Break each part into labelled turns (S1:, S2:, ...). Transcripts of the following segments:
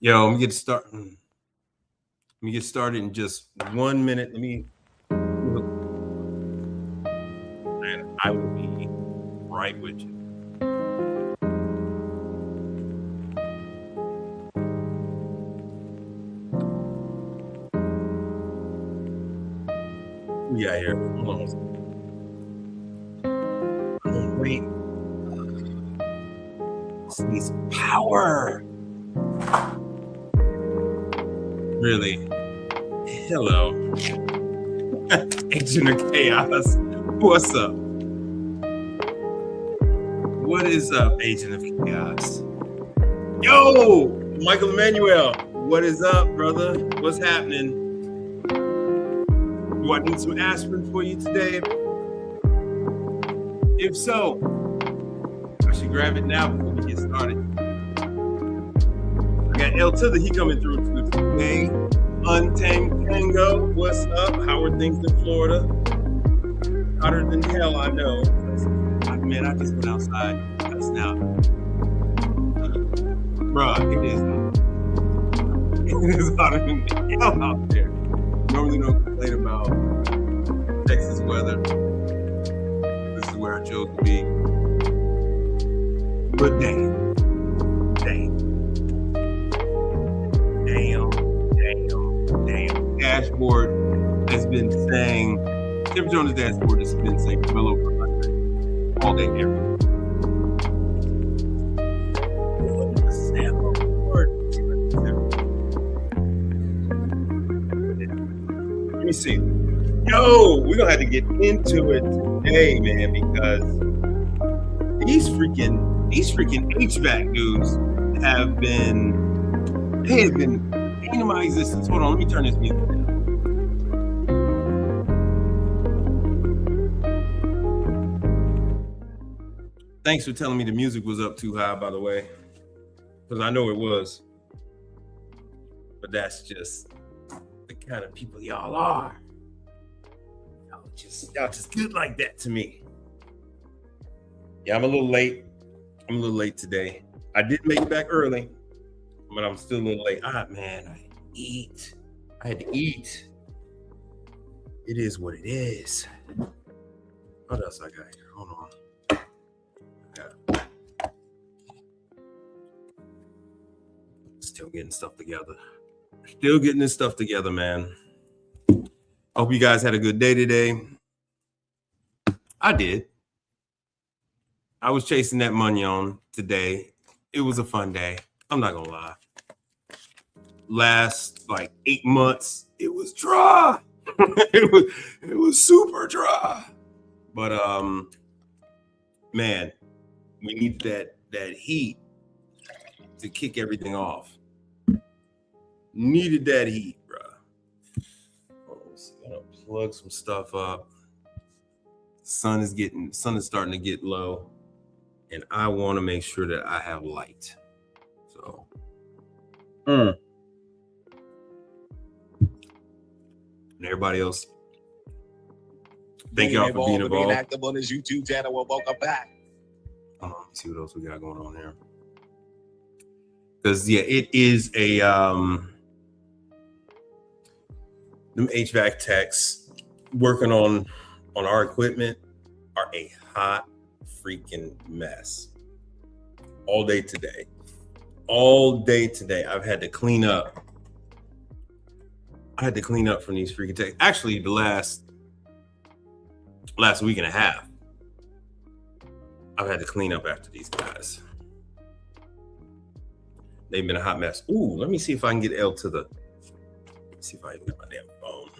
S1: Yo, let me get started. Let me get started in just 1 minute. And I will be right with you. We got here. Hold on. Wait. This needs power. Really? Hello. Agent of Chaos. What's up? What is up, Agent of Chaos? Yo, Michael Emmanuel. What is up, brother? What's happening? Do I need some aspirin for you today? If so, I should grab it now before we get started. I got L to the he coming through today. Untamed Tango, what's up? How are things in Florida? Hotter than hell, I know. Man, I just went outside just now. Bruh, it is hotter than hell out there. Normally don't complain about Texas weather. This is where I chose to be. But damn. Dashboard has been saying, temperature on the dashboard has been saying well over 100 all day, every day. see. Yo, we're gonna have to get into it today, man, because these freaking HVAC dudes have been into my existence. Hold on, let me turn this music down. Thanks for telling me the music was up too high, by the way, because I know it was. But that's just the kind of people y'all are. Y'all just good like that to me. Yeah, I'm a little late. I'm a little late today. I did make it back early, but I'm still a little late. Man, I had to eat. It is what it is. What else I got here? Hold on. Still getting stuff together. Still getting this stuff together, man. Hope you guys had a good day today. I did. I was chasing that money on today. It was a fun day. I'm not gonna lie. Last like 8 months, it was dry. it was super dry. But man, we need that heat to kick everything off. Needed that heat, bro. Gonna plug some stuff up. Sun is starting to get low, and I want to make sure that I have light. So, and everybody else, thank y'all for being involved.
S2: Active on his YouTube channel. Well, welcome back.
S1: Let me see what else we got going on here. Because yeah, it is a them HVAC techs working on our equipment are a hot freaking mess. All day today I've had to clean up. I had to clean up from these freaking techs. Actually, the last week and a half, I've had to clean up after these guys. They've been a hot mess. Ooh, let me see if I can get L to the. Let's see if I can get my damn phone.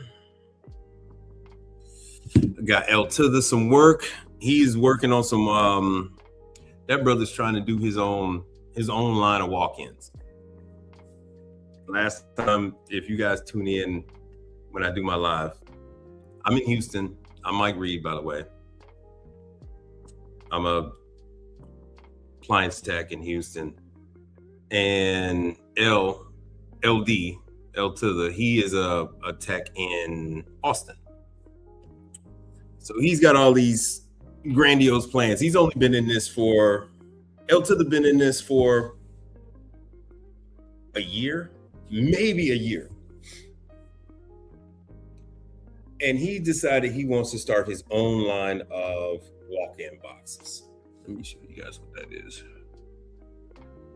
S1: I got L to the some work. He's working on some. That brother's trying to do his own line of walk-ins. Last time, if you guys tune in when I do my live, I'm in Houston. I'm Mike Reed, by the way. I'm a appliance tech in Houston. And L to the, he is a tech in Austin. So he's got all these grandiose plans. He's only been in this for, L to the been in this for a year, maybe a year. And he decided he wants to start his own line of walk-in boxes. Let me show you guys what that is.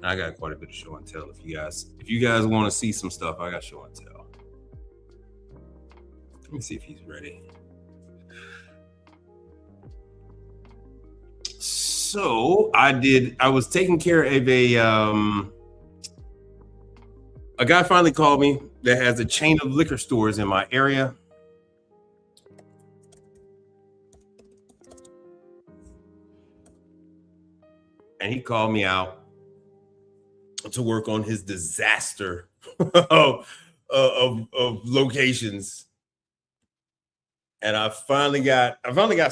S1: I got quite a bit of show and tell. If you guys want to see some stuff, I got show and tell. Let me see if he's ready. So I was taking care of a guy finally called me that has a chain of liquor stores in my area. And he called me out to work on his disaster of locations. And I finally got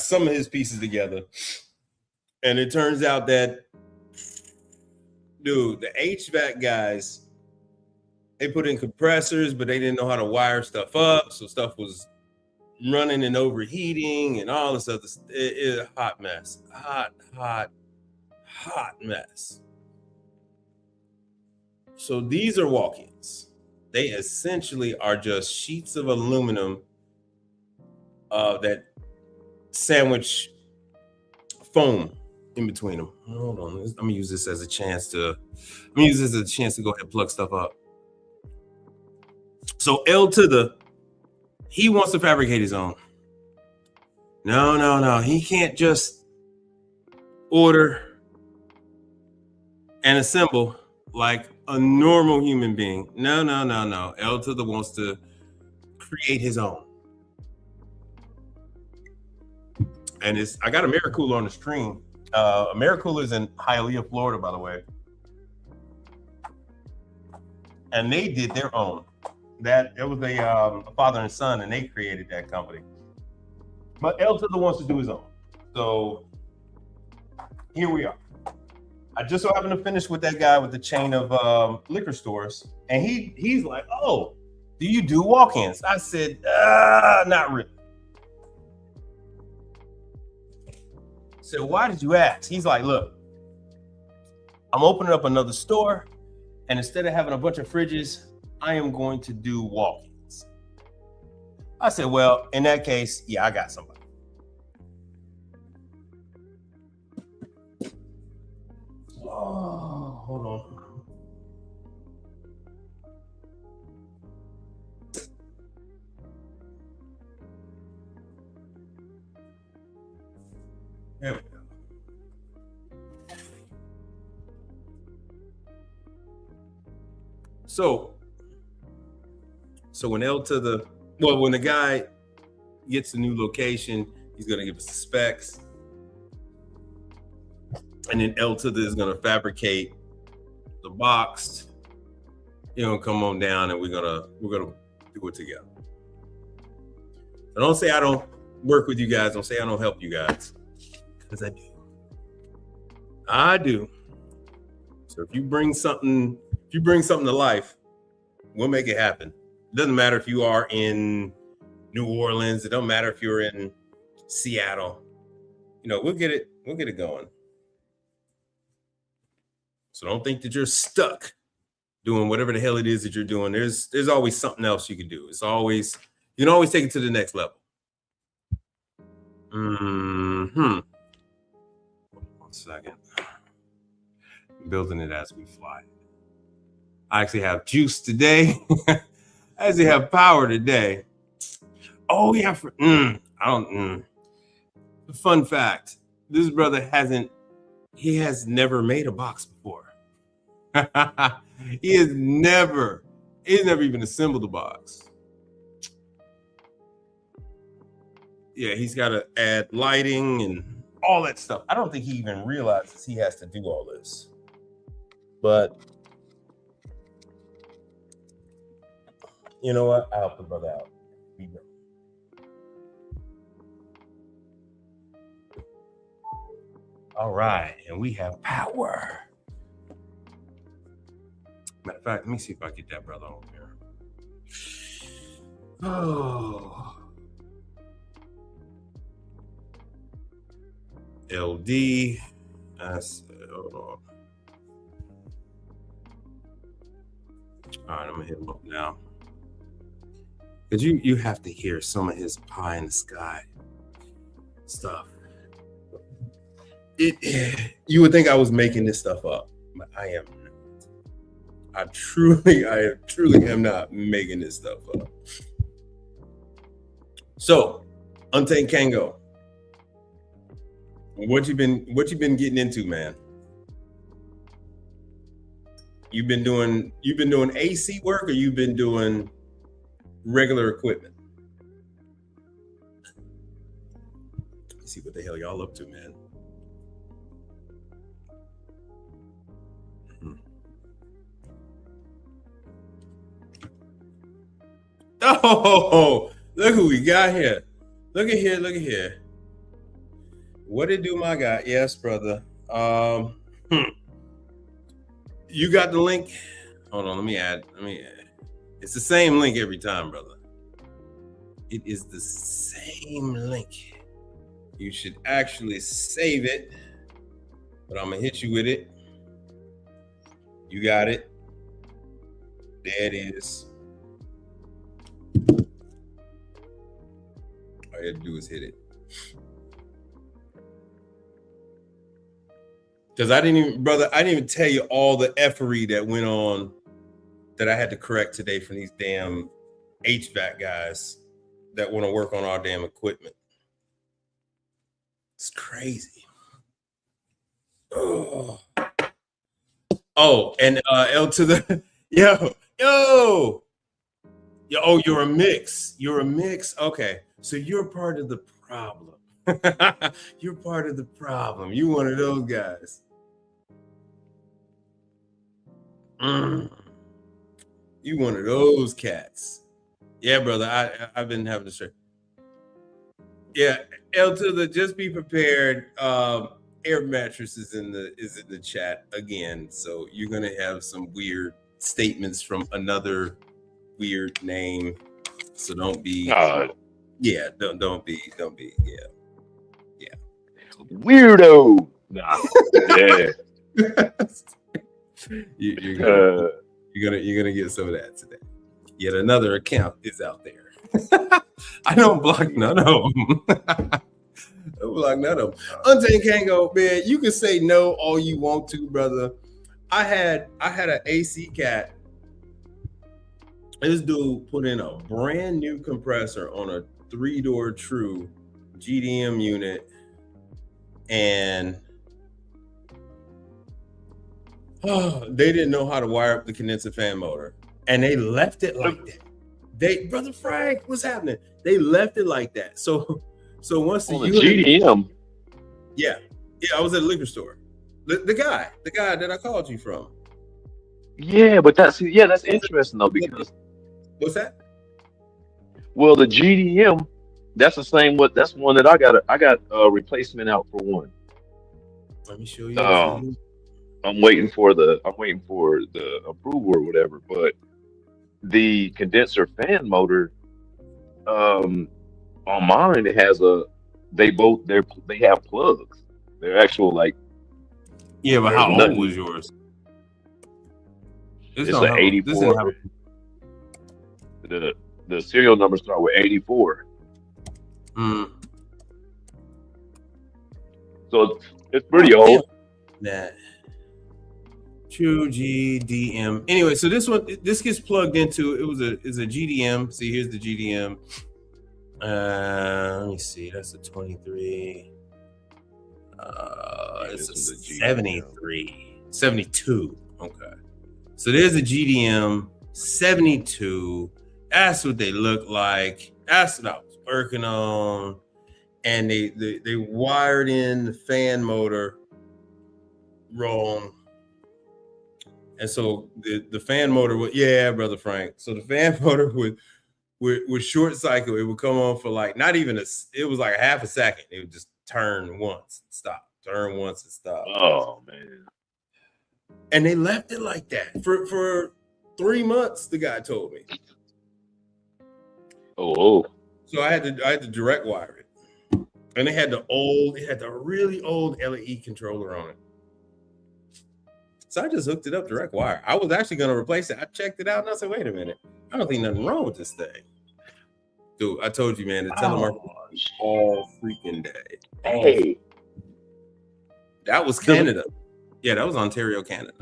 S1: some of his pieces together. And it turns out that, dude, the HVAC guys, they put in compressors, but they didn't know how to wire stuff up. So stuff was running and overheating and all this other stuff. It's a hot mess. Hot mess. So these are walk-ins. They essentially are just sheets of aluminum that sandwich foam in between them. Hold on, I'm gonna use this as a chance to go ahead and plug stuff up. So L to the, he wants to fabricate his own. No, he can't just order and assemble like a normal human being. No. L to the wants to create his own. And I got a Miracooler on the screen. Miracooler is in Hialeah, Florida, by the way. And they did their own. It was a father and son, and they created that company. But El Tither wants to do his own. So here we are. I just so happened to finish with that guy with the chain of liquor stores. And he's like, oh, do you do walk-ins? I said, not really. So why did you ask? He's like, look, I'm opening up another store. And instead of having a bunch of fridges, I am going to do walk-ins. I said, well, in that case, yeah, I got somebody. Oh, hold on. There we go. So when when the guy gets a new location, he's gonna give us the specs, and then El Tither is gonna fabricate the box. You're gonna come on down, and we're gonna do it together. So don't say I don't work with you guys. Don't say I don't help you guys, because I do. I do. So if you bring something to life, we'll make it happen. It doesn't matter if you are in New Orleans. It don't matter if you're in Seattle. We'll get it going. So don't think that you're stuck doing whatever the hell it is that you're doing. There's always something else you can do. You can always take it to the next level. One second. I'm building it as we fly. I actually have juice today. I actually have power today. Oh yeah, Fun fact: this brother has never made a box before. He's never even assembled a box. Yeah, he's got to add lighting and all that stuff. I don't think he even realizes he has to do all this. But you know what? I helped the brother out. All right, and we have power. Matter of fact, let me see if I get that brother over here. Oh. LD. Hold on. All right, I'm gonna hit him up now. Because you have to hear some of his pie in the sky stuff. You would think I was making this stuff up, but I am not. I truly am not making this stuff up. So, Untamed Kango, what you been getting into, man? You've been doing AC work, or you've been doing regular equipment? Let's see what the hell y'all up to, man. Oh, look who we got here. Look at here. What it do, my guy? Yes, brother. You got the link? Hold on, let me add. It's the same link every time, brother. It is the same link. You should actually save it, but I'm gonna hit you with it. You got it. There it is. All you have to do is hit it. Because I didn't even tell you all the effery that went on that I had to correct today from these damn HVAC guys that want to work on our damn equipment. It's crazy. Oh, and El Tither, yo. Oh, you're a mix. Okay, so you're part of the problem. You're part of the problem. You one of those guys. You one of those cats. Yeah, brother. I've been having to say. Yeah, L to the just be prepared. Air mattress is in the chat again. So you're gonna have some weird statements from another weird name. So don't be yeah, don't be yeah.
S3: Weirdo. Nah. Yeah.
S1: You're gonna get some of that today. Yet another account is out there. I don't block none of them. I don't block none of them. Untamed Kango, man, you can say no all you want to, brother. I had an AC cat. This dude put in a brand new compressor on a 3-door True GDM unit, and they didn't know how to wire up the condenser fan motor, and they left it like that. Brother Frank, what's happening? They left it like that. So once the
S3: GDM,
S1: yeah, I was at a liquor store. The guy that I called you from.
S3: Yeah, but that's interesting though, because
S1: what's that?
S3: Well, the GDM, that's the same. That's one that I got a replacement out for one.
S1: Let me show you.
S3: I'm waiting for the approval or whatever, but the condenser fan motor, on mine, it has they have plugs. They're actual like.
S1: Yeah, but how old was yours?
S3: It's an 84. The serial numbers start with 84. So it's pretty old.
S1: That True GDM. Anyway, so this gets plugged into. It's a GDM. See, here's the GDM. Let me see. That's a 23. It's a 73. 72. Okay. So there's a GDM 72. That's what they look like. That's what I was working on. And they wired in the fan motor wrong. And so the fan motor would, yeah, brother Frank. So the fan motor would short cycle. It would come on for like not even it was like a half a second. It would just turn once and stop. Turn once and stop.
S3: Oh man.
S1: And they left it like that for 3 months, the guy told me.
S3: Oh.
S1: So I had to direct wire it. And it had the really old LED controller on it. So I just hooked it up direct wire. I was actually going to replace it. I checked it out and I said, wait a minute. I don't think nothing wrong with this thing. Dude, I told you, man, the telemarketer all freaking day.
S3: Hey.
S1: That was Canada. Yeah, that was Ontario, Canada.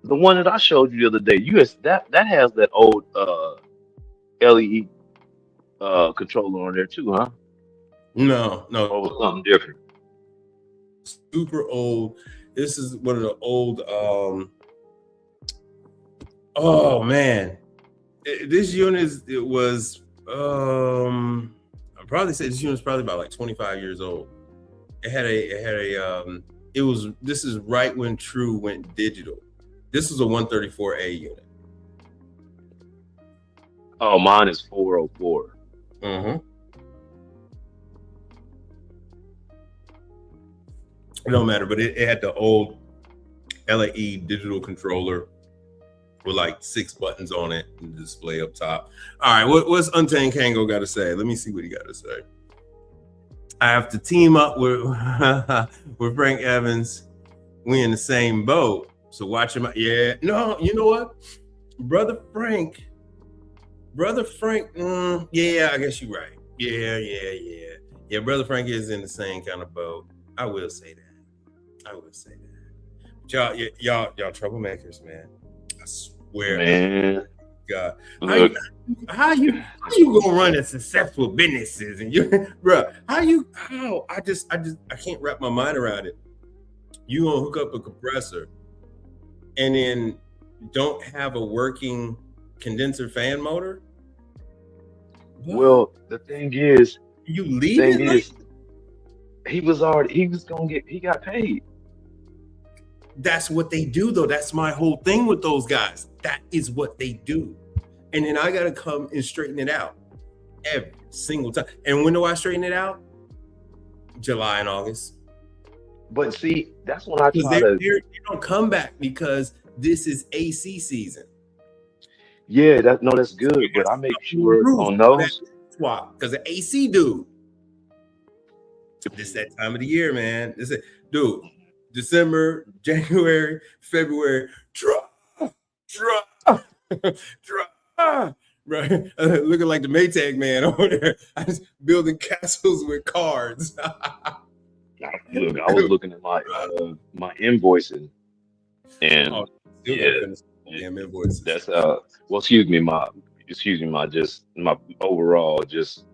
S3: The one that I showed you the other day, that has that old LED controller on there too, huh?
S1: No.
S3: Or something different.
S1: Super old. This is one of the old. Oh man, this unit was. I'd probably say this unit is probably about like 25 years old. It had a. This is right when True went digital. This is a 134A unit.
S3: Oh, mine is 404.
S1: Mm-hmm. It don't matter, but it had the old LED digital controller with like 6 buttons on it and display up top. All right, what's Untamed Kango got to say? Let me see what he got to say. I have to team up with with Frank Evans. We in the same boat, so watch him. Yeah, no, you know what, brother Frank. Yeah, I guess you're right. Yeah. Brother Frank is in the same kind of boat. I will say that. But y'all troublemakers, man. I swear,
S3: man.
S1: God,
S3: Look.
S1: how you gonna run a successful businesses and you, bro? I can't wrap my mind around it. You gonna hook up a compressor and then don't have a working condenser fan motor?
S3: Well, the thing is,
S1: You
S3: The thing
S1: leaving?
S3: is, he got paid.
S1: That's what they do, though. That's my whole thing with those guys. That is what they do. And then I got to come and straighten it out every single time. And when do I straighten it out? July and August.
S3: But see, that's when I
S1: Because
S3: try to.
S1: they don't come back because this is AC season.
S3: Yeah, that's good. But I make sure on those.
S1: Swap. Because the AC dude. This that time of the year, man. Dude, December, January, February, drop, right? Looking like the Maytag man over there. I was building castles with cards.
S3: Look, I was looking at my invoicing, and
S1: Damn invoices.
S3: that's well, excuse me, my overall just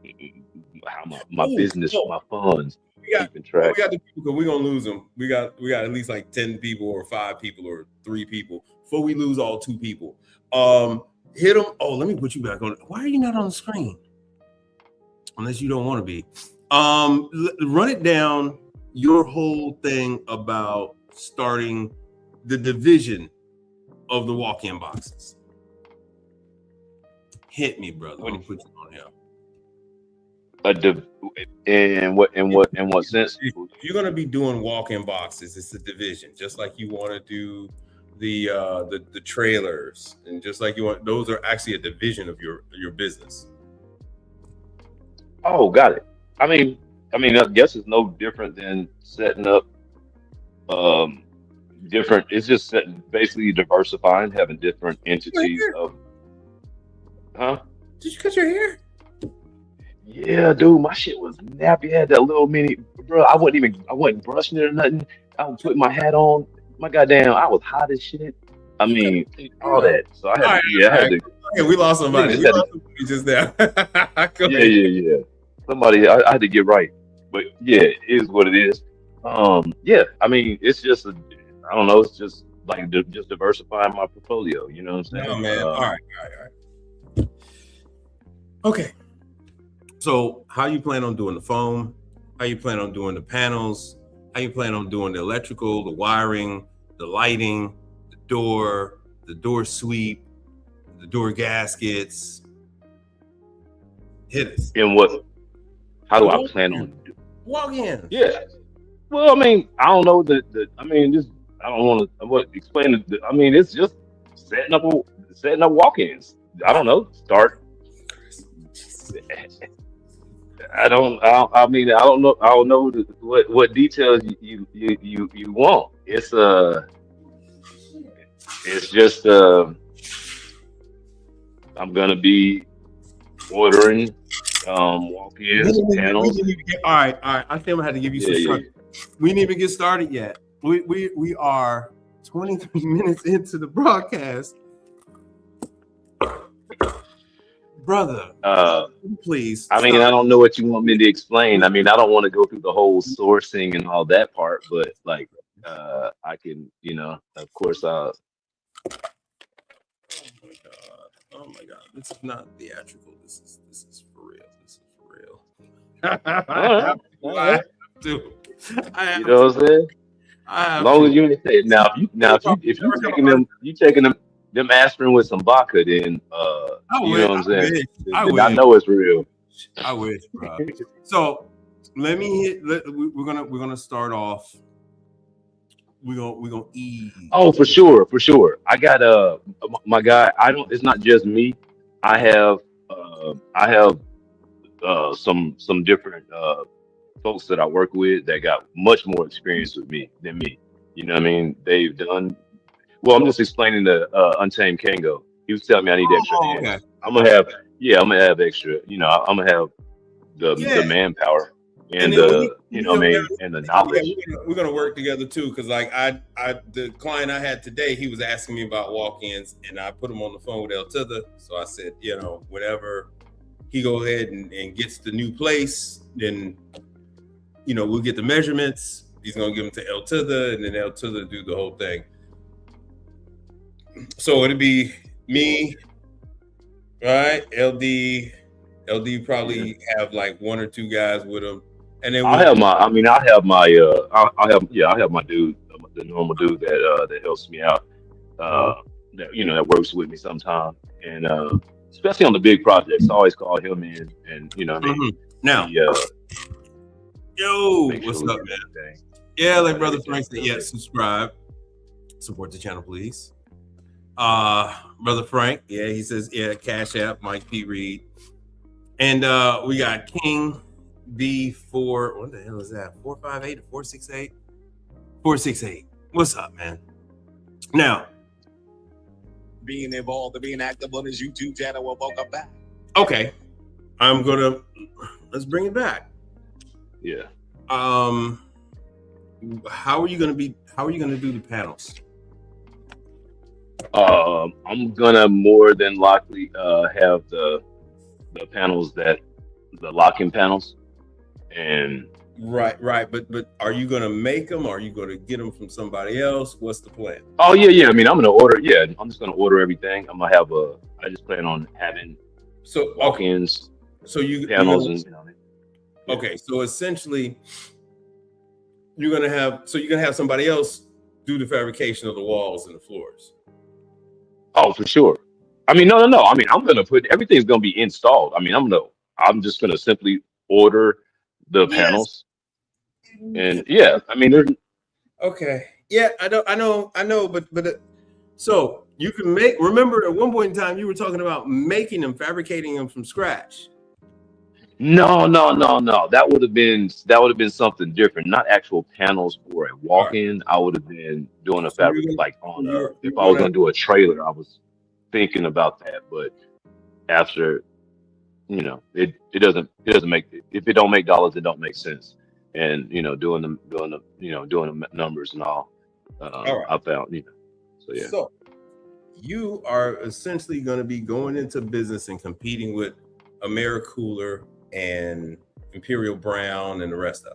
S3: how my business, my funds, keeping track.
S1: We got the people because we're gonna lose them. We got at least like 10 people or 5 people or 3 people before we lose all 2 people. Hit them. Oh, let me put you back on. Why are you not on the screen? Unless you don't want to be. Run it down. Your whole thing about starting the division of the walk-in boxes. Hit me, brother. Let me put you on here.
S3: In what sense?
S1: If you're gonna be doing walk-in boxes, it's a division, just like you want to do the trailers, and just like you want, those are actually a division of your business.
S3: Oh, got it. I mean, I guess it's no different than setting up different. It's just basically diversifying, having different entities of. Huh?
S1: Did you cut your hair?
S3: Yeah, dude, my shit was nappy. I had that little mini, bro. I wasn't brushing it or nothing. I was putting my hat on. My goddamn, I was hot as shit. I mean, all that. So I had to.
S1: Okay, we lost somebody. We lost somebody just there.
S3: Yeah. Somebody, I had to get right. But yeah, it is what it is. Yeah, I mean, it's just I don't know. It's just like just diversifying my portfolio. You know what I'm saying?
S1: No, man. All right. Okay. So, how you plan on doing the foam? How you plan on doing the panels? How you plan on doing the electrical, the wiring, the lighting, the door sweep, the door gaskets? Hit us.
S3: And what? How do I plan on
S1: walk in?
S3: Yeah. Well, I mean, I don't know I mean, just I don't want to explain it. I mean, it's just setting up walk-ins. I don't know. Start. I mean, I don't know. I don't know what details you want. It's just I'm gonna be ordering walk-ins, panels.
S1: All right. I think I'm gonna have to give you some structure. We didn't even get started yet. We are 23 minutes into the broadcast. Brother, please.
S3: I mean, I don't know what you want me to explain. I mean, I don't want to go through the whole sourcing and all that part, but like, I can, of course,
S1: Oh my God. This is not theatrical. This is for real. This is for real. I have to.
S3: You know what I'm saying? As long as you ain't say it. Now, if you taking them aspirin with some vodka, then you know what I'm saying? I know it's real.
S1: I wish, bro. So let me hit. We're gonna start off. We're gonna ease.
S3: Oh, for sure. I got my guy. It's not just me. I have some different folks that I work with that got much more experience than me. You know what I mean? They've done. Well, I'm just explaining the Untamed Kango. He was telling me I need extra hands. Okay. I'm gonna have extra. I'm gonna have the manpower and the and the knowledge.
S1: We're gonna work together too, because like the client I had today, he was asking me about walk-ins, and I put him on the phone with El Titha. So I said, whenever he go ahead and gets the new place, then we'll get the measurements. He's gonna give them to El Titha, and then El Titha do the whole thing. So it'll be me, right? LD, LD probably have like one or two guys with him, and then
S3: I have my. I mean, I have my. I have. Yeah, I have my dude, the normal dude that helps me out.
S1: Mhm.
S3: Uh, that that works with me sometime, and especially on the big projects, I always call him in, and what I mean,
S1: Now,
S3: he
S1: yo,
S3: make sure
S1: what's
S3: we
S1: up,
S3: get
S1: man?
S3: everything,
S1: Yeah, like
S3: got
S1: brother
S3: everything
S1: Frank said, yeah,
S3: good.
S1: subscribe, support the channel, please. Brother Frank, yeah, he says, yeah, Cash App, Mike P. Reed. And we got King B4. What the hell is that? 458 or 468? 468. What's up, man? Now,
S2: Being involved and being active on his YouTube channel. Well, welcome back.
S1: okay, let's bring it back.
S3: Yeah.
S1: How are you gonna do the panels?
S3: I'm gonna more than likely have the panels the locking panels, and
S1: Right. But are you gonna make them? Or are you gonna get them from somebody else? What's the plan?
S3: oh yeah. I mean, I'm gonna order. Yeah, I'm just gonna order everything. I'm gonna have I just plan on having
S1: So okay,
S3: walk-ins,
S1: so you're
S3: panels,
S1: gonna,
S3: and yeah.
S1: okay. So essentially, you're gonna have somebody else do the fabrication of the walls and the floors.
S3: Oh, for sure. I mean, no. I mean, I'm gonna put everything's gonna be installed. I mean, I'm just gonna simply order the
S1: Yes.
S3: panels, and yeah. I mean,
S1: Okay. Yeah, I know, but so you can make. Remember, at one point in time, you were talking about making them, fabricating them from scratch.
S3: no. That would have been something different. Not actual panels for a
S1: All right.
S3: walk-in. I would have been doing a
S1: So you're
S3: fabric
S1: gonna,
S3: like on
S1: you're
S3: if I was
S1: gonna.
S3: gonna do a trailer, I was thinking about that. But after, it doesn't make if it don't make dollars, it don't make sense. And doing the numbers and all,
S1: All right.
S3: I found so yeah.
S1: So you are essentially going to be going into business and competing with AmeriCooler and Imperial Brown and the rest of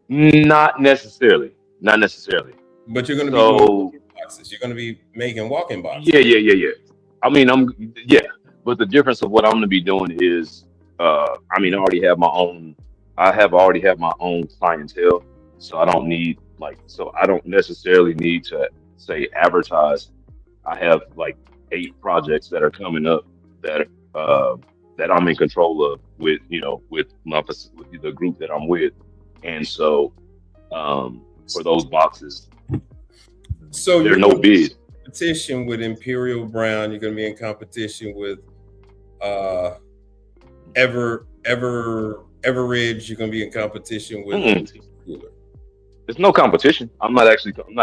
S1: them.
S3: Not necessarily. Not necessarily.
S1: But you're going to be doing
S3: So
S1: walk-in boxes. You're going to be making walk-in boxes.
S3: yeah. I mean, but the difference of what I'm gonna be doing is, I mean, I have already have my own clientele, so I don't necessarily need to say advertise. I have like 8 projects that are coming up that that I'm in control of with with the group that I'm with, and so for those boxes,
S1: So
S3: there are
S1: you're
S3: no
S1: going to be
S3: bid.
S1: in competition with Imperial Brown. You're going to be in competition with uh, Everridge. You're going to be in competition with
S3: Mm-mm.
S1: Cooler.
S3: There's no competition. I'm not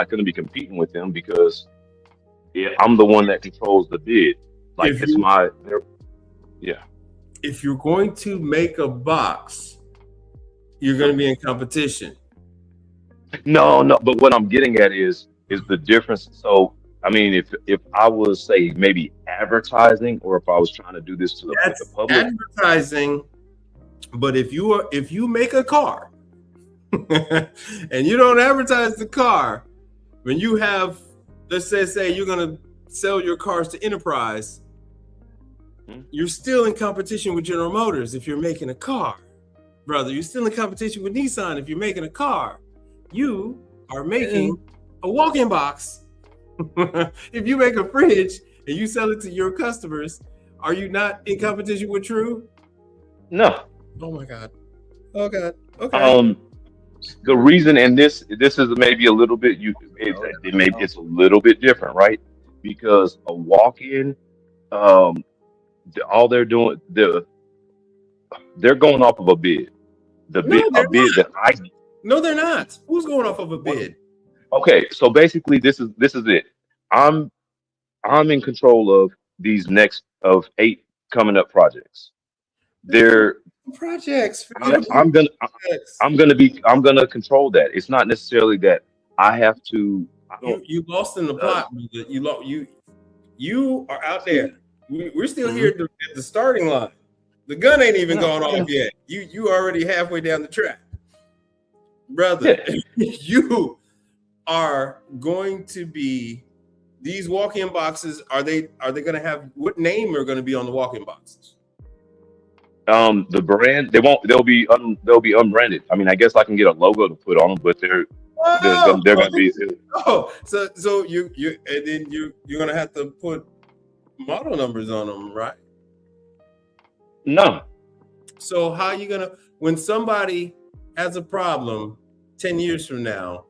S3: going to be competing with them because I'm the one that controls the bid. Like
S1: If
S3: it's
S1: you
S3: yeah.
S1: if you're going to make a box, you're going to be in competition.
S3: No. But what I'm getting at is the difference. So I mean, if I was say maybe advertising, or if I was trying to do this with the
S1: That's
S3: public,
S1: advertising. But if you make a car and you don't advertise the car, when you have, let's say you're going to sell your cars to Enterprise, you're still in competition with General Motors if you're making a car, brother. You're still in competition with Nissan if you're making a car. You are making a walk-in box. If you make a fridge and you sell it to your customers, are you not in competition with True?
S3: no.
S1: Oh my God. Oh God. Okay.
S3: The reason, and this is maybe a little bit it's a little bit different, right? Because a walk-in, um, all they're doing, they're going off of a bid.
S1: No,
S3: A
S1: they're
S3: bid
S1: not.
S3: that I
S1: No, they're not. Who's going off of a bid?
S3: okay. So basically, this is it. I'm in control of these next of 8 coming up projects. They're
S1: Projects. Forget
S3: I'm,
S1: about
S3: I'm gonna
S1: projects.
S3: I'm gonna control that. It's not necessarily that I have to. I don't.
S1: You lost in the plot, brother. You are out there. We're still here at the starting line. The gun ain't even gone off yet. You already halfway down the track, brother.
S3: Yeah.
S1: You are going to be these walk-in boxes. Are they going to have what name are going to be on the walk-in boxes?
S3: The brand they'll be unbranded. I mean, I guess I can get a logo to put on them, but
S1: Oh,
S3: they're gonna be
S1: so you and then you're gonna have to put model numbers on them, right?
S3: no.
S1: So how you gonna when somebody has a problem 10 years from now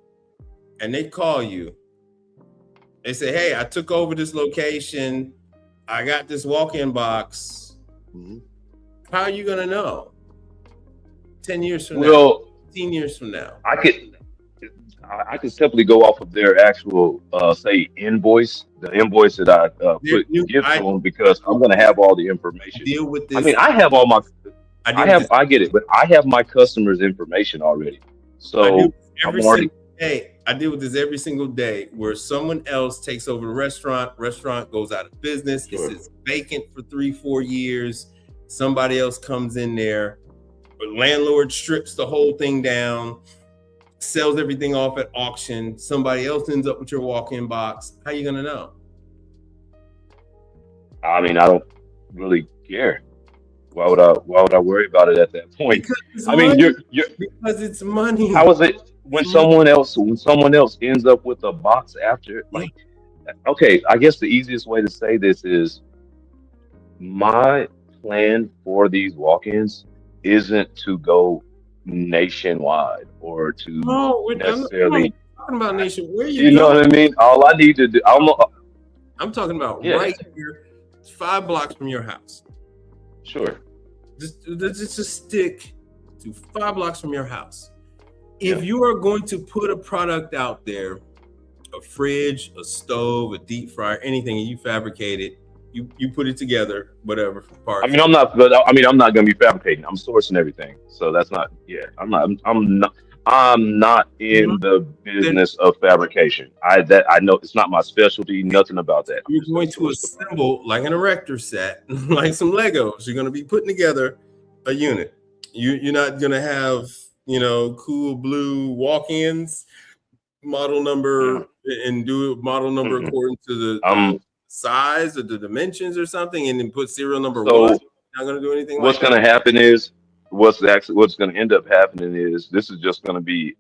S1: and they call you, they say, "Hey, I took over this location. I got this walk-in box."
S3: Mhm.
S1: How are you gonna know 10 years from now,
S3: Well,
S1: 15 years from now?
S3: I could simply go off of their actual say invoice, the invoice that I give to
S1: I
S3: them because I'm gonna have all the information.
S1: deal with
S3: I mean,
S1: this.
S3: I have all my
S1: I deal with this.
S3: I get it, but I have my customers' information already.
S1: I do
S3: So I'm
S1: every
S3: already
S1: single day. I deal with this every single day where someone else takes over the restaurant goes out of business, it
S3: sure.
S1: sits vacant for 3-4 years. Somebody else comes in there, the landlord strips the whole thing down, sells everything off at auction. Somebody else ends up with your walk-in box. How you gonna know?
S3: I mean, I don't really care. Why would I worry about it at that point?
S1: Because it's
S3: I mean,
S1: money.
S3: you're
S1: Because it's money.
S3: how is it
S1: It's money.
S3: when someone else ends up with a box after like okay, I guess the easiest way to say this is my plan for these walk-ins isn't to go nationwide or to
S1: No, I'm not
S3: necessarily,
S1: talking about nation. Where you
S3: you know
S1: going?
S3: what I mean? All I need to do,
S1: I'm talking about
S3: yeah,
S1: right here, 5 blocks from your house.
S3: sure,
S1: Just stick to 5 blocks from your house.
S3: yeah.
S1: If you are going to put a product out there, a fridge, a stove, a deep fryer, anything, and you fabricate it, you put it together, whatever
S3: I
S1: parts.
S3: mean, I'm not, but I mean, I'm not going to be fabricating. I'm sourcing everything, so that's not. Yeah, I'm not
S1: Mhm.
S3: in the
S1: Then
S3: business of fabrication. I know it's not my specialty. Nothing about that. I'm
S1: you're
S3: just going
S1: going
S3: to
S1: to
S3: source the product.
S1: assemble like an erector set, like some Legos. You're going to be putting together a unit. You're not going to have cool blue walk-ins model
S3: No,
S1: number and do model number
S3: mm-mm.
S1: according to the
S3: Um.
S1: size or the dimensions or something, and then put serial number one.
S3: So
S1: Not going to do anything
S3: what's
S1: like
S3: going
S1: that.
S3: to happen is what's going to end up happening is this is just going to be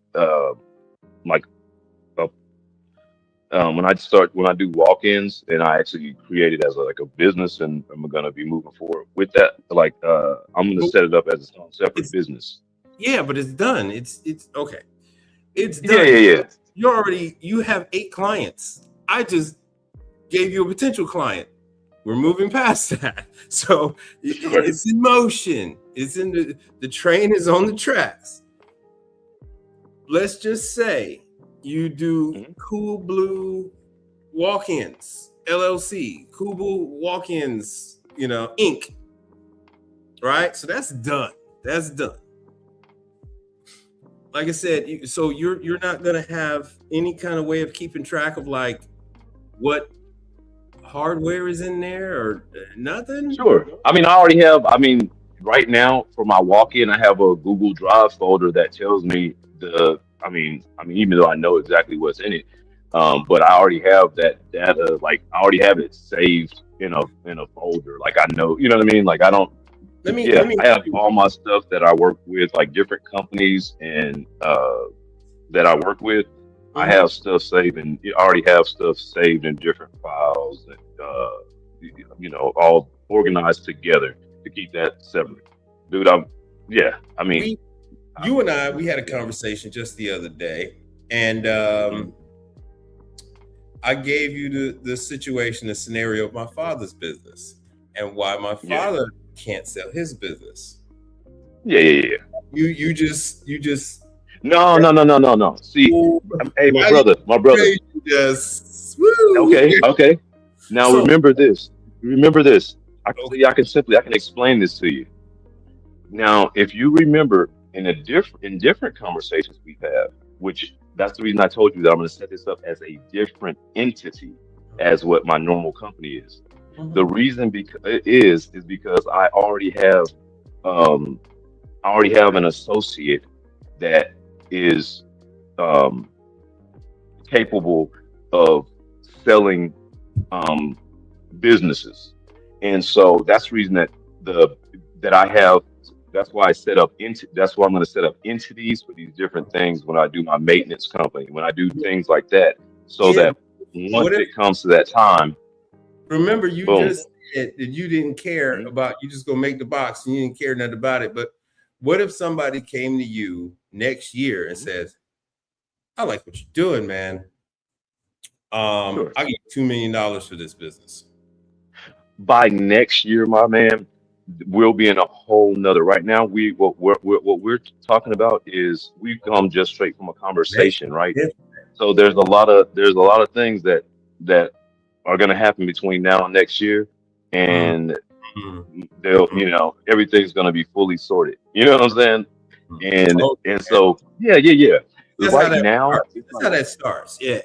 S3: like a when I do walk-ins and I actually create it as like a business and I'm gonna be moving forward with that. Like I'm gonna
S1: But
S3: set it up as its own separate
S1: it's
S3: business.
S1: yeah, but it's done. It's okay. It's
S3: Yeah,
S1: done.
S3: yeah, yeah.
S1: You have 8 clients. I just gave you a potential client. We're moving past that. So
S3: Sure.
S1: it's in motion. It's in the train is on the tracks. Let's just say you do
S3: Mhm.
S1: Cool Blue Walk-ins, LLC, Cool Blue Walk-ins, Inc. Right? So that's done. That's done. Like I said, so you're not gonna have any kind of way of keeping track of like what hardware is in there or nothing.
S3: Sure. I mean, I already have. I mean, right now for my walk-in, I have a Google Drive folder that tells me the. Even though I know exactly what's in it, but I already have that data. Like, I already have it saved in a folder. Like, I know, you know what I mean. Like, I don't.
S1: Let
S3: Yeah,
S1: me
S3: I have all my stuff that I work with, like different companies and that I work with. I
S1: Mhm.
S3: have stuff saved, and I already have stuff saved in different files and all organized together to keep that separate. Dude, yeah. I mean,
S1: we
S3: I'm,
S1: you and I we had a conversation just the other day, and
S3: mhm.
S1: I gave you the situation, the scenario of my father's business and why my
S3: Yeah,
S1: father can't sell his business.
S3: yeah, yeah, yeah.
S1: You just
S3: No, no, no, no, no, no. See, hey,
S1: why did
S3: my brother.
S1: you just woo?
S3: Okay, okay. Now
S1: So
S3: remember this. Remember this.
S1: okay.
S3: I can explain this to you. Now, if you remember in different conversations we've had, which that's the reason I told you that I'm going to set this up as a different entity as what my normal company is. The
S1: Mhm.
S3: reason is because um I already have an associate that is um capable of selling um businesses. And so that's the reason that I have that's why I set up into. That's why I'm going to set up entities for these different things when I do my maintenance company, when I do things like that, so
S1: Yeah.
S3: that once
S1: What if,
S3: it comes to that time,
S1: remember, you
S3: boom.
S1: just said that you didn't care
S3: Mhm.
S1: about, you just gonna make the box and you didn't care nothing about it. But what if somebody came to you next year and says, I like what you're doing, man.
S3: Sure.
S1: I'll give you $2 million for this business.
S3: By next year, my man, we'll be in a whole nother. Right now, what we're talking about is we've come just straight from a
S1: Next
S3: conversation, right?
S1: year.
S3: So there's a lot of things that are going to happen between now and next year,
S1: Mm,
S3: and
S1: mm,
S3: they'll
S1: mm,
S3: everything's going to be fully sorted. You know what I'm saying?
S1: mm.
S3: And
S1: Oh,
S3: and so yeah.
S1: that's how
S3: Right
S1: that
S3: now,
S1: starts.
S3: it's
S1: That's how
S3: like,
S1: that starts. Yeah.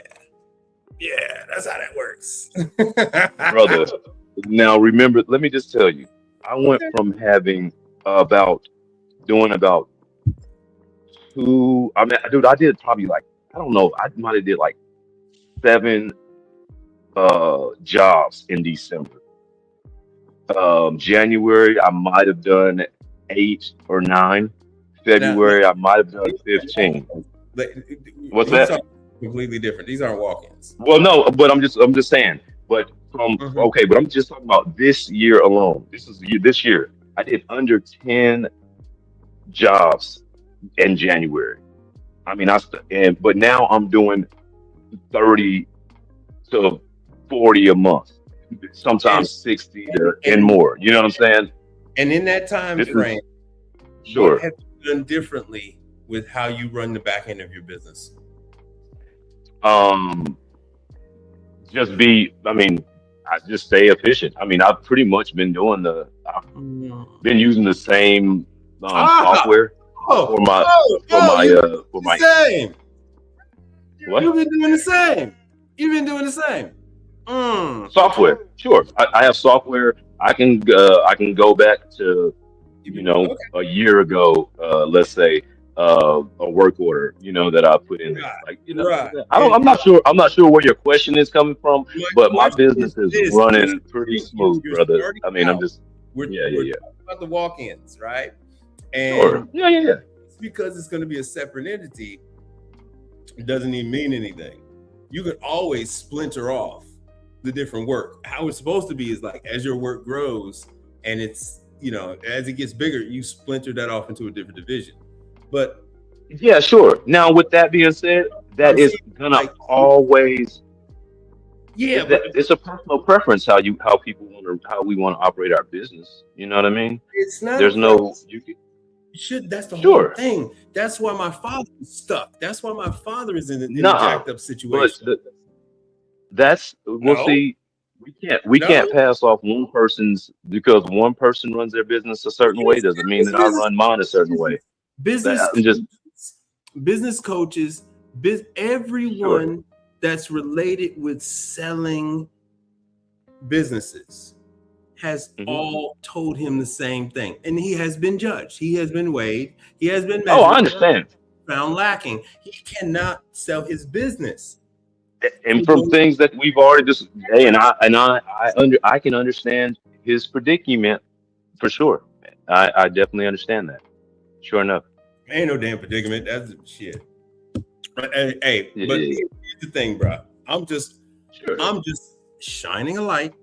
S1: Yeah, that's how that works.
S3: brother. Now remember, let me just tell you, I went from having about doing about two. I mean, dude, I did probably like I don't know. I might have did like 7 jobs in December. January, I might have done 8 or 9.
S1: Now,
S3: February, I might have done 15.
S1: but
S3: What's
S1: he's
S3: that?
S1: talking completely different. These aren't walk-ins.
S3: Well, no, but I'm just saying. But from
S1: Mhm.
S3: okay, but I'm just talking about this year alone. This year. I did under 10 jobs in January. I mean, but now I'm doing 30 to 40 a month,
S1: And
S3: sometimes 60 and
S1: and
S3: more. You know what I'm saying?
S1: and in that time
S3: This is
S1: frame, what
S3: sure.
S1: have you done differently with how you run the back end of your business?
S3: Um, just be. I mean, I just stay efficient. I mean, I've pretty much I've
S1: Mm.
S3: been using the same
S1: Ah,
S3: software
S1: oh,
S3: for my
S1: oh,
S3: for
S1: oh,
S3: my
S1: you
S3: uh for
S1: the
S3: my
S1: same. You've
S3: what
S1: been doing the same. You've been doing the same. Okay.
S3: software. Sure, I have software. I can go back to
S1: You've been okay.
S3: a year ago, let's say, a work order, that I put in there.
S1: Right.
S3: Like,
S1: Right.
S3: I'm not sure. I'm not sure where your question is coming from,
S1: My
S3: but my
S1: question is
S3: business is
S1: this:
S3: running pretty smooth,
S1: you're
S3: brother.
S1: starting
S3: I mean, I'm
S1: out.
S3: just,
S1: We're
S3: yeah,
S1: we're
S3: yeah,
S1: talking about the walk-ins, right?
S3: yeah. Sure.
S1: And
S3: Yeah.
S1: it's because it's going to be a separate entity. It doesn't even mean anything. You can always splinter off the different work. How it's supposed to be is like as your work grows and it's as it gets bigger, you splinter that off into a different division. But
S3: Yeah, sure. Now, with that being said,
S1: I'm
S3: that is
S1: saying
S3: gonna
S1: like
S3: always
S1: yeah, but
S3: it's a personal preference how people want to how we want to operate our business. You know what I mean?
S1: it's not a
S3: There's no
S1: preference.
S3: you can,
S1: That's the whole
S3: sure.
S1: thing. That's why my father is stuck. That's why my father is in a
S3: Nah,
S1: jacked up
S3: but
S1: situation.
S3: we'll
S1: No,
S3: see. We can't
S1: no.
S3: pass off one person's because one person runs their business a certain way doesn't mean
S1: It's
S3: that I
S1: business
S3: run mine a certain
S1: coaches,
S3: way.
S1: business
S3: I'm just
S1: coaches, business coaches,
S3: sure.
S1: everyone that's related with selling businesses has
S3: Hmm.
S1: all told him the same thing. And he has been judged. He has been weighed. He has been
S3: Oh, I
S1: measured,
S3: understand.
S1: found lacking. He cannot sell his business.
S3: And
S1: So
S3: from
S1: those
S3: things that we've already just hey, I can understand his predicament for sure. I definitely understand that. Sure enough.
S1: ain't no damn predicament. That's shit. Hey,
S3: Yeah,
S1: but
S3: yeah, yeah.
S1: here's the thing, bro. I'm just
S3: Sure.
S1: shining a light.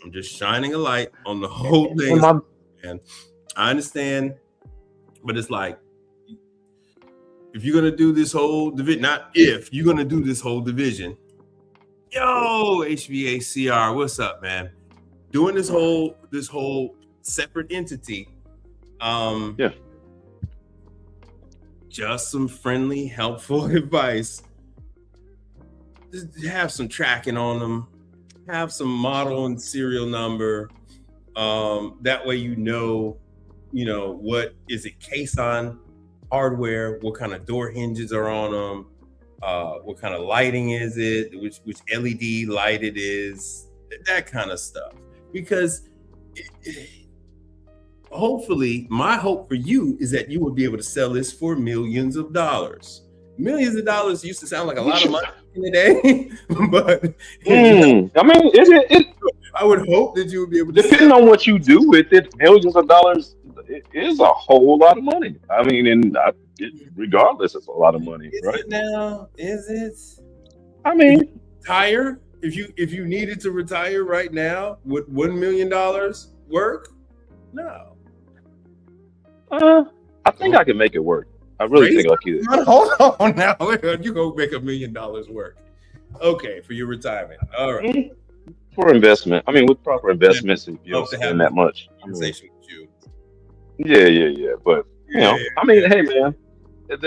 S1: I'm just shining a light on the whole
S3: And
S1: thing.
S3: my
S1: And I understand, but it's like if you're gonna do this whole division, not if you're gonna do this whole division. Yo, HVACR, what's up, man? Doing this whole separate entity.
S3: yeah.
S1: Just some friendly, helpful advice. Just have some tracking on them. Have some model and serial number. That way you know what is it case on hardware, what kind of door hinges are on them, what kind of lighting is it, which LED light it is, that kind of stuff. Because hopefully, my hope for you is that you will be able to sell this for millions of dollars. Millions of dollars used to sound like a lot of money in the day, but
S3: I mean, it
S1: I would hope that you would be able to
S3: depending
S1: sell.
S3: on what you do with it, millions of dollars. it is a whole lot of money. I mean, regardless, it's a lot of money,
S1: Is
S3: right?
S1: it now? Is it?
S3: I
S1: If you
S3: mean,
S1: retire, if you needed to retire right now, would $1 million work? No.
S3: uh, I think
S1: Oh,
S3: I can make it work. I really
S1: raise
S3: think I could.
S1: hold on now. You go make $1 million work. Okay, for your retirement. All right.
S3: Mm, for investment. I mean, with proper
S1: Man,
S3: investments, if you
S1: love
S3: don't
S1: to have
S3: spend
S1: this
S3: that much. I mean,
S1: conversation with you.
S3: yeah. But
S1: Yeah,
S3: I mean, hey, man, with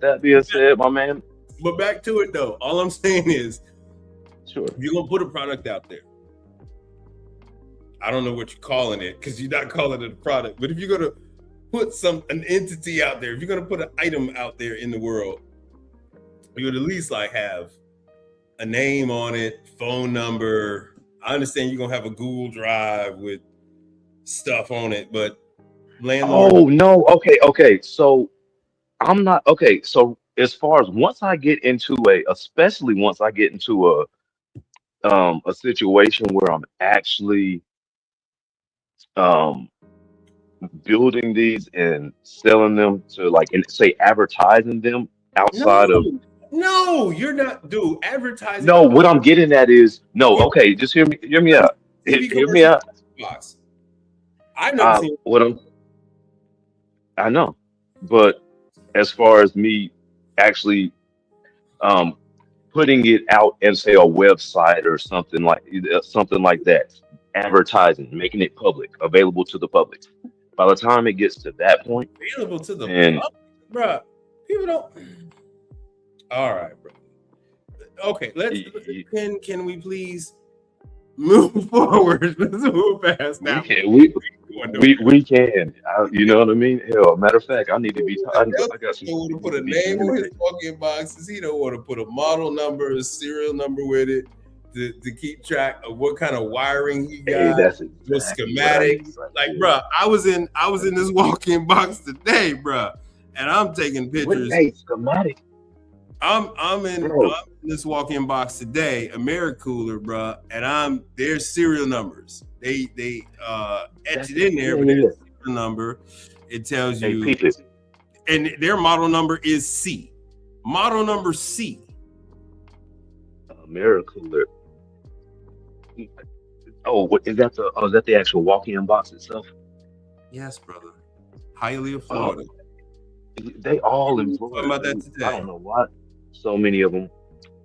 S3: that being said, my man,
S1: but back to it though. All I'm saying is,
S3: sure.
S1: if you're gonna put a product out there, I don't know what you're calling it because you're not calling it a product. But if you're gonna put an entity out there, if you're gonna put an item out there in the world, you would at least like have a name on it, phone number. I understand you're gonna have a Google Drive with stuff on it, but landlord,
S3: Oh no. Okay. So I'm not okay. So as far as especially once I get into a situation where I'm actually um building these and selling them to like and say advertising them outside of
S1: no, you're not, dude. Advertising
S3: no, what I'm getting at is no, okay, just hear me out.
S1: TV
S3: Hear me
S1: commercial
S3: out.
S1: box. I've never seen.
S3: What I know. But as far as me actually um putting it out and say a website or something like that, advertising, making it public, available to the public. By the time it gets to that point,
S1: Available to the
S3: then
S1: public, bro. People don't. All right, bro. Okay, let's.
S3: y- y-
S1: Can we please move forward? Let's move past
S3: we
S1: that one.
S3: can we
S1: Going to-
S3: we can. You know what I mean? Hell, matter of fact, I need to be. I got some
S1: He don't want to
S3: shit
S1: put
S3: to
S1: a
S3: be
S1: name on his
S3: communicating.
S1: walk-in boxes. He don't want to put a model number, a serial number with it to keep track of what kind of wiring he
S3: Hey,
S1: got,
S3: that's
S1: what
S3: exactly what I need
S1: schematics.
S3: right
S1: Like,
S3: there.
S1: bro, I was in this walk-in box today, bro, and I'm taking
S3: What?
S1: pictures.
S3: Hey, schematic,
S1: I'm in
S3: bro.
S1: this walk-in box today, Americooler, bro, and there's serial numbers. They etch
S3: That's
S1: it in there,
S3: yeah,
S1: but
S3: yeah,
S1: there's
S3: yeah.
S1: a serial number. It tells
S3: Hey,
S1: you,
S3: peep it.
S1: and their model number is C. Model number C.
S3: Cooler. Oh, what is that? Is that the actual walk-in box itself?
S1: Yes, brother. Hialeah,
S3: Oh,
S1: Florida.
S3: they all in
S1: We were talking
S3: Florida,
S1: about that
S3: dude. I
S1: today.
S3: don't know why so many of them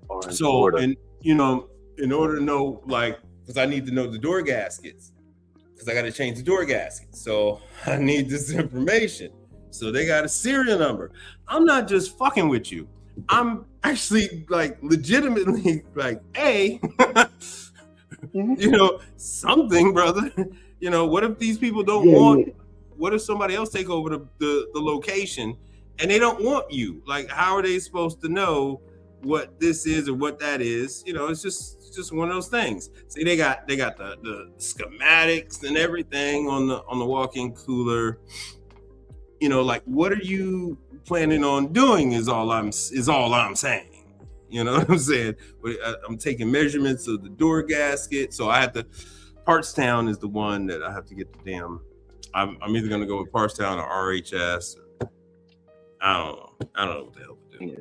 S3: are in
S1: So,
S3: Florida.
S1: and in order to know, like, because I need to know the door gaskets, because I got to change the door gaskets. So I need this information. So they got a serial number. I'm not just fucking with you. I'm actually like legitimately like, hey, something, brother. What if these people don't
S3: Yeah,
S1: want?
S3: yeah.
S1: What if somebody else take over the location and they don't want you? Like, how are they supposed to know what this is or what that is? It's just one of those things. See, they got the schematics and everything on the walk-in cooler. Like, what are you planning on doing? Is all I'm saying. You know what I'm saying? But I'm taking measurements of the door gasket, so I have to. Partstown is the one that I have to get the damn. I'm either gonna go with Partstown or RHS. I don't know. I don't know what the hell to do.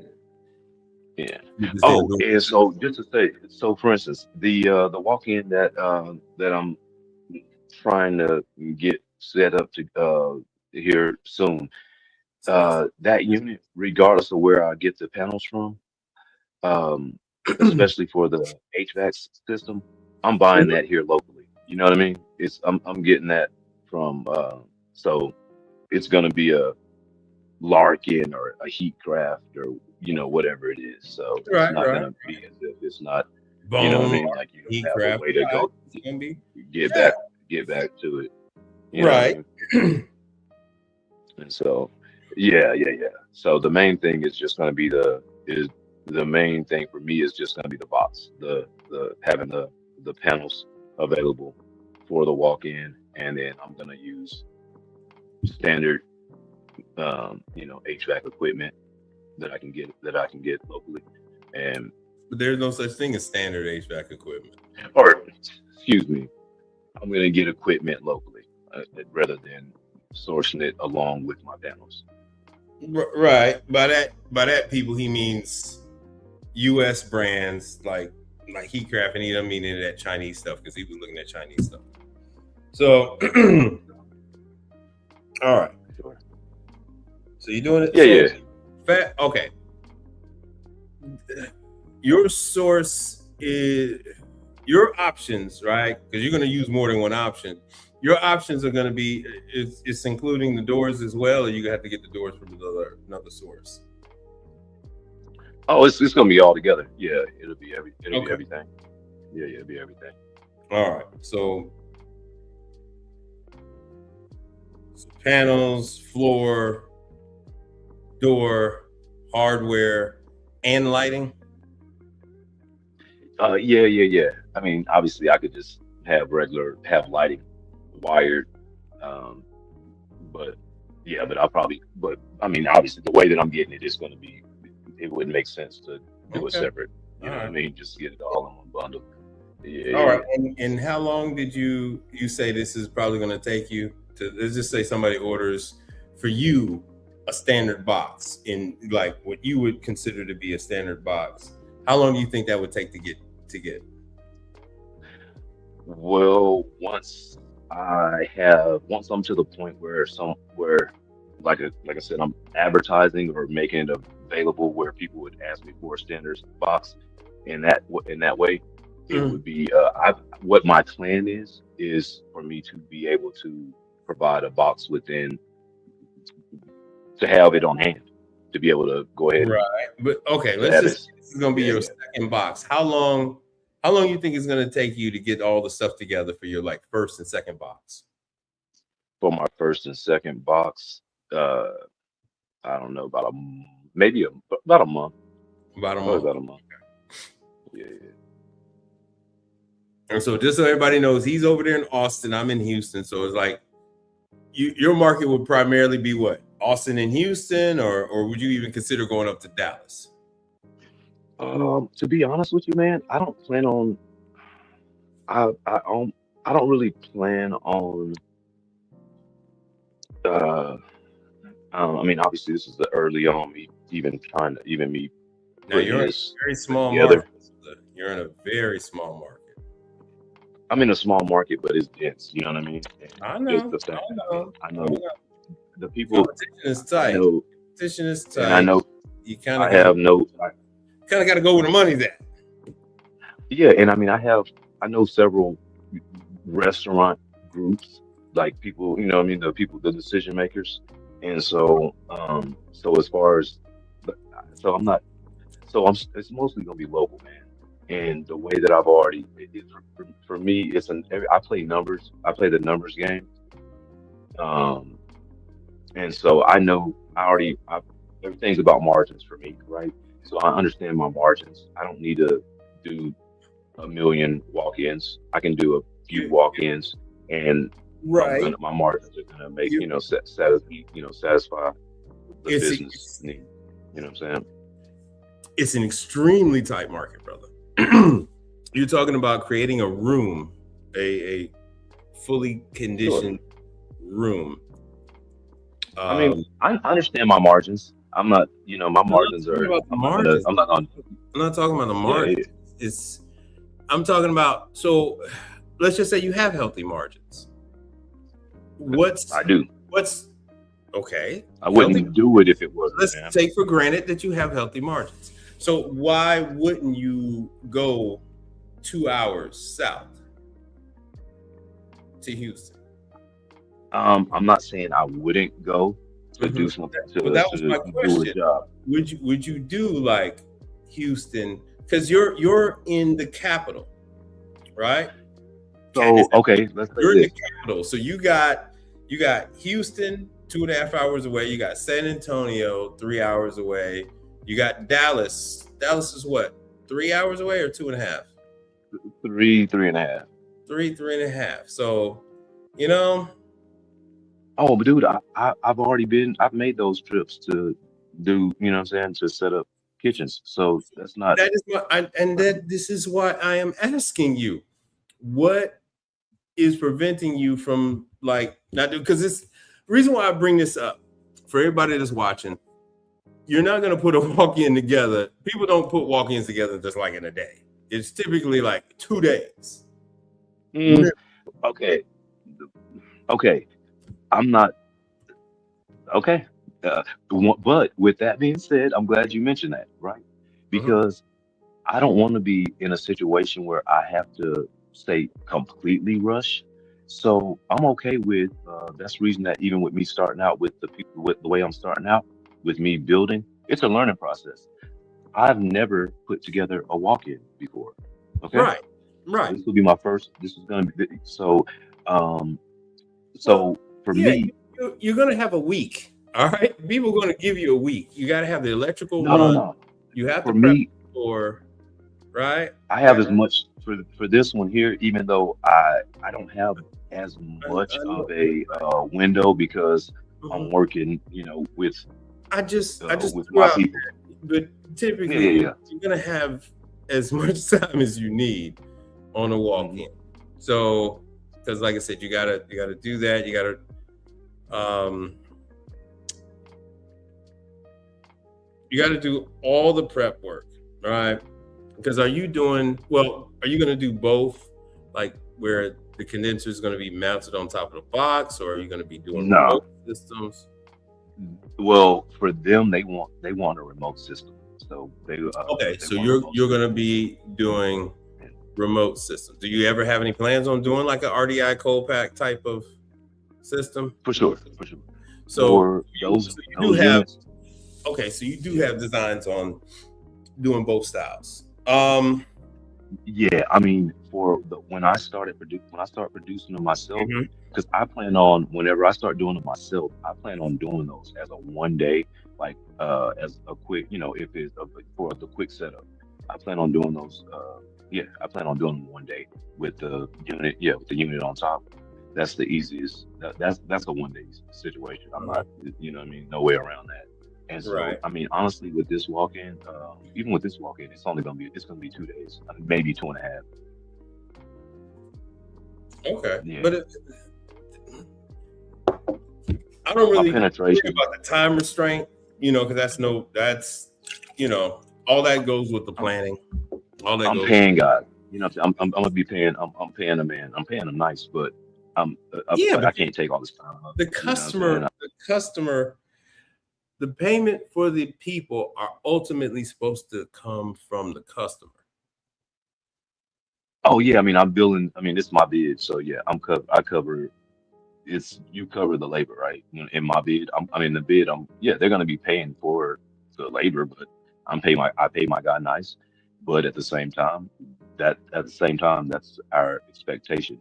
S3: Yeah.
S1: Get this damn
S3: Oh,
S1: door-
S3: and so just to say, so for instance, the walk-in that I'm trying to get set up to here soon, that unit, regardless of where I get the panels from, um, especially for the HVAC system, I'm buying that here locally. You know what I mean? I'm getting that from so it's gonna be a Larkin or a Heatcraft or whatever it is. So it's
S1: Right,
S3: not
S1: right.
S3: gonna be as if it's not, you know what I
S1: Bone
S3: mean?
S1: or
S3: Like you don't
S1: heat
S3: have a
S1: craft.
S3: way to
S1: Right.
S3: go
S1: It's gonna be
S3: get
S1: yeah.
S3: back to it. You know what I
S1: Right.
S3: mean? And so yeah. So the main thing is just gonna be the main thing for me is just gonna be the box, the having the panels available for the walk-in, and then I'm gonna use standard HVAC equipment that I can get locally. And
S1: But there's no such thing as standard HVAC equipment.
S3: or excuse me, I'm gonna get equipment locally. rather than sourcing it along with my panels.
S1: Right. By that, people, he means U.S. brands like Heatcraft, and he doesn't mean any of that Chinese stuff because he was looking at Chinese stuff. So, all right.
S3: Sure.
S1: So you're doing it.
S3: Yeah,
S1: so, okay. Your source is your options, right? Because you're going to use more than one option. Your options are going to be it's including the doors as well, or you have to get the doors from another source.
S3: Oh, it's gonna be all together. Yeah, it'll be be
S1: Okay.
S3: everything. Yeah, it'll be everything.
S1: All right. So panels, floor, door, hardware, and lighting.
S3: Yeah. I mean, obviously, I could just have lighting wired, but yeah, but I mean, obviously, the way that I'm getting it is going to be, it wouldn't make sense to do it
S1: Okay.
S3: separate. You know
S1: All
S3: what I
S1: right.
S3: mean? Just get it all in one bundle. Yeah,
S1: All
S3: yeah.
S1: right. And how long did you say this is probably going to take you to? Let's just say somebody orders for you a standard box in like what you would consider to be a standard box. How long do you think that would take to get?
S3: Well, once I'm to the point where like I said, I'm advertising or making it available where people would ask me for a standard box. In that way, it would be what my plan is for me to be able to provide a box to have it on hand to be able to go ahead
S1: Right. But okay,
S3: and
S1: let's
S3: have
S1: just
S3: it.
S1: say this is going to be
S3: Yeah,
S1: your
S3: yeah.
S1: second box. How long you think it's going to take you to get all the stuff together for your like first and second box?
S3: For my first and second box, uh, I don't know, maybe about a month,
S1: About a
S3: probably
S1: month.
S3: about a month. Yeah,
S1: And so just so everybody knows, he's over there in Austin. I'm in Houston. So it's like your market would primarily be what? Austin and Houston, or would you even consider going up to Dallas?
S3: To be honest with you, man, I don't plan on. I don't really plan on. Uh, I mean, obviously, this is the early on me even me
S1: Now
S3: putting
S1: you're in
S3: this
S1: a very small
S3: together.
S1: market. You're in a very small market.
S3: I'm in a small market, but it's dense. You know what I mean?
S1: I
S3: And just
S1: know.
S3: the fact that
S1: know.
S3: I know the people,
S1: Competition is
S3: I
S1: tight.
S3: know,
S1: Competition is
S3: and I
S1: tight.
S3: know
S1: You kind of
S3: I
S1: got
S3: have no.
S1: to go where the money's at.
S3: Yeah, and I mean, I know several restaurant groups, like people, you know, what I mean, the decision makers, and so as far as, so I'm not, so I'm, it's mostly gonna be local, man. And the way that I've already, for me, I play numbers. I play the numbers game, um, and so everything's about margins for me, right? So I understand my margins. I don't need to do a million walk-ins. I can do a few
S1: You,
S3: walk-ins, and
S1: right.
S3: my margins are gonna make
S1: You,
S3: satisfy the business
S1: it's
S3: need. You know what I'm saying?
S1: it's an extremely tight market, brother. You're talking about creating a room, a fully
S3: Sure.
S1: conditioned room.
S3: I mean, I understand my margins. I'm not, my
S1: I'm not
S3: margins
S1: talking
S3: are.
S1: about the
S3: I'm not gonna.
S1: margins.
S3: I'm not gonna.
S1: I'm not talking about the
S3: Yeah,
S1: margins. I'm talking about, so let's just say you have healthy margins.
S3: I do.
S1: What's okay?
S3: I wouldn't do it if it wasn't,
S1: Let's
S3: man.
S1: take for granted that you have healthy margins. So why wouldn't you go 2 hours south to Houston?
S3: I'm not saying I wouldn't go to do
S1: Mhm.
S3: something
S1: But that was my
S3: to do a
S1: question.
S3: job.
S1: Would you do like Houston? Because you're in the capital, right?
S3: So okay, let's say
S1: You're in the
S3: this.
S1: capital. So you got Houston 2.5 hours away. You got San Antonio 3 hours away. You got Dallas. Dallas is what, 3 hours away or 2.5?
S3: Three and a half.
S1: 3.5. So, you know,
S3: Oh, but dude, I've made those trips to do, you know what I'm saying, to set up kitchens. So that's not,
S1: that is that this is why I am asking you, what is preventing you from like not do, because it's the reason why I bring this up for everybody that's watching. You're not going to put a walk-in together. People don't put walk-ins together just like in a day. It's typically like 2 days.
S3: Okay. Okay. I'm not okay. But with that being said, I'm glad you mentioned that, right? Because I don't want to be in a situation where I have to say completely rush. So I'm okay with that's the reason that even with me starting out with the people with the way I'm starting out with me building, it's a learning process. I've never put together a walk-in before. Okay,
S1: Right. Right.
S3: this will be my first. This is gonna be so. Um,
S1: Well,
S3: so for
S1: yeah,
S3: me,
S1: you're going to have a week. All right. People are going to give you a week. You got to have the electrical
S3: no, no,
S1: run.
S3: no.
S1: You have to
S3: For
S1: prep
S3: me,
S1: for, right?
S3: I have as much for this one here, even though I don't have as much
S1: I
S3: of
S1: know.
S3: a window because I'm
S1: Mhm.
S3: working,
S1: I just
S3: with
S1: threw
S3: my
S1: out
S3: people.
S1: there, but
S3: Yeah, yeah,
S1: typically
S3: yeah.
S1: you're gonna have as much time as you need on a
S3: Hmm.
S1: walk-in. So, because like I said, you gotta do that. You um gotta do all the prep work, right? Because are you doing well? Are you gonna do both, like where the condenser is gonna be mounted on top of the box, or are you gonna be doing
S3: No,
S1: remote systems?
S3: well, for them, they want a remote system, so
S1: Okay,
S3: they
S1: so
S3: want a remote
S1: you're gonna
S3: system.
S1: be doing
S3: And
S1: remote systems. Do you ever have any plans on doing like an RDI cold pack type of system?
S3: for sure, for sure,
S1: So
S3: for
S1: you
S3: those
S1: so you do
S3: those
S1: have
S3: units,
S1: okay, so you do
S3: yeah.
S1: have designs on doing both styles.
S3: Yeah, I mean, for the when I start producing them myself,
S1: Mhm.
S3: because I plan on whenever I start doing them myself, I plan on doing those as a one day, like as a quick, if it's for the quick setup. I plan on doing those. Yeah, I plan on doing them one day with the unit. Yeah, with the unit on top. That's the easiest. That's a one day situation. I'm
S1: Uh-huh.
S3: not, what I mean, no way around that. And so,
S1: Right.
S3: I mean, honestly, with this walk-in, even with this walk-in, it's gonna be 2 days, maybe two and a half.
S1: Okay.
S3: Yeah,
S1: But I don't
S3: my
S1: really worry
S3: penetration.
S1: about the time restraint, because that's all that goes with the
S3: I'm
S1: planning. All that
S3: I'm
S1: goes.
S3: paying God. I'm gonna be paying. I'm paying a man. I'm paying him nice, but
S1: Yeah,
S3: but
S1: but
S3: I can't take all this time up.
S1: the
S3: You know what I'm saying?
S1: customer, the payment for the people are ultimately supposed to come from the customer.
S3: Oh yeah, I mean, I'm billing. I mean, it's my bid, so yeah, I cover. It's you cover the labor, right? In my bid, I mean the bid. Yeah, they're gonna be paying for the labor, but I pay my guy nice, but at the same time, that's our expectation.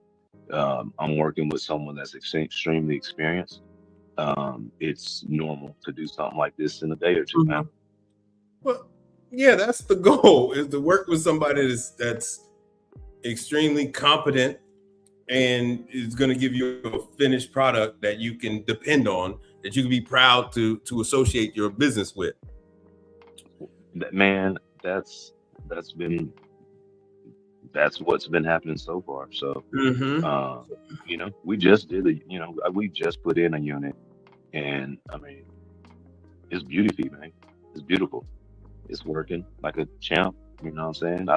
S3: I'm working with someone that's extremely experienced. It's normal to do something like this in a day or two, man.
S1: Mhm. Well, yeah, that's the goal is to work with somebody that's extremely competent and is going to give you a finished product that you can depend on, that you can be proud to associate your business with.
S3: That man, that's been that's what's been happening so far. So,
S1: Mm-hmm.
S3: um, we just did we just put in a unit, and I mean, it's beautiful, man. It's beautiful. It's working like a champ. You know what I'm saying?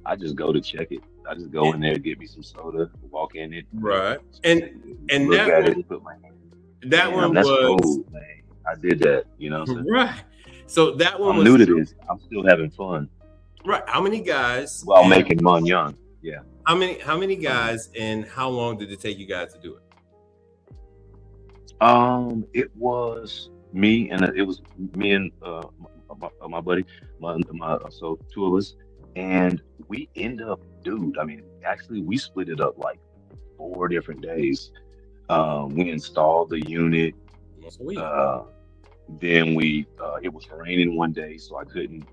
S3: I just go to check it. I just go in there, get me some soda, walk in it,
S1: Right. And
S3: look
S1: that
S3: at
S1: one
S3: it, put my hand.
S1: that
S3: Damn,
S1: one
S3: that's
S1: was
S3: cold, man. I did that. You know what I'm saying?
S1: right. So that one
S3: I'm
S1: was
S3: new to this. I'm still having fun
S1: right. How many guys
S3: while
S1: and
S3: making money young. Yeah.
S1: how many
S3: Uh,
S1: guys and how long did it take you guys to do it?
S3: it was me and it was me and my buddy, so two of us, and we end up, dude. I mean, actually, we split it up like 4 different days. We installed the unit.
S1: Sweet.
S3: Uh, then it was raining one day, so I couldn't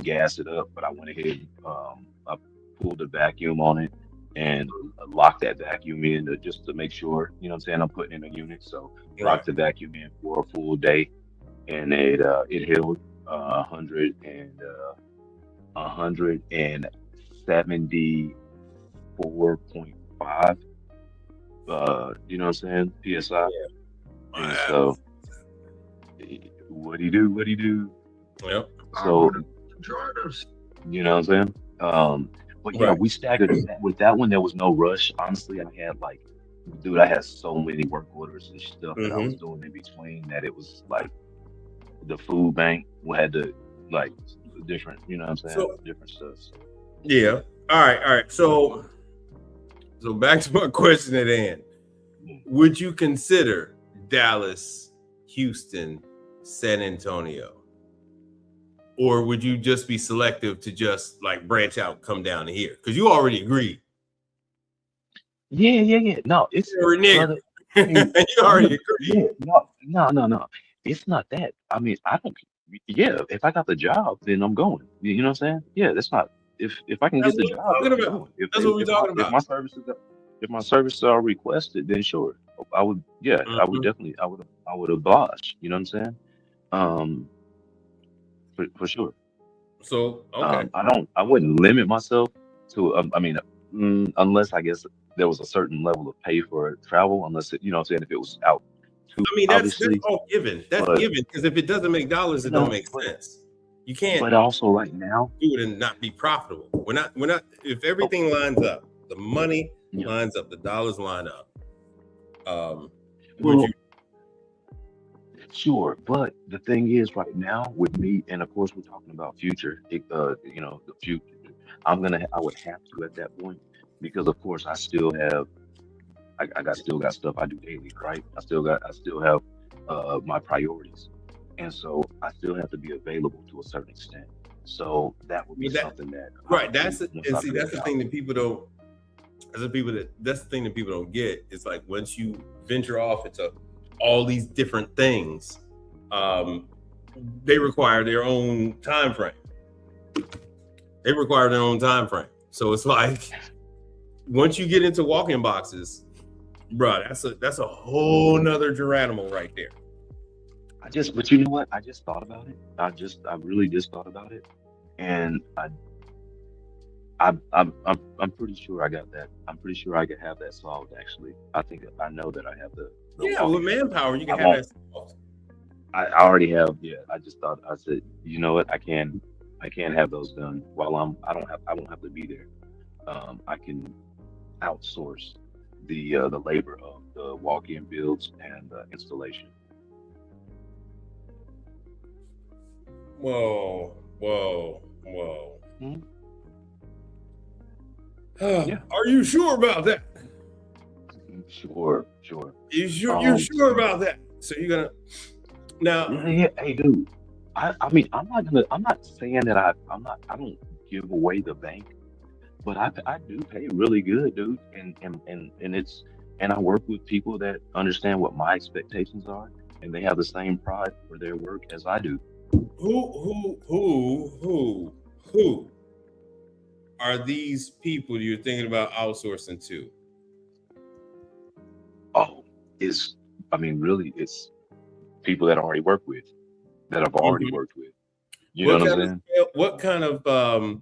S3: gas it up, but I went ahead. I pulled a vacuum on it and locked that vacuum in just to make sure. You know what I'm saying? I'm putting in a unit, so
S1: Right.
S3: locked the vacuum in for a full day, and it held 174.5 You know what I'm saying? PSI. And
S1: Yeah.
S3: so, what do you do? What do you do?
S1: Yep.
S3: So, you know what I'm saying? But yeah,
S1: Right.
S3: we staggered that. With that one. There was no rush. Honestly, I had like, dude, I had so many work orders and stuff that I was
S1: Mm-hmm.
S3: doing in between that it was like the food bank had to like different, you know what I'm saying?
S1: So
S3: Different stuff. So,
S1: yeah. All right. All right. So back to my question at hand.
S3: yeah.
S1: Would you consider Dallas, Houston, San Antonio? Or would you just be selective to just like branch out, come down to here? Because you already agreed.
S3: Yeah. No, it's
S1: You're a nigger.
S3: brother. I mean,
S1: You
S3: I'm
S1: already
S3: the
S1: agreed.
S3: yeah. No. It's not that. I mean, I don't. Yeah, if I got the job, then I'm going. You know what I'm saying? Yeah, that's not. If I can
S1: That's
S3: get the
S1: what
S3: job,
S1: we're
S3: then
S1: talking
S3: I'm
S1: about.
S3: going. If
S1: That's
S3: they
S1: what we're talking
S3: if
S1: about.
S3: my services are, if my services are requested, then sure, I would. Yeah, I would
S1: Mhm.
S3: definitely. I would oblige. You know what I'm saying? Um, for sure.
S1: So okay.
S3: I wouldn't limit myself to, I mean, unless I guess there was a certain level of pay for travel, unless it, you know what I'm saying, if it was out too,
S1: I mean, that's
S3: obviously,
S1: all given. That's
S3: but,
S1: given because if it doesn't make dollars,
S3: you
S1: it don't
S3: know,
S1: make sense. You can't
S3: but also right now,
S1: do it and not be profitable. We're not. If
S3: oh,
S1: everything lines up, the money
S3: yeah,
S1: lines up, the dollars line up. Um, would you?
S3: well, sure, but the thing is right now with me, and of course we're talking about future, you know, the future, I would have to at that point, because of course I still have still got stuff I do daily, right? I still have my priorities, and so I still have to be available to a certain extent. So that would be
S1: With that
S3: something that I
S1: right.
S3: would do once
S1: And
S3: I
S1: see,
S3: figure
S1: that's
S3: it
S1: the
S3: out.
S1: thing that people don't. That's the thing that people don't get. It's like once you venture off into all these different things, um, they require their own time frame. They require their own time frame. So it's like once you get into walk-in boxes, bro, that's a whole nother Geranimal right there.
S3: But you know what? I just thought about it. I really just thought about it, and I'm pretty sure I got that. I'm pretty sure I could have that solved. Actually, I know that I have the
S1: Yeah, with
S3: walk-in.
S1: manpower, you
S3: I
S1: can have
S3: won't.
S1: that solved.
S3: I already have. Yeah, I just thought I said, you know what? I can have those done while I won't have to be there. I can outsource the labor of the walk-in builds and installation.
S1: Whoa, whoa, whoa.
S3: Mhm. Yeah,
S1: Are you sure about that?
S3: sure.
S1: You're sure
S3: So
S1: about that? So you're gonna now?
S3: yeah. Hey, dude. I mean, I'm not saying that I don't give away the bank, but I do pay really good, dude, and it's and I work with people that understand what my expectations are, and they have the same pride for their work as I do.
S1: Who are these people you're thinking about outsourcing to?
S3: Oh, it's I mean, really, it's people that I already work with, that I've already
S1: Mhm.
S3: worked with. You know what I'm saying?
S1: What kind of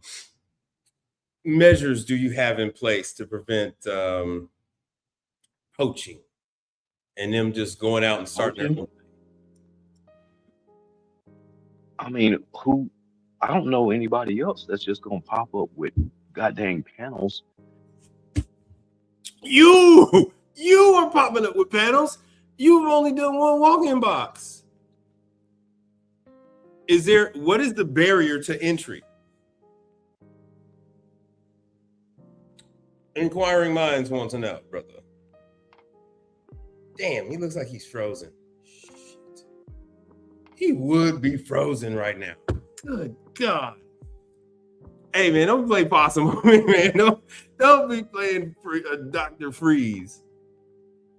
S1: measures do you have in place to prevent poaching and them just going out and starting their
S3: Coaching.
S1: own?
S3: I mean, who? I don't know anybody else that's just gonna pop up with goddamn panels.
S1: You are popping up with panels. You've only done one walk-in box. What is the barrier to entry? Inquiring minds want to know, brother. Damn, he looks like he's frozen. Shit. He would be frozen right now. Good God. Hey man, don't play possum with me, man. Don't be playing Dr. Freeze.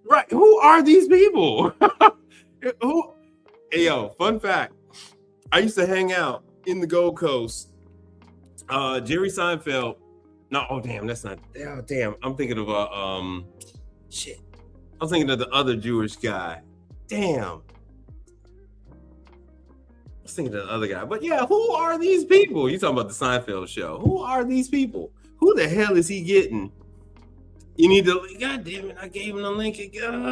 S1: Right. Who are these people? Who? Hey yo, fun fact. I used to hang out in the Gold Coast. Jerry Seinfeld. No, oh damn, that's not. Oh damn, I'm thinking of shit. I was thinking of the other Jewish guy. Damn. I was thinking of the other guy. But yeah, who are these people? You talking about the Seinfeld show. Who are these people? Who the hell is he getting You need to. God damn it! I gave him the link again.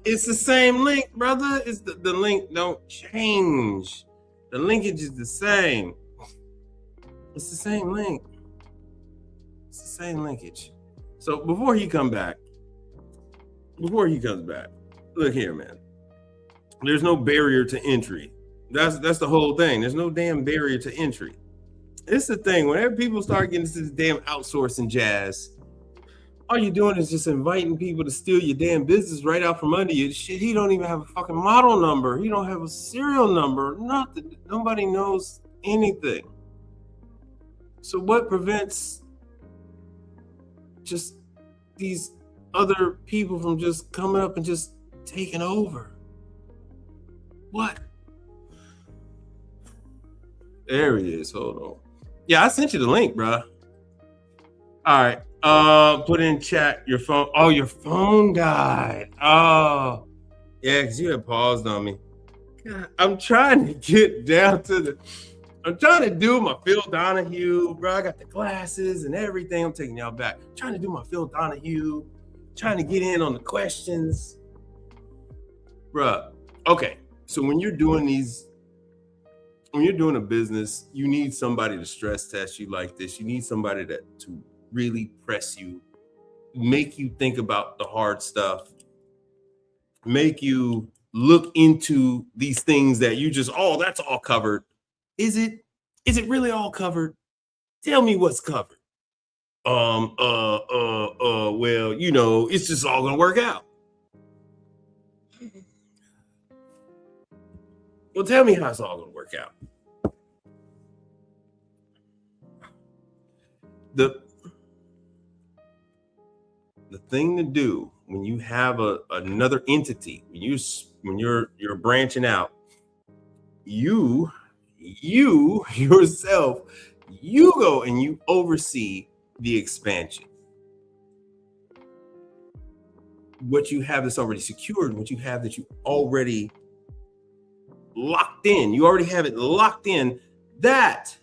S1: It's the same link, brother. It's the link don't change. The linkage is the same. It's the same link. It's the same linkage. So before he comes back, look here, man. There's no barrier to entry. That's the whole thing. There's no damn barrier to entry. It's the thing. Whenever people start getting into this damn outsourcing jazz, all you're doing is just inviting people to steal your damn business right out from under you. Shit, he don't even have a fucking model number. He don't have a serial number. Nothing. Nobody knows anything. So what prevents just these other people from just coming up and just taking over? What? There he is. Hold on. Yeah, I sent you the link, bro. All right. Put in chat your phone. Oh, your phone died. Oh, yeah, because you had paused on me. God, I'm trying to get down to I'm trying to do my Phil Donahue, bro. I got the glasses and everything. I'm taking y'all back. I'm trying to do my Phil Donahue. Trying to get in on the questions, bro. Okay, so when you're doing a business, you need somebody to stress test you like this. You need somebody to really press you, make you think about the hard stuff, make you look into these things that you just, oh, that's all covered. Is it really all covered? Tell me what's covered. Well, you know, it's just all gonna work out. Well, tell me how it's all gonna work out. The thing to do when you have another entity, when you're branching out, you yourself, you go and you oversee the expansion. What you have that's already secured, what you have that you already locked in, you already have it locked in. That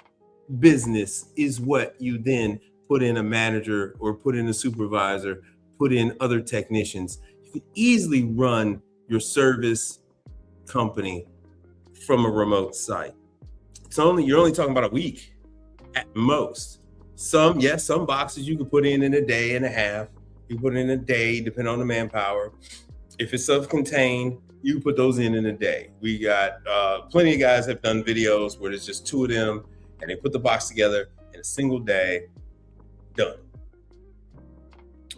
S1: business is what you then put in a manager or put in a supervisor, put in other technicians. You can easily run your service company from a remote site. You're only talking about a week at most. Some boxes you can put in a day and a half. You put in a day, depending on the manpower. If it's self-contained, you put those in a day. We got plenty of guys have done videos where there's just two of them and they put the box together in a single day, done.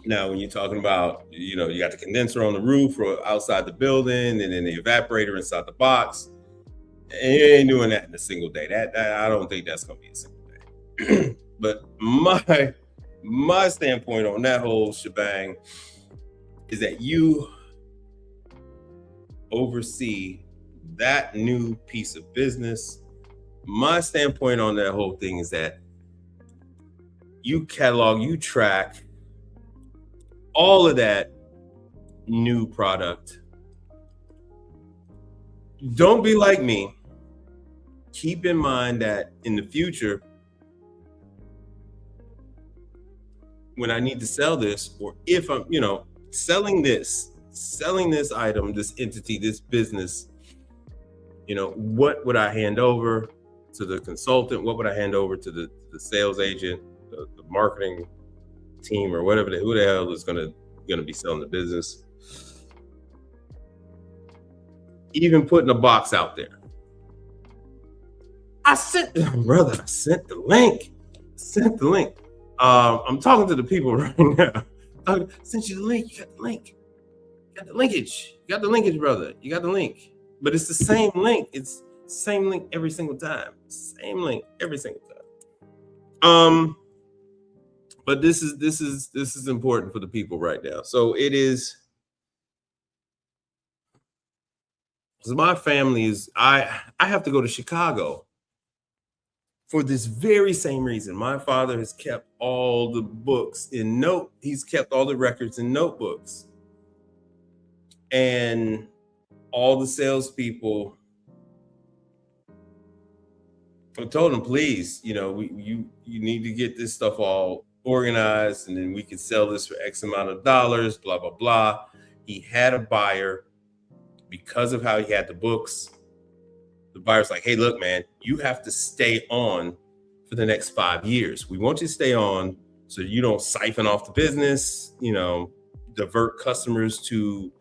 S1: Now, when you're talking about, you know, you got the condenser on the roof or outside the building and then the evaporator inside the box, and you ain't doing that in a single day. That I don't think that's gonna be a single day. But my standpoint on that whole shebang is that you oversee that new piece of business. My standpoint on that whole thing is that you catalog, you track all of that new product. Don't be like me. Keep in mind that in the future, when I need to sell this, or if I'm, you know, selling this item, this entity, this business, you know, what would I hand over to the consultant? What would I hand over to the sales agent, the marketing team, or whatever, who the hell is gonna be selling the business? Even putting a box out there. I sent the link. I'm talking to the people right now. I sent you the link. You got the link. You got the linkage. You got the linkage, brother. You got the link. But it's the same link. It's the same link every single time. Same link every single time. But this is important for the people right now. So it is. Because my family is, I have to go to Chicago for this very same reason. My father has kept all the books he's kept all the records in notebooks. And all the salespeople, I told him, please, you know, you need to get this stuff all organized, and then we could sell this for X amount of dollars, blah, blah, blah. He had a buyer because of how he had the books. The buyer's like, hey, look, man, you have to stay on for the next 5 years. We want you to stay on so you don't siphon off the business, you know, divert customers to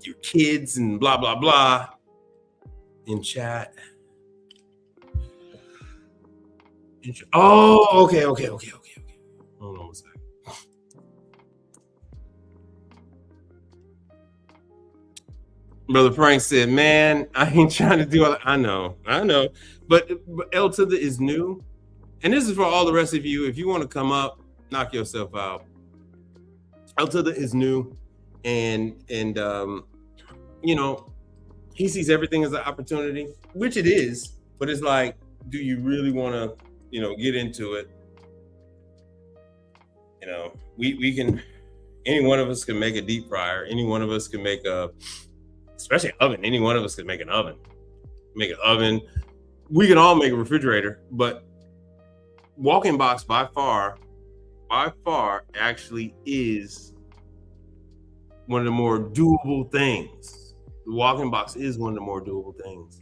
S1: your kids and blah, blah, blah. In chat. Oh, okay. Hold on a second. Brother Frank said, man, I ain't trying to do all that. I know. But L to the is new. And this is for all the rest of you. If you want to come up, knock yourself out. L to the is new. And you know, he sees everything as an opportunity, which it is. But it's like, do you really want to, you know, get into it? You know, we can, any one of us can make a deep fryer. Any one of us can make especially oven. Any one of us can make an oven. Make an oven. We can all make a refrigerator, but walk-in box by far actually is one of the more doable things. The walk-in box is one of the more doable things.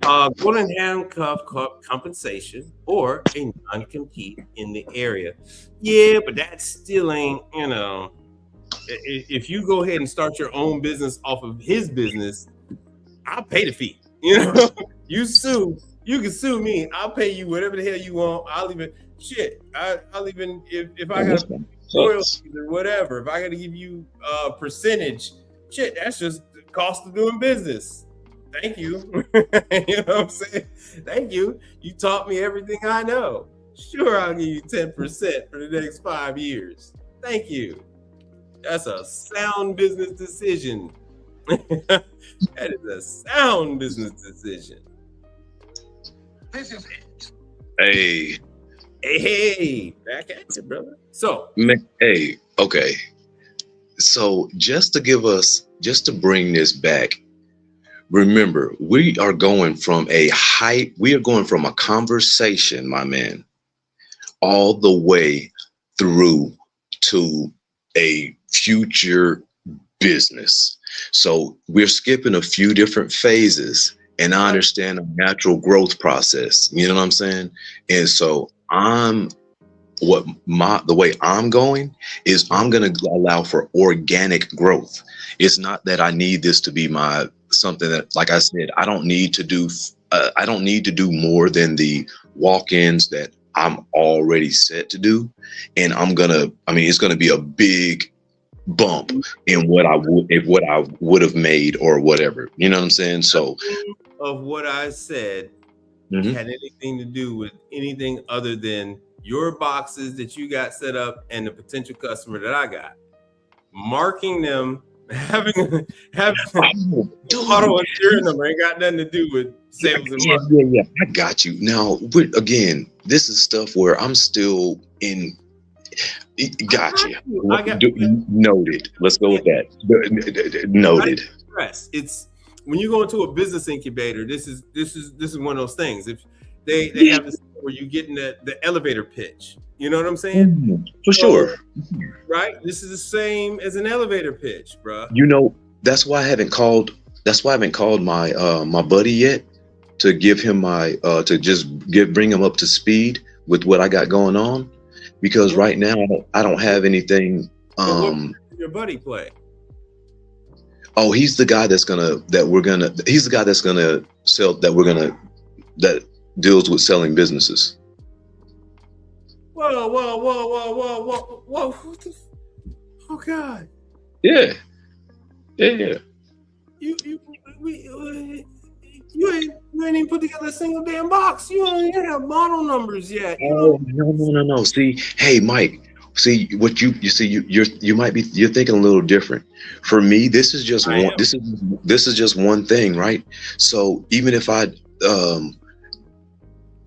S1: Golden handcuff compensation or a non-compete in the area. Yeah, but that still ain't, you know, if you go ahead and start your own business off of his business, I'll pay the fee. You know, you can sue me. I'll pay you whatever the hell you want. I'll even if I got royalties or whatever, if I got to give you a percentage, shit, that's just the cost of doing business. Thank you. You know what I'm saying? Thank you. You taught me everything I know. Sure, I'll give you 10% for the next 5 years. Thank you. That's a sound business decision. That is a sound business decision.
S2: This is it.
S4: Hey,
S1: Back at you, brother. So,
S4: hey, okay. So just to bring this back, remember, we are going from a conversation, my man, all the way through to a future business. So we're skipping a few different phases, and I understand a natural growth process. You know what I'm saying? And so the way I'm going is I'm going to allow for organic growth. It's not that I need this to be something that, like I said, I don't need to do more than the walk-ins that I'm already set to do. And it's going to be a big bump in what I would have made or whatever. You know what I'm saying? So
S1: of what I said had anything to do with anything other than your boxes that you got set up and the potential customer that I got. Marking them, having auto and serial number ain't got nothing to do with sales and marketing.
S4: Yeah, I got you. Now, again, this is stuff where I'm still in. Gotcha. Noted. Let's go with that. Noted.
S1: It's when you go into a business incubator. This is one of those things. If they have this where you get in the elevator pitch. You know what I'm saying?
S4: For sure.
S1: Right? This is the same as an elevator pitch, bro.
S4: You know, that's why I haven't called my my buddy yet to give him bring him up to speed with what I got going on, because right now I don't have anything.
S1: What your buddy play?
S4: Oh, he's the guy that deals with selling businesses.
S1: Whoa. Oh God.
S4: Yeah.
S1: You ain't even put together a single damn box. You don't even have model numbers yet.
S4: No. See, hey, Mike. See what you're thinking a little different. For me, this is just this is just one thing, right? So even if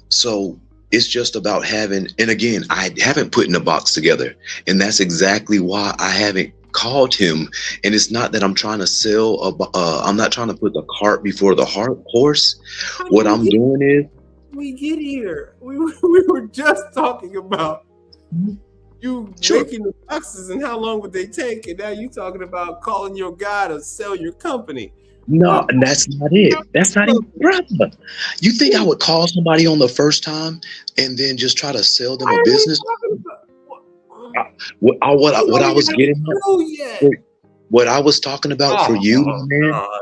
S4: so it's just about having, and again, I haven't put in a box together, and that's exactly why I haven't called him. And it's not that I'm trying to sell I'm not trying to put the cart before the horse. What I'm doing is
S1: we get here. We were just talking about you
S4: Sure.
S1: making the boxes and how long would they take? And now you talking about calling your guy to sell your company.
S4: No, and that's not it. That's not it, brother. You think I would call somebody on the first time and then just try to sell them a business? What I was getting at, what I was talking about for you, man.
S1: God.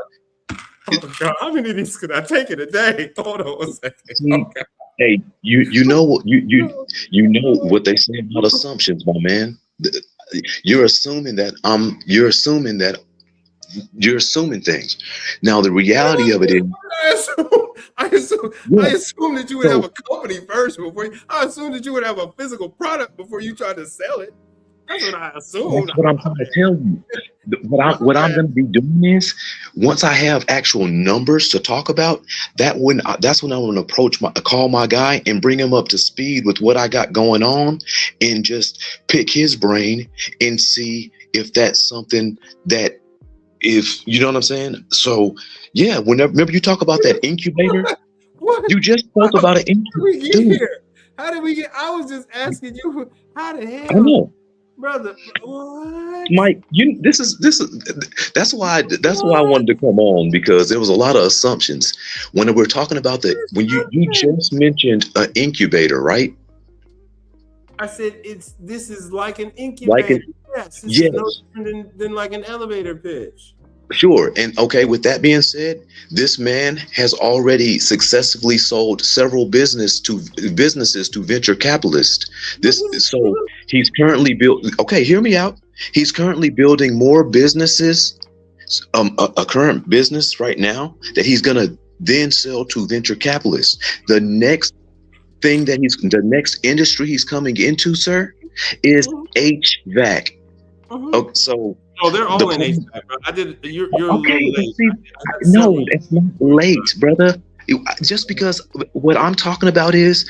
S1: Oh, God. How many of these could I take in a day? Hold on a second.
S4: See,
S1: Okay.
S4: hey, you know what you know what they say about assumptions, my man. You're assuming that you're assuming things. Now the reality of it is,
S1: I assume that you would have a company first before I assume that you would have a physical product before you try to sell it. That's what I assume.
S4: that's what I'm trying to tell you. What I'm going to be doing is, once I have actual numbers to talk about, that's when I'm going to call my guy and bring him up to speed with what I got going on, and just pick his brain and see if that's something that, if you know what I'm saying. So yeah, remember you talk about that incubator.
S1: What?
S4: You just spoke about an incubator.
S1: How did we get? I was just asking you how the hell.
S4: I know,
S1: brother. What?
S4: Mike. This is that's why I wanted to come on, because there was a lot of assumptions when we're talking about when you just mentioned an incubator, right?
S1: I said this is like an incubator. Yes. It's no different than like an elevator pitch.
S4: Sure. And okay, with that being said, this man has already successfully sold several businesses to venture capitalists. So he's currently hear me out. He's currently building more businesses, a current business right now that he's gonna then sell to venture capitalists. The next industry he's coming into, sir, is HVAC. Oh, so
S1: they're all in HVAC. I did. You're
S4: okay.
S1: late.
S4: No, that's not late, brother. Just because what I'm talking about is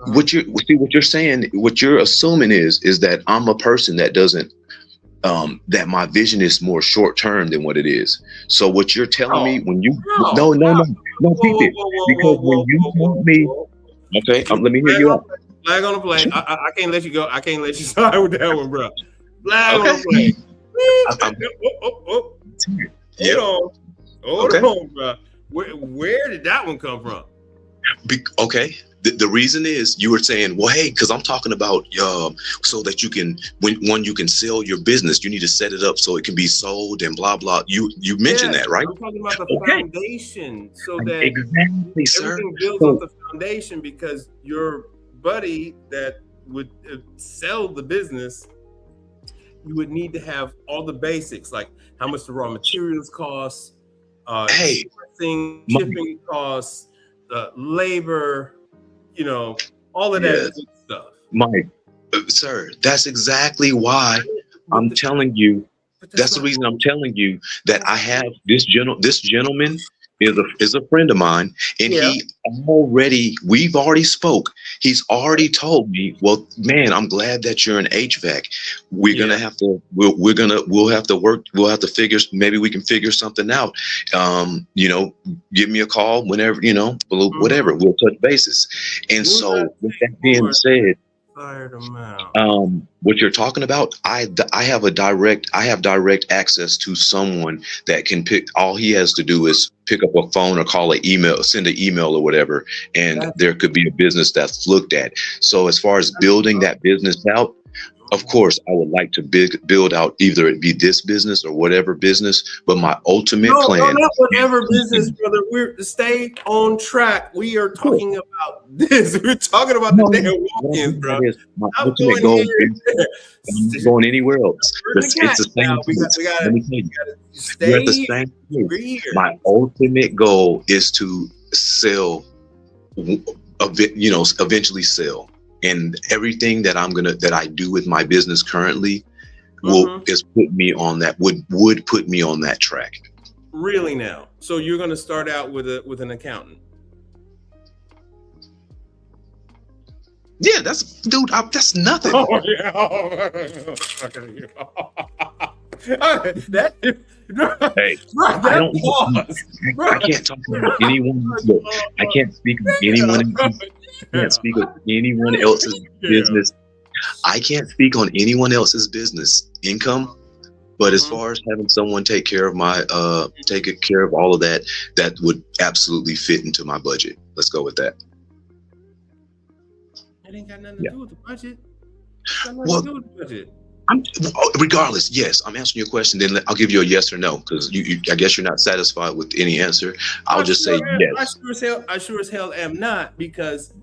S4: what you're saying. What you're assuming is that I'm a person that doesn't. That my vision is more short term than what it is. So what you're telling me when you no, because when you told me, okay, let me hear you out.
S1: Flag on the play. I can't let you go. I can't let you start with that one, bro. Flag on the play. Hold on, bro. Where did that one come from?
S4: Okay. The reason is you were saying, well, hey, because I'm talking about so that you can you can sell your business, you need to set it up so it can be sold and blah blah. You mentioned that, right?
S1: I'm talking about the foundation, so that
S4: exactly, sir.
S1: Everything builds on the foundation, because your buddy that would sell the business, you would need to have all the basics, like how much the raw materials cost, shipping costs, labor, all of that good stuff.
S4: Mike, sir, that's exactly why I'm telling you. That's the reason I'm telling you that I have this gentleman is a friend of mine, and we've already spoke. He's already told me, well, man, I'm glad that you're in HVAC. We're gonna have to we'll have to work. We'll have to figure. Maybe we can figure something out. Give me a call whenever, whatever. We'll touch bases. And so with that being said, what you're talking about, I have direct access to someone that can pick. All he has to do is pick up a phone or call an email, send an email or whatever, and there could be a business that's looked at. So as far as building that business out, of course, I would like to build out either it be this business or whatever business, but my ultimate plan.
S1: Not whatever business, brother. We're stay on track. We are talking about this. We're talking about the damn walk-ins, bro.
S4: My ultimate goal is going anywhere else. It's the same. Let me tell you, we're at the same place. My ultimate goal is to sell, eventually sell. And everything that I do with my business currently would put me on that track.
S1: Really now? So you're going to start out with an accountant?
S4: Yeah, that's nothing.
S1: Oh yeah.
S4: Hey, I can't talk about anyone. I can't speak of anyone. I can't speak of anyone else's business. I can't speak on anyone else's business income, but as
S1: Mhm.
S4: far as having someone take care of all of that, that would absolutely fit into my budget. Let's go with that.
S1: It ain't got nothing to
S4: Yeah.
S1: do with the budget. It's got nothing
S4: Well,
S1: to do with the budget.
S4: regardless, yes, I'm answering your question. Then I'll give you a yes or no because I guess you're not satisfied with any answer. I'll just say yes.
S1: I sure as hell am not, because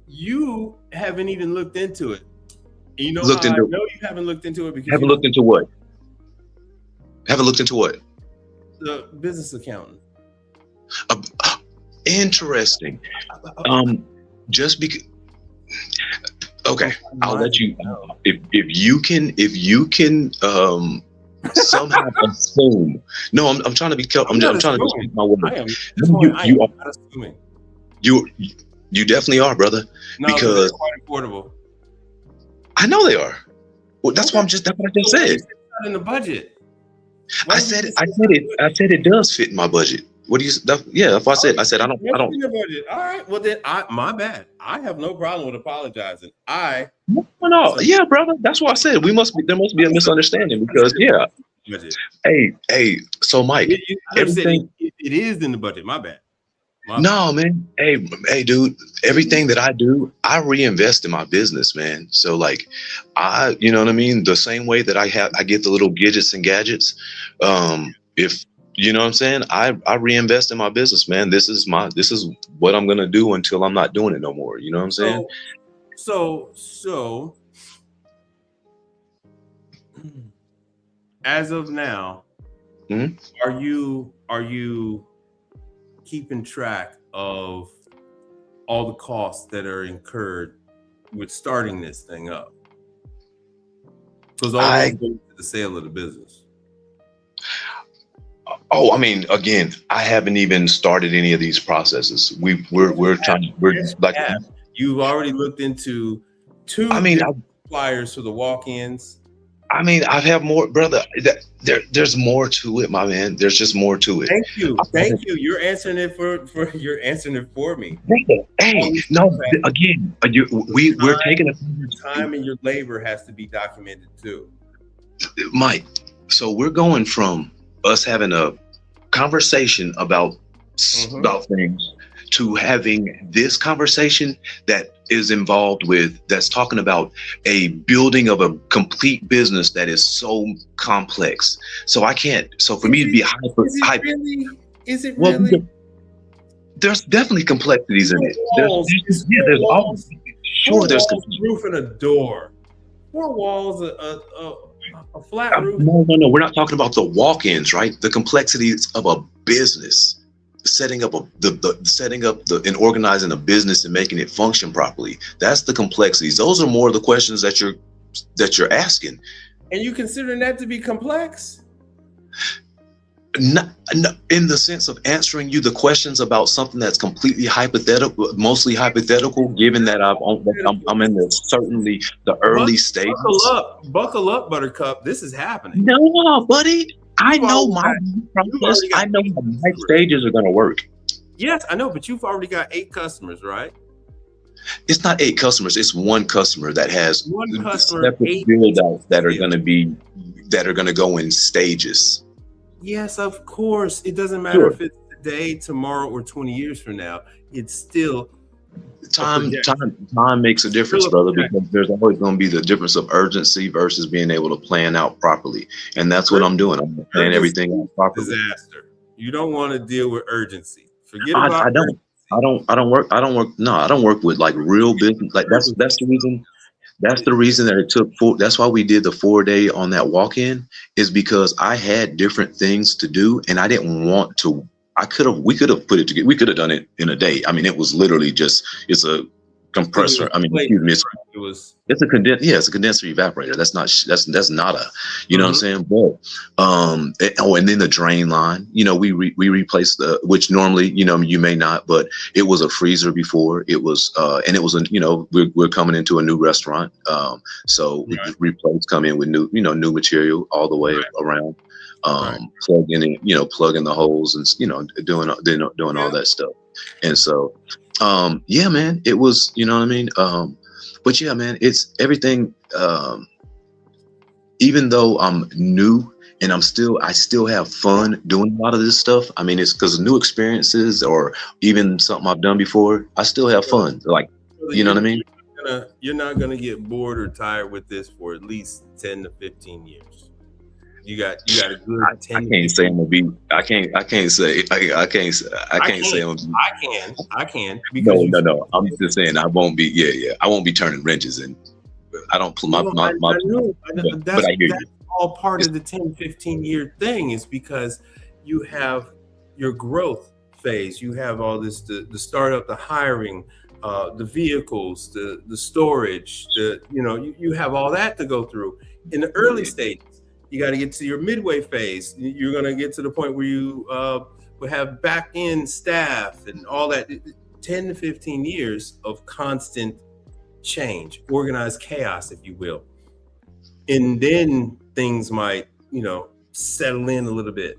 S1: you haven't even looked into it. And you know
S4: Looked
S1: how I
S4: into
S1: know you haven't looked into it? Because
S4: haven't
S1: you
S4: looked into what? Haven't looked into what?
S1: the business accountant.
S4: Interesting. Just because. Okay, I'll let you. If you can somehow assume. No, I'm trying to be careful. I'm trying to speak my word.
S1: I am. I am not assuming.
S4: You definitely are, brother.
S1: No,
S4: because
S1: they're quite affordable.
S4: I know they are. Well, that's what I just said.
S1: It's not in the budget.
S4: I said it does fit in my budget. What do you? Yeah, that's what I said. I said I don't.
S1: In the budget. All right. Well then, my bad. I have no problem with apologizing.
S4: No. Yeah, brother. That's what I said. There must be a misunderstanding because yeah.
S1: Budget.
S4: Hey. So Mike, everything
S1: it is in the budget. My bad.
S4: No, man. Hey, dude. Everything that I do, I reinvest in my business, man. So like, you know what I mean. The same way that I get the little gadgets and gadgets. If you know what I'm saying, I reinvest in my business, man. This is what I'm gonna do until I'm not doing it no more. You know what I'm saying?
S1: So, as of now, are you keeping track of all the costs that are incurred with starting this thing up? Because all those go to the sale of the business.
S4: Oh, I mean, again, I haven't even started any of these processes. We're trying.
S1: You've already looked into two suppliers for the walk-ins.
S4: I mean, I have more, brother. There's more to it, my man. There's just more to it.
S1: Thank you. You're answering it you're answering it for me.
S4: Hey, no, again, we're taking
S1: time and your labor has to be documented too,
S4: Mike. So we're going from us having a conversation about things to having this conversation that is involved with, that's talking about a building of a complete business that is so complex. So I can't. So for me to be
S1: is it really?
S4: There's definitely complexities in it. There's
S1: there's roof and a door. 4 walls, a flat roof.
S4: No. We're not talking about the walk-ins, right? The complexities of a business. Setting up and organizing a business and making it function properly. That's the complexities. Those are more of the questions that you're asking.
S1: And you considering that to be complex?
S4: No, in the sense of answering you the questions about something that's completely hypothetical, mostly hypothetical, given that I'm in certainly the early stages.
S1: Buckle up, Buttercup. This is happening.
S4: No, buddy. I know my process. I know how my stages are going to work.
S1: Yes, I know, but you've already got 8 customers, right?
S4: It's not 8 customers. It's one customer that has
S1: separate
S4: build-outs that are going to go in stages.
S1: Yes, of course. It doesn't matter if it's today, tomorrow, or 20 years from now. It's still
S4: time makes a difference, brother, because there's always going to be the difference of urgency versus being able to plan out properly. And that's what I'm doing. I'm planning everything out properly.
S1: Disaster. You don't want to deal with urgency. Forget about
S4: I don't work with like real business. Like that's the reason. That's the reason that it took that's why we did the 4-day on that walk-in, is because I had different things to do and I didn't want to. We could have put it together. We could have done it in a day. I mean, it was literally it's a compressor. I mean, excuse me. It's a condenser evaporator. That's not a, you know what I'm saying? But, and then the drain line, we replaced which normally, you may not, but it was a freezer before. It was, and it was, we're coming into a new restaurant. So we come in with new material all the way around. Plugging the holes and doing all that stuff. And so yeah, man, it was, you know what I mean, But yeah, man, it's everything. Even though I'm new and I still have fun doing a lot of this stuff. I mean, it's because new experiences or even something I've done before, I still have fun. Like,
S1: So
S4: you know what I mean?
S1: you're not gonna get bored or tired with this for at least 10 to 15 years. You got a good
S4: I
S1: 10 to
S4: can't say
S1: 15.
S4: I'm gonna be. I can't say. I can't. I can't say I'm. Gonna be,
S1: I can because you.
S4: no. I'm just saying I won't be. Yeah, yeah. I won't be turning wrenches, and I don't.
S1: No, I know.
S4: But I hear
S1: That's
S4: you.
S1: all part of the 10, 15-year thing is because you have your growth phase. You have all this, the startup, the hiring, the vehicles, the storage, you have all that to go through. In the early stages, you got to get to your midway phase. You're going to get to the point where you will have back end staff and all that. 10 to 15 years of constant change, organized chaos, if you will. And then things might, settle in a little bit.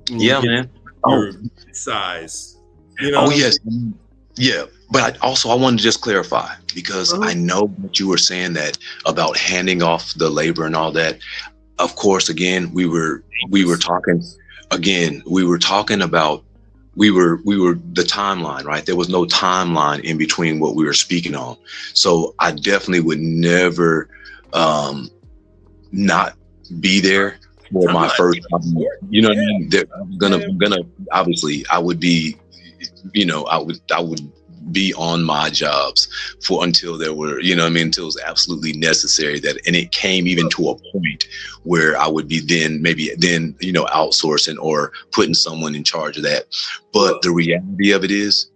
S4: Yeah, man.
S1: Your size.
S4: Oh yes. Yeah. But I wanted to just clarify because I know what you were saying that about handing off the labor and all that. Of course, again, we were talking about we were the timeline, right? There was no timeline in between what we were speaking on. So I definitely would never not be there for my first time. You know what I mean? I'm gonna obviously I would be, I would be on my jobs until there were, until it was absolutely necessary and it came even to a point where I would be then outsourcing or putting someone in charge of that. But the reality of it is,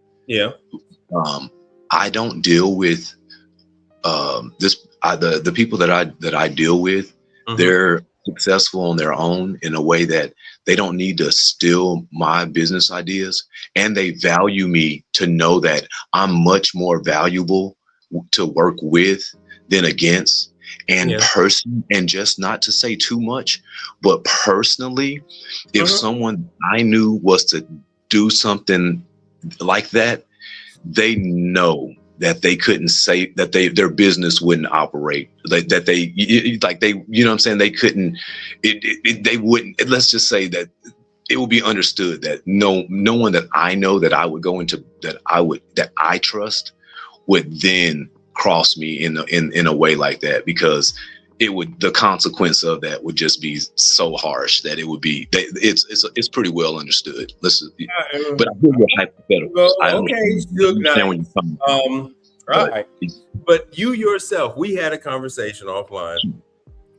S4: I don't deal with the people that I deal with. They're successful on their own in a way that they don't need to steal my business ideas, and they value me to know that I'm much more valuable to work with than against. And and just not to say too much, but personally, if someone I knew was to do something like that, they know that they couldn't say that their business wouldn't operate, they they couldn't, they wouldn't, let's just say that it will be understood that no one that I know that I would go into that I trust would then cross me in a way like that, because the consequence of that would just be so harsh that it would be, it's pretty well understood. Listen, but I feel your hypothetical.
S1: Well, okay, right. But you yourself, we had a conversation offline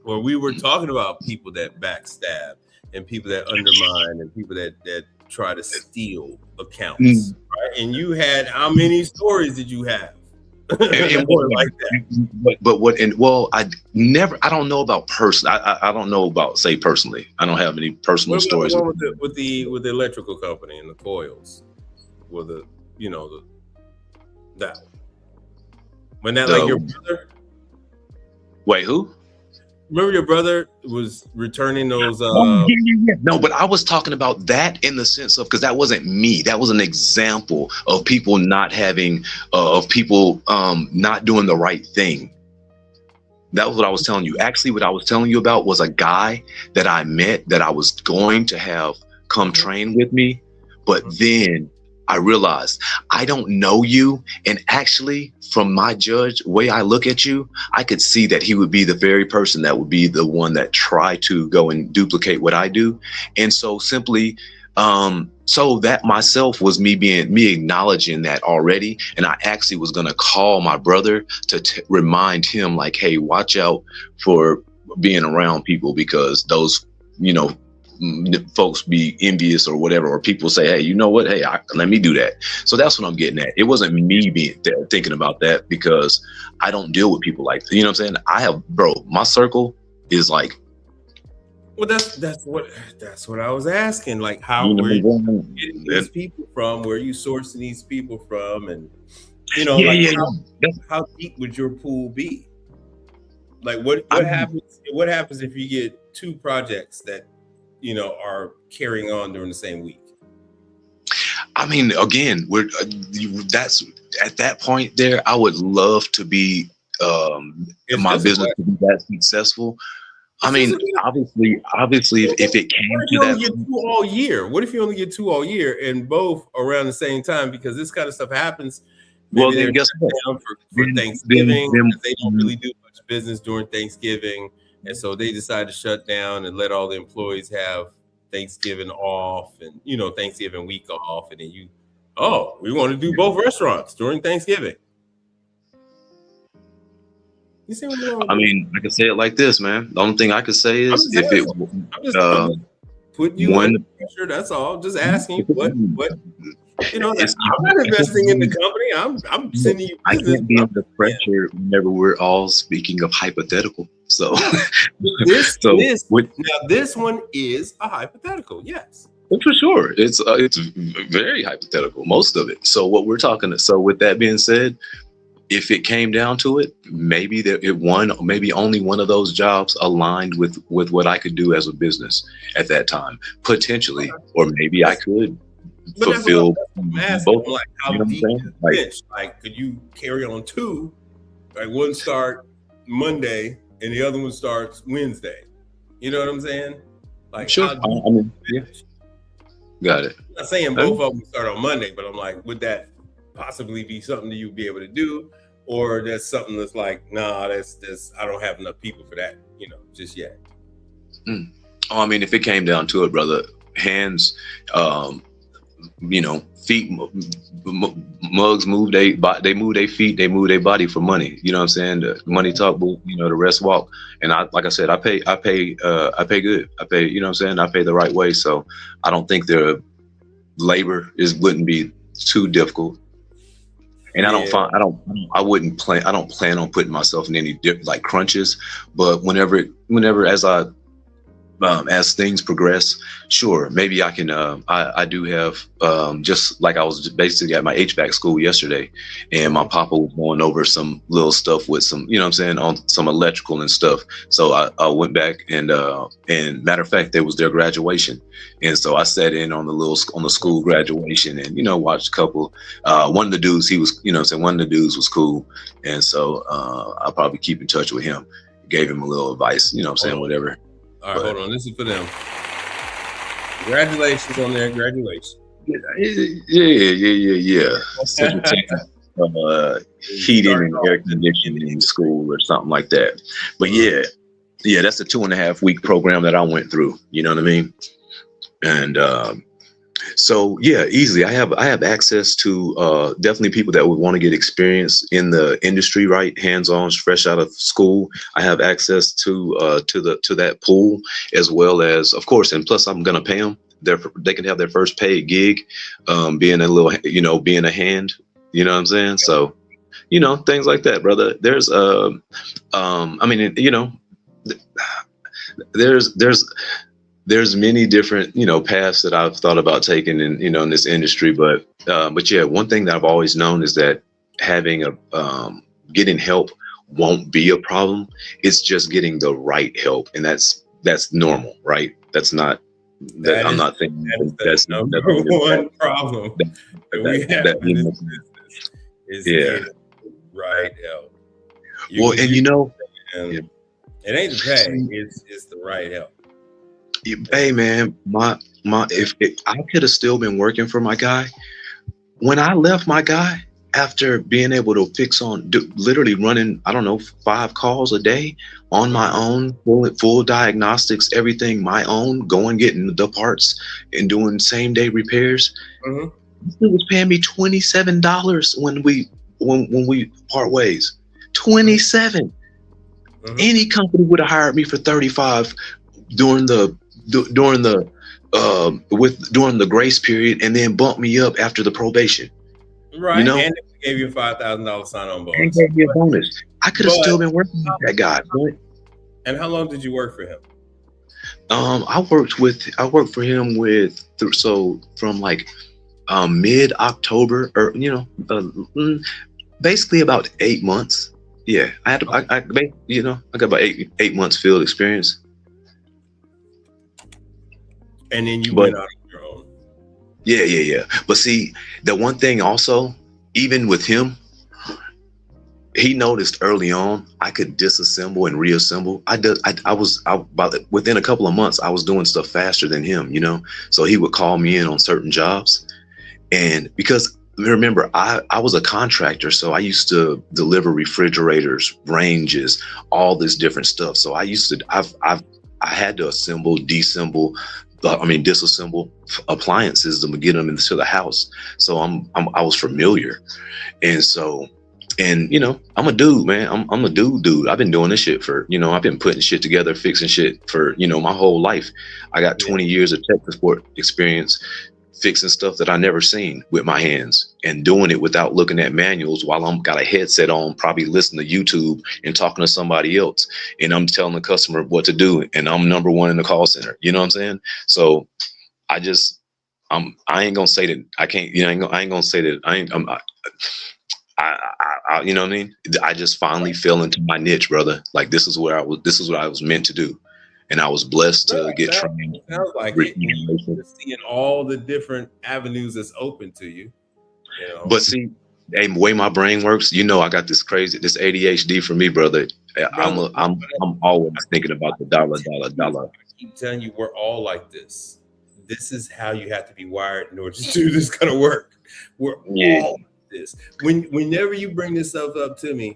S1: where we were talking about people that backstab and people that undermine and people that try to steal accounts, right? And you had, how many stories did you have?
S4: Like that. I don't know about I don't know about, say, personally. I don't have any personal stories.
S1: The one with the electrical company and the coils, with that one. When that, like, your brother?
S4: Wait, who?
S1: Remember your brother was returning those?
S4: No, but I was talking about that in the sense of, because that wasn't me. That was an example of people not having, not doing the right thing. That was what I was telling you. Actually, what I was telling you about was a guy that I met that I was going to have come train with me, but then I realized I don't know you. And actually, from my way I look at you, I could see that he would be the very person that would be the one that tried to go and duplicate what I do. And so simply, so that myself was me acknowledging that already. And I actually was going to call my brother to remind him, like, hey, watch out for being around people, because those, folks be envious or whatever, or people say, hey, you know what? Hey, let me do that. So that's what I'm getting at. It wasn't me thinking about that, because I don't deal with people like that. You know what I'm saying? My circle is like.
S1: Well, that's what I was asking. Like, where you getting these people from? Where are you sourcing these people from? And how deep would your pool be? Like, what happens? What happens if you get two projects that are carrying on during the same week?
S4: I mean, again, that's at that point there. I would love to be
S1: It's
S4: my
S1: just a
S4: business to
S1: question.
S4: be that successful. I
S1: It's just
S4: mean,
S1: a question.
S4: obviously, if it
S1: What
S4: came
S1: if
S4: to
S1: you only
S4: that,
S1: get two all year? What if you only get two all year and both around the same time? Because this kind of stuff happens.
S4: well,
S1: Maybe
S4: then
S1: they're
S4: guess
S1: shut
S4: what?
S1: down for
S4: Then,
S1: Thanksgiving
S4: then,
S1: because they don't really do much business during Thanksgiving. And so they decide to shut down and let all the employees have Thanksgiving off and, Thanksgiving week off. And then we want to do both restaurants during Thanksgiving. You see what's wrong with
S4: I
S1: this?
S4: mean, I can say it like this, man. The only thing I could say
S1: I'm
S4: is
S1: just
S4: if it
S1: asking. I'm just putting you
S4: one,
S1: under pressure. That's all. Just asking what I'm not
S4: it's,
S1: investing in the company. I'm sending you
S4: I
S1: business.
S4: can't be under pressure whenever we're all speaking of hypothetical. So,
S1: This
S4: with,
S1: now this one is a hypothetical. Yes.
S4: for sure, it's very hypothetical, most of it. So what we're talking. So with that being said, if it came down to it, maybe maybe only one of those jobs aligned with what I could do as a business at that time, potentially, or maybe I could fulfill
S1: I'm asking.
S4: both.
S1: Like, how
S4: You know what I'm
S1: deep
S4: saying?
S1: is the bench? Like, could you carry on two? Like, one start Monday and the other one starts Wednesday. You know what I'm saying? Like,
S4: Sure.
S1: how deep
S4: I mean,
S1: is the bench?
S4: got it.
S1: I'm not saying both of them start on Monday, but I'm like, would that possibly be something that you'd be able to do? Or that's something that's like, nah, that's I don't have enough people for that, just yet.
S4: Oh, I mean, if it came down to it, brother, hands, feet, mugs move they move their feet, they move their body for money. You know what I'm saying? The money talk, the rest walk. And like I said, I pay good. I pay, you know what I'm saying? I pay the right way. So I don't think the labor wouldn't be too difficult. And I don't plan on putting myself in any like crunches, but whenever as things progress, sure, maybe I can. I do have just like I was basically at my HVAC school yesterday, and my papa was going over some little stuff with some, you know what I'm saying, on some electrical and stuff. So I went back and matter of fact, there was their graduation, and so I sat in on the school graduation and watched a couple. One of the dudes, he was, one of the dudes was cool, and so I'll probably keep in touch with him. Gave him a little advice, whatever.
S1: All right, hold on. This is for them. Congratulations on their graduation.
S4: Yeah. Central Texas heating and air conditioning in school or something like that. But yeah, that's a 2.5 week program that I went through. You know what I mean? And so yeah, easily. I have access to definitely people that would want to get experience in the industry, right? Hands-on, fresh out of school. I have access to that pool, as well as, of course, and plus I'm gonna pay them. They can have their first paid gig, being a little, being a hand. You know what I'm saying? So, things like that, brother. There's I mean, there's many different, paths that I've thought about taking in this industry. But yeah, one thing that I've always known is that having getting help won't be a problem. It's just getting the right help. And that's normal, right? That's not, I'm not saying that's
S1: number one problem that we have in this business is getting the right help.
S4: Well, and
S1: it ain't the pay, it's the right help.
S4: Hey man, if I could have still been working for my guy, when I left my guy after being able to literally running, I don't know, 5 calls a day on my own, full diagnostics, everything my own, going getting the parts and doing same day repairs.
S1: Mm-hmm.
S4: He was paying me $27 when we part ways. 27. Mm-hmm. Any company would have hired me for 35 during the grace period, and then bumped me up after the probation.
S1: Right, and they gave you a $5,000 sign-on bonus.
S4: And gave me a bonus. I could have still been working with that guy.
S1: And how long did you work for him?
S4: I worked for him from like mid-October, or basically about 8 months. Yeah, I got about 8 months field experience.
S1: And then you went out on your own.
S4: Yeah. But see, the one thing also, even with him, he noticed early on I could disassemble and reassemble. About within a couple of months, I was doing stuff faster than him, you know. So he would call me in on certain jobs, and because remember, I was a contractor, so I used to deliver refrigerators, ranges, all this different stuff. So I had to disassemble appliances to get them into the house. So I was familiar, and so. And you know, I'm a dude, man. I'm a dude. I've been doing this shit for, you know, I've been putting shit together, fixing shit for, you know, my whole life. I got 20 years of tech support experience fixing stuff that I never seen with my hands and doing it without looking at manuals while I'm got a headset on, probably listening to YouTube and talking to somebody else. And I'm telling the customer what to do. And I'm number one in the call center. You know what I'm saying? So I ain't gonna say that I can't, you know, I ain't gonna say that you know what I mean? I just finally fell into my niche, brother. Like this is what I was meant to do. And I was blessed to get trained.
S1: Sounds like it. You're seeing all the different avenues that's open to you. You know?
S4: But see, the way my brain works, you know, I got this ADHD for me, brother. I'm always thinking about the dollar.
S1: I keep telling you, we're all like this. This is how you have to be wired in order to do this kind of work. We're all like this. Whenever you bring this stuff up to me,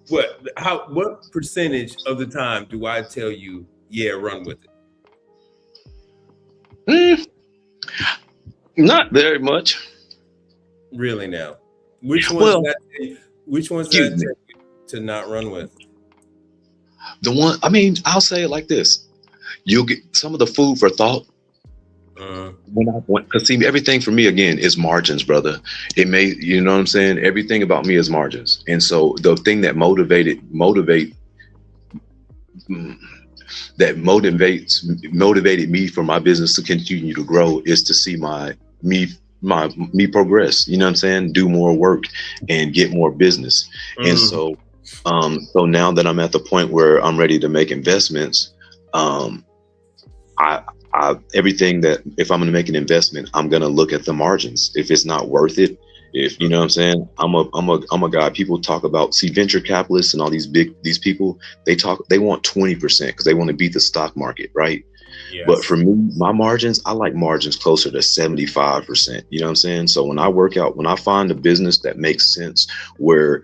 S1: what percentage of the time do I tell you, yeah, run with
S4: it? Not very much.
S1: Really now? Which ones that to not run with?
S4: The one, I mean, I'll say it like this. You'll get some of the food for thought. Because see, everything for me again is margins, brother. You know what I'm saying? Everything about me is margins. And so the thing that motivated me for my business to continue to grow is to see me progress. You know what I'm saying? Do more work and get more business. And so now that I'm at the point where I'm ready to make investments, everything that if I'm going to make an investment, I'm going to look at the margins. If it's not worth it, if you know what I'm saying, I'm a guy. People talk about, see, venture capitalists and all these people, they want 20% because they want to beat the stock market, right? Yes. But for me, my margins, I like margins closer to 75%. You know what I'm saying? So when I find a business that makes sense, where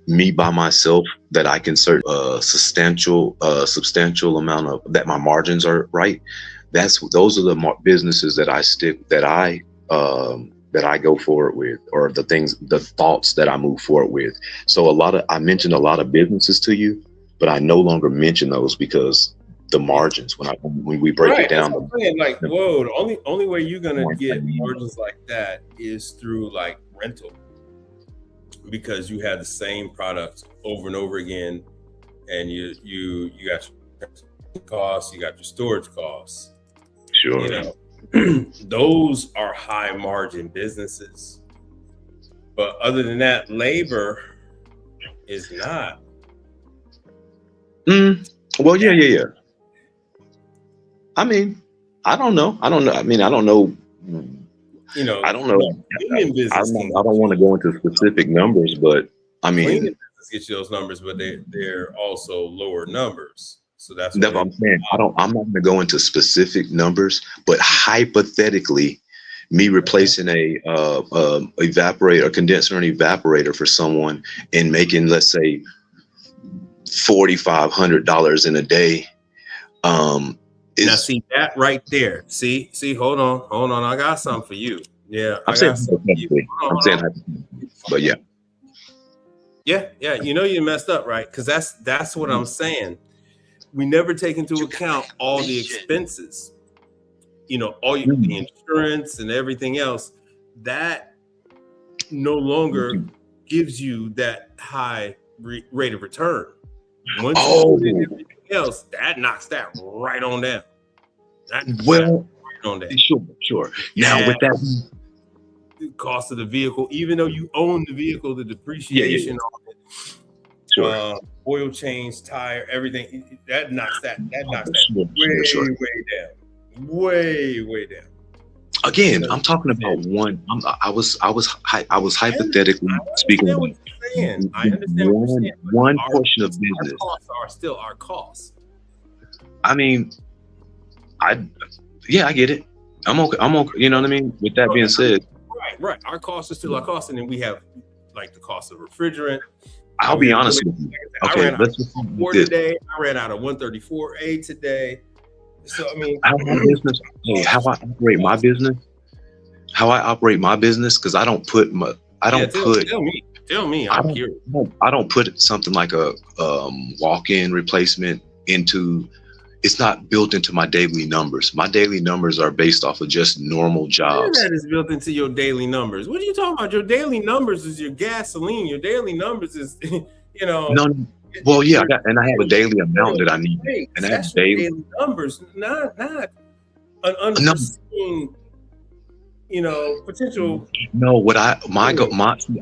S4: me by myself, that I can serve a substantial amount of that, my margins are right. Those are the businesses that I go forward with, or the thoughts that I move forward with. So I mentioned a lot of businesses to you, but I no longer mention those because the margins, when we break it down,
S1: like, whoa, the only way you're gonna get margins like that is through like rental, because you have the same product over and over again, and you got your costs, you got your storage costs.
S4: Sure.
S1: You know, those are high margin businesses. But other than that, labor is not.
S4: Well, yeah. I mean, I don't know. I mean, I don't know.
S1: You know,
S4: I don't know. I don't want to go into specific numbers, but I mean,
S1: cleaning business gets you those numbers, but they're also lower numbers. So that's
S4: what I'm saying. I'm not going to go into specific numbers, but hypothetically, me replacing a condenser and evaporator for someone and making, let's say, $4,500 in a day.
S1: Now see that right there. See, hold on. I got something for you. Yeah,
S4: I'm saying but yeah.
S1: You know, you messed up, right? Because that's what I'm saying. We never take into account all the expenses, you know, the insurance and everything else. That no longer gives you that high rate of return. Once you do everything else, that knocks that right on down.
S4: Sure. Now with that,
S1: the cost of the vehicle, even though you own the vehicle, the depreciation on it.
S4: Sure.
S1: Oil change, tire, everything that knocks that way down. Way down.
S4: Again, I'm talking about one. I was hypothetically
S1: I
S4: speaking
S1: understand what
S4: about
S1: you're saying. I understand what you're saying. But
S4: one
S1: our,
S4: portion of
S1: our
S4: business.
S1: costs are still our costs.
S4: I mean, yeah, I get it. I'm okay. I'm okay. You know what I mean? With that being said,
S1: Right. Our costs are still our costs, and then we have like the cost of refrigerant.
S4: I'll be honest with you.
S1: I
S4: Okay,
S1: ran out
S4: let's
S1: of
S4: just do
S1: 4
S4: this.
S1: today. I ran out of 134A today. So I mean,
S4: How my business, hey, how I operate my business, because I don't put my, I don't put,
S1: tell me,
S4: I
S1: I'm
S4: don't,
S1: curious.
S4: I don't put something like a walk-in replacement into. It's not built into my daily numbers. My daily numbers are based off of just normal jobs.
S1: That is built into your daily numbers. What are you talking about? Your daily numbers is your gasoline. Your daily numbers is,
S4: No, well, yeah, and I have a daily amount that I need, and I have
S1: that's your daily numbers, not an unforeseen, potential.
S4: No,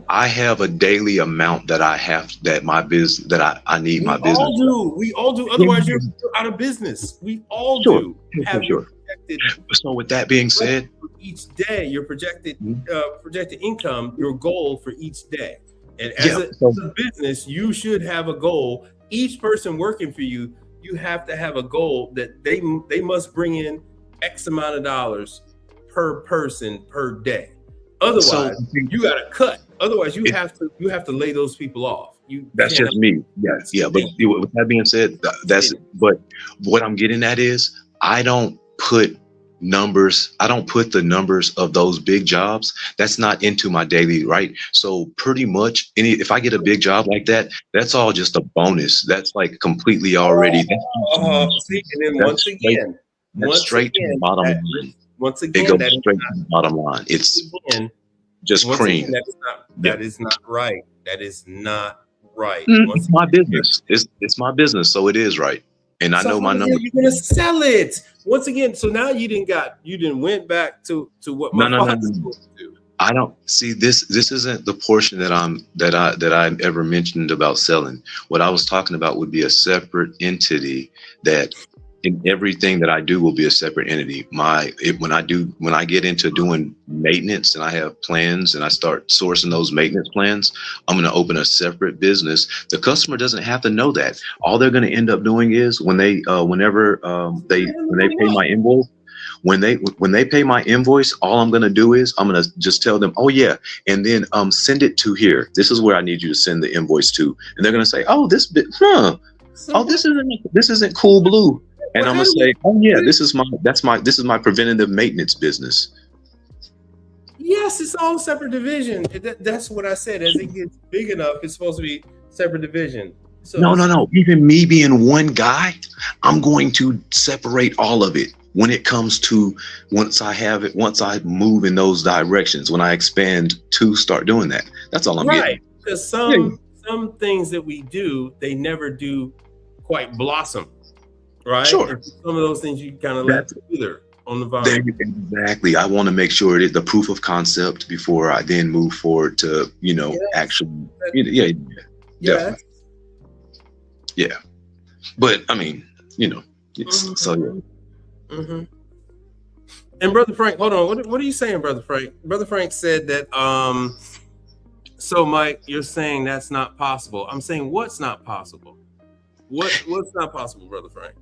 S4: I have a daily amount that I have that my business that I need my business.
S1: We all do. Otherwise, you're out of business. We all do.
S4: Sure. So with that being said,
S1: each day your projected income, your goal for each day, and as a business, you should have a goal. Each person working for you, you have to have a goal that they must bring in X amount of dollars per person per day. Otherwise, you got to cut. Otherwise, you have to lay those people off.
S4: That's just me. Yes, yeah. But with that being said, but what I'm getting at is I don't put numbers. I don't put the numbers of those big jobs. That's not into my daily, right? So pretty much if I get a big job like that, that's all just a bonus. That's like completely already.
S1: See, and then once again,
S4: straight to the bottom line.
S1: Once again,
S4: it goes straight to the bottom line. It's just cream.
S1: Again, that is not right. That is not right.
S4: It's my business. It's my business, so it is right. And I know my numbers.
S1: You're gonna sell it once again. So now you didn't went back to what my father supposed to do.
S4: I don't see this. This isn't the portion that I ever mentioned about selling. What I was talking about would be a separate entity that. In everything that I do will be a separate entity. When I get into doing maintenance and I have plans and I start sourcing those maintenance plans, I'm going to open a separate business. The customer doesn't have to know that. All they're going to end up doing is when they pay my invoice, when they pay my invoice, all I'm going to do is I'm going to just tell them, oh yeah, and then send it to here. This is where I need you to send the invoice to, and they're going to say, oh this isn't Cool Blue. And I'm gonna say, oh yeah, this is my preventative maintenance business.
S1: Yes, it's all separate division. That's what I said. As it gets big enough, it's supposed to be separate division. So
S4: No. Even me being one guy, I'm going to separate all of it when it comes to once I move in those directions, when I expand to start doing that. That's all I'm getting.
S1: Because some things that we do, they never do quite blossom. Right.
S4: Sure.
S1: And some of those things you kind of let either on the vine.
S4: Exactly. I want to make sure it is the proof of concept before I then move forward to, actually. Yeah. But I mean, so yeah.
S1: Mm-hmm. And Brother Frank, hold on. What are you saying, Brother Frank? Brother Frank said that. So Mike, you're saying that's not possible. I'm saying what's not possible. What's not possible, Brother Frank?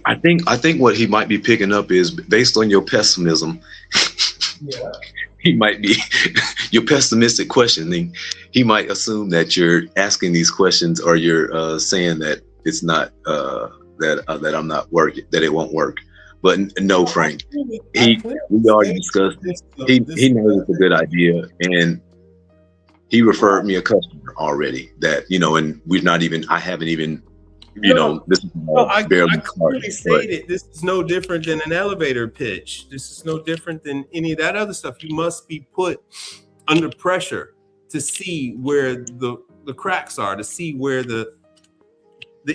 S4: I think what he might be picking up is based on your pessimism.
S1: Yeah.
S4: He might be your pessimistic questioning. He might assume that you're asking these questions or you're saying that it's not that I'm not working, that it won't work. But no, Frank. We already discussed this. He knows it's a good idea, and he referred me a customer already. That and I haven't even. This is
S1: I clearly stated this is no different than an elevator pitch. This is no different than any of that other stuff. You must be put under pressure to see where the cracks are, to see where the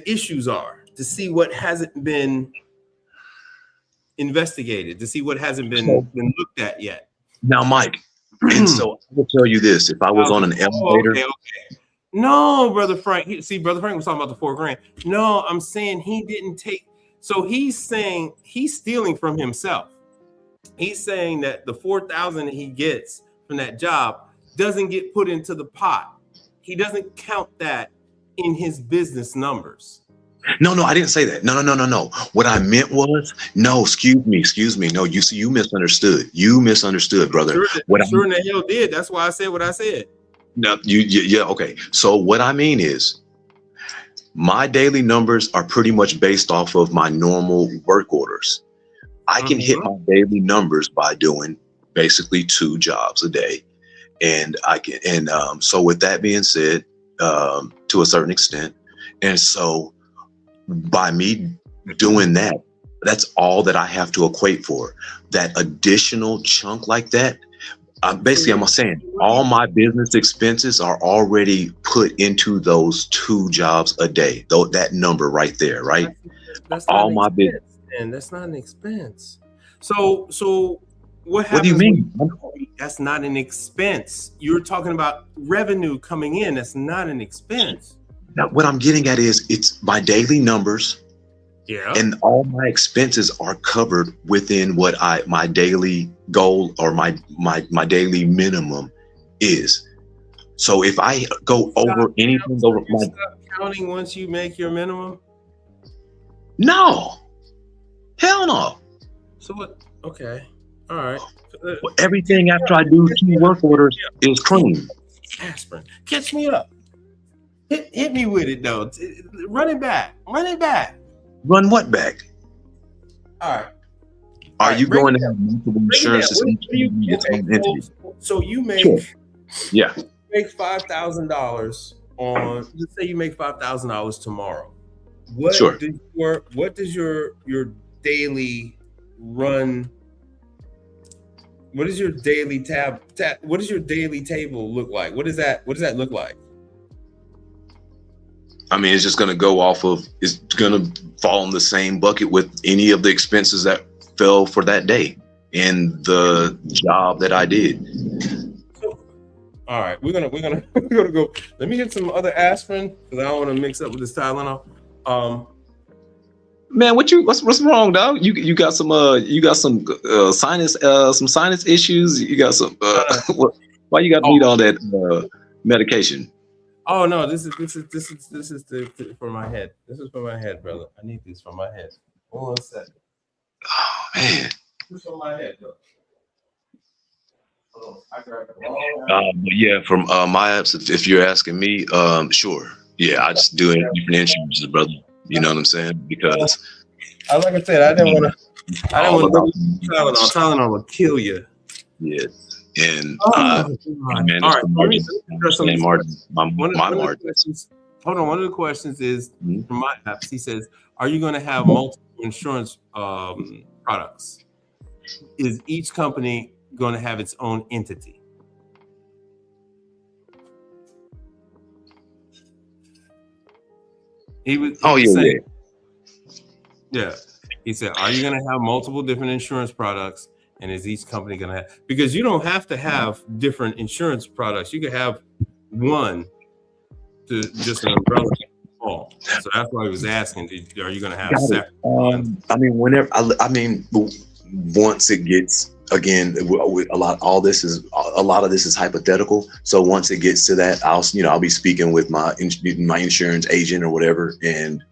S1: issues are, to see what hasn't been investigated, to see what hasn't been looked at yet.
S4: Now, Mike, and so I will tell you this: if I was on an elevator.
S1: Okay. No, Brother Frank. Brother Frank was talking about the $4,000. No, I'm saying he didn't take. So he's saying he's stealing from himself. He's saying that the 4,000 he gets from that job doesn't get put into the pot. He doesn't count that in his business numbers.
S4: No, I didn't say that. No. What I meant was, no, excuse me. No, you misunderstood. You misunderstood, brother.
S1: Sure in the hell did. That's why I said what I said.
S4: No, yeah, okay. So what I mean is, my daily numbers are pretty much based off of my normal work orders. I can hit my daily numbers by doing basically 2 jobs a day. And so with that being said, to a certain extent, and so by me doing that, that's all that I have to equate for. That additional chunk like that, basically I'm saying all my business expenses are already put into those 2 jobs a day. Though that number right there, right?
S1: That's
S4: all my business.
S1: And that's not an expense. So what happens?
S4: What do you mean?
S1: That's not an expense. You're talking about revenue coming in. That's not an expense.
S4: Now, what I'm getting at is it's my daily numbers.
S1: Yeah.
S4: And all my expenses are covered within what my daily goal or my daily minimum is. So if I go over anything over my
S1: counting once you make your minimum?
S4: No. Hell no.
S1: So what? Okay. All right.
S4: Everything after I do 2 work orders is clean.
S1: Aspirin. Catch me up. Hit me with it though. Run it back.
S4: Run what back?
S1: All right.
S4: Are you going to have multiple insurances?
S1: So you make make $5,000 on. Let's say you make $5,000 tomorrow. What does your daily run? What does your daily what does your daily table look like? What does that look like?
S4: I mean, it's just going to go off of, it's going to fall in the same bucket with any of the expenses that fell for that day in the job that I did. So,
S1: all right, we're gonna go. Let me get some other aspirin because I don't want to mix up with this Tylenol.
S4: Man, what's wrong, dog? You got some sinus issues. You got some why you got to need all that medication?
S1: Oh no, this is for my head. This is for my head, brother. I need this for my head. Hold on a second.
S4: Oh man.
S1: This is for my head, though.
S4: But yeah, from my apps, if you're asking me, sure. Yeah, I just do different insurances, brother. You know what I'm saying? Because
S1: like I said, I didn't want to Tylenol will kill you.
S4: Yeah. And
S1: man, all right. One of the questions is from my apps. He says, "Are you going to have multiple insurance products? Is each company going to have its own entity?" He was saying, yeah. He said, "Are you going to have multiple different insurance products?" And is each company going to have? Because you don't have to have different insurance products. You could have one to just an umbrella. So that's why he was asking, are you going to have separate ones?
S4: I mean, once it gets, again, a lot of this is hypothetical. So once it gets to that, I'll be speaking with my insurance agent or whatever and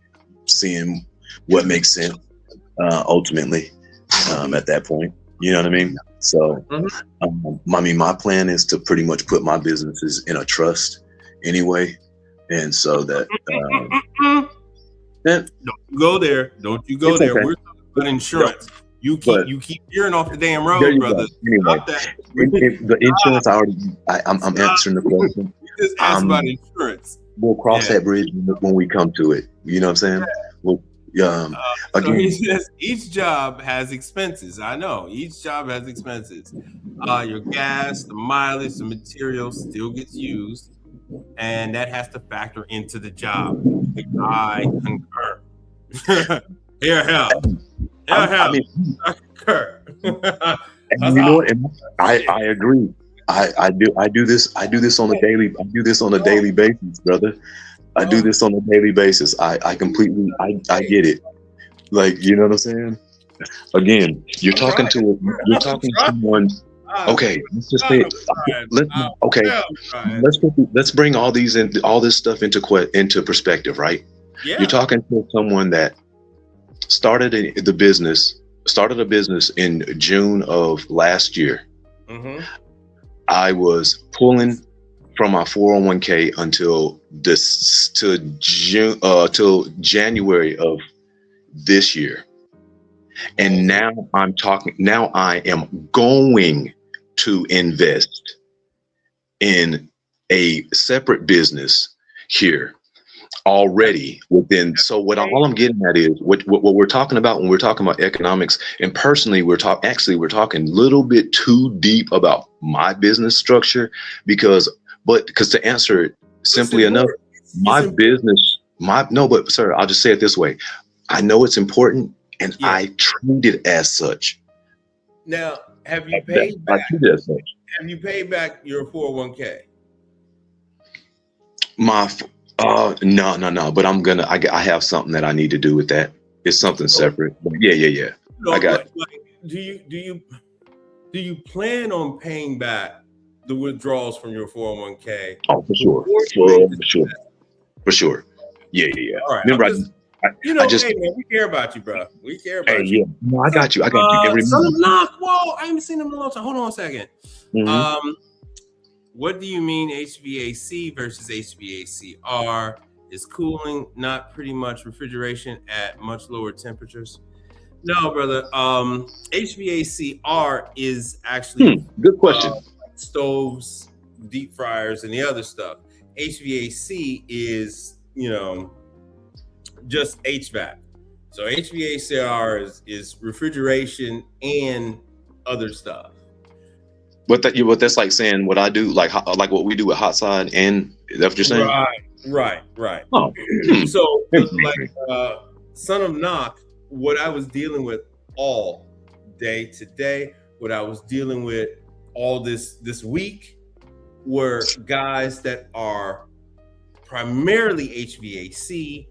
S4: seeing what makes sense ultimately at that point. You know what I mean? So, my plan is to pretty much put my businesses in a trust anyway. And so that,
S1: don't you go there. Don't you go there. Okay. We're talking about insurance. You keep veering off the damn road, brother.
S4: Anyway, the insurance, I'm answering the question.
S1: You just asked about insurance.
S4: We'll cross that bridge when we come to it. You know what I'm saying?
S1: So he says each job has expenses. I know each job has expenses. Your gas, the mileage, the material still gets used, and that has to factor into the job. I concur. I concur.
S4: And you know what? I agree. I do this on a daily. I do this on a daily basis, brother. I do this on a daily basis. I completely, I get it. Like, you know what I'm saying? Again, you're
S1: I'm
S4: talking
S1: trying.
S4: you're talking to someone.
S1: I'm
S4: Okay, let's just
S1: trying.
S4: say, okay,
S1: I'm trying.
S4: let's bring all this stuff into perspective, right?
S1: Yeah.
S4: You're talking to someone that started a business in June of last year.
S1: Mm-hmm.
S4: I was pulling from my 401k till January of this year. And now I am going to invest in a separate business here already within. So all I'm getting at is what we're talking about when we're talking about economics, and personally we're talking a little bit too deep about my business structure because to answer it simply enough, but sir, I'll just say it this way. I know it's important and I treat it as such.
S1: Now, have you paid back? Have you paid back your 401k?
S4: No. But I have something that I need to do with that. It's something separate. Yeah. I got.
S1: Do you plan on paying back the withdrawals from your 401k?
S4: Oh, for sure. Yeah.
S1: All right.
S4: Remember,
S1: hey man, we care about you, bro. We care about you.
S4: Yeah. No, I got you.
S1: Son of Knock. Whoa, I haven't seen him in a long time. Hold on a second.
S4: Mm-hmm.
S1: What do you mean HVAC versus HVACR? Is cooling not pretty much refrigeration at much lower temperatures? No, brother. HVACR is actually
S4: good question.
S1: Stoves, deep fryers, and the other stuff. HVAC is, just HVAC. So HVACR is refrigeration and other stuff.
S4: But that's like saying what I do, like what we do at Hot Side, and is that what you're saying?
S1: Right.
S4: Oh.
S1: So, Son of Knock, what I was dealing with all day today, what I was dealing with all this week, were guys that are primarily HVAC,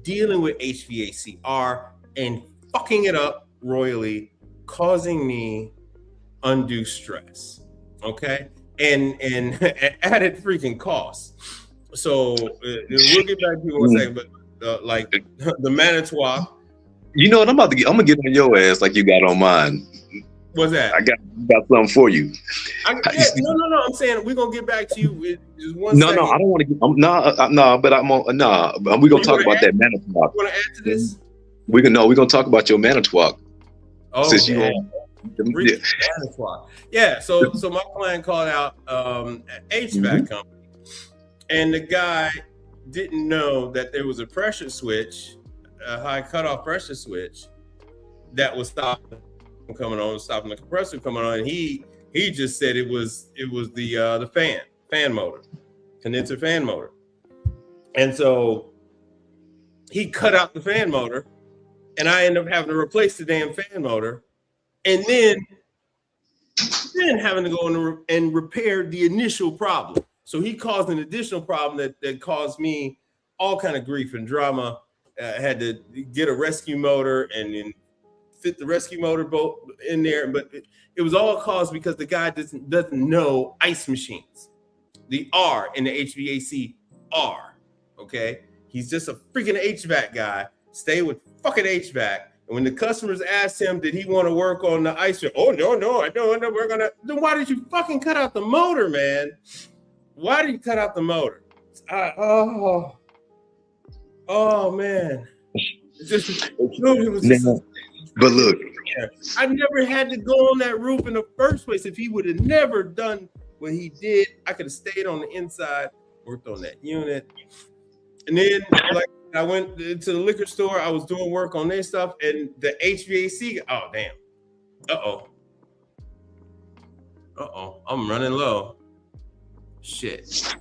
S1: dealing with HVACR, and fucking it up royally, causing me undue stress, okay, and added freaking costs. So we'll get back to you in 1 second, but like the Manitowoc.
S4: You know what? I'm gonna get on your ass like you got on mine.
S1: What's that?
S4: I got something for you.
S1: No. I'm saying we're gonna get back to you in just 1
S4: second.
S1: No,
S4: I don't want to. But I'm on. We're gonna talk about that Manitowoc.
S1: You want to add to this?
S4: We're gonna talk about your Manitowoc.
S1: Oh,
S4: since
S1: yeah. Yeah. So my client called out an HVAC company, and the guy didn't know that there was a pressure switch, a high cutoff pressure switch, that was stopping the compressor coming on, and he just said it was the fan motor, condenser fan motor, and so he cut out the fan motor, and I ended up having to replace the damn fan motor, and then having to go and repair the initial problem. So he caused an additional problem that caused me all kind of grief and drama. I had to get a rescue motor and then fit the rescue motor bolt in there, but it was all caused because the guy doesn't know ice machines. The R in the HVAC R, okay? He's just a freaking HVAC guy. Stay with fucking HVAC. And when the customers asked him, did he want to work on the ice? Oh, no, I don't know. Then why did you fucking cut out the motor, man? Why did you cut out the motor? Oh man.
S4: But look,
S1: I never had to go on that roof in the first place. If he would have never done what he did, I could have stayed on the inside, worked on that unit. And then I went to the liquor store. I was doing work on their stuff, and the HVAC. Oh damn! I'm running low. Shit.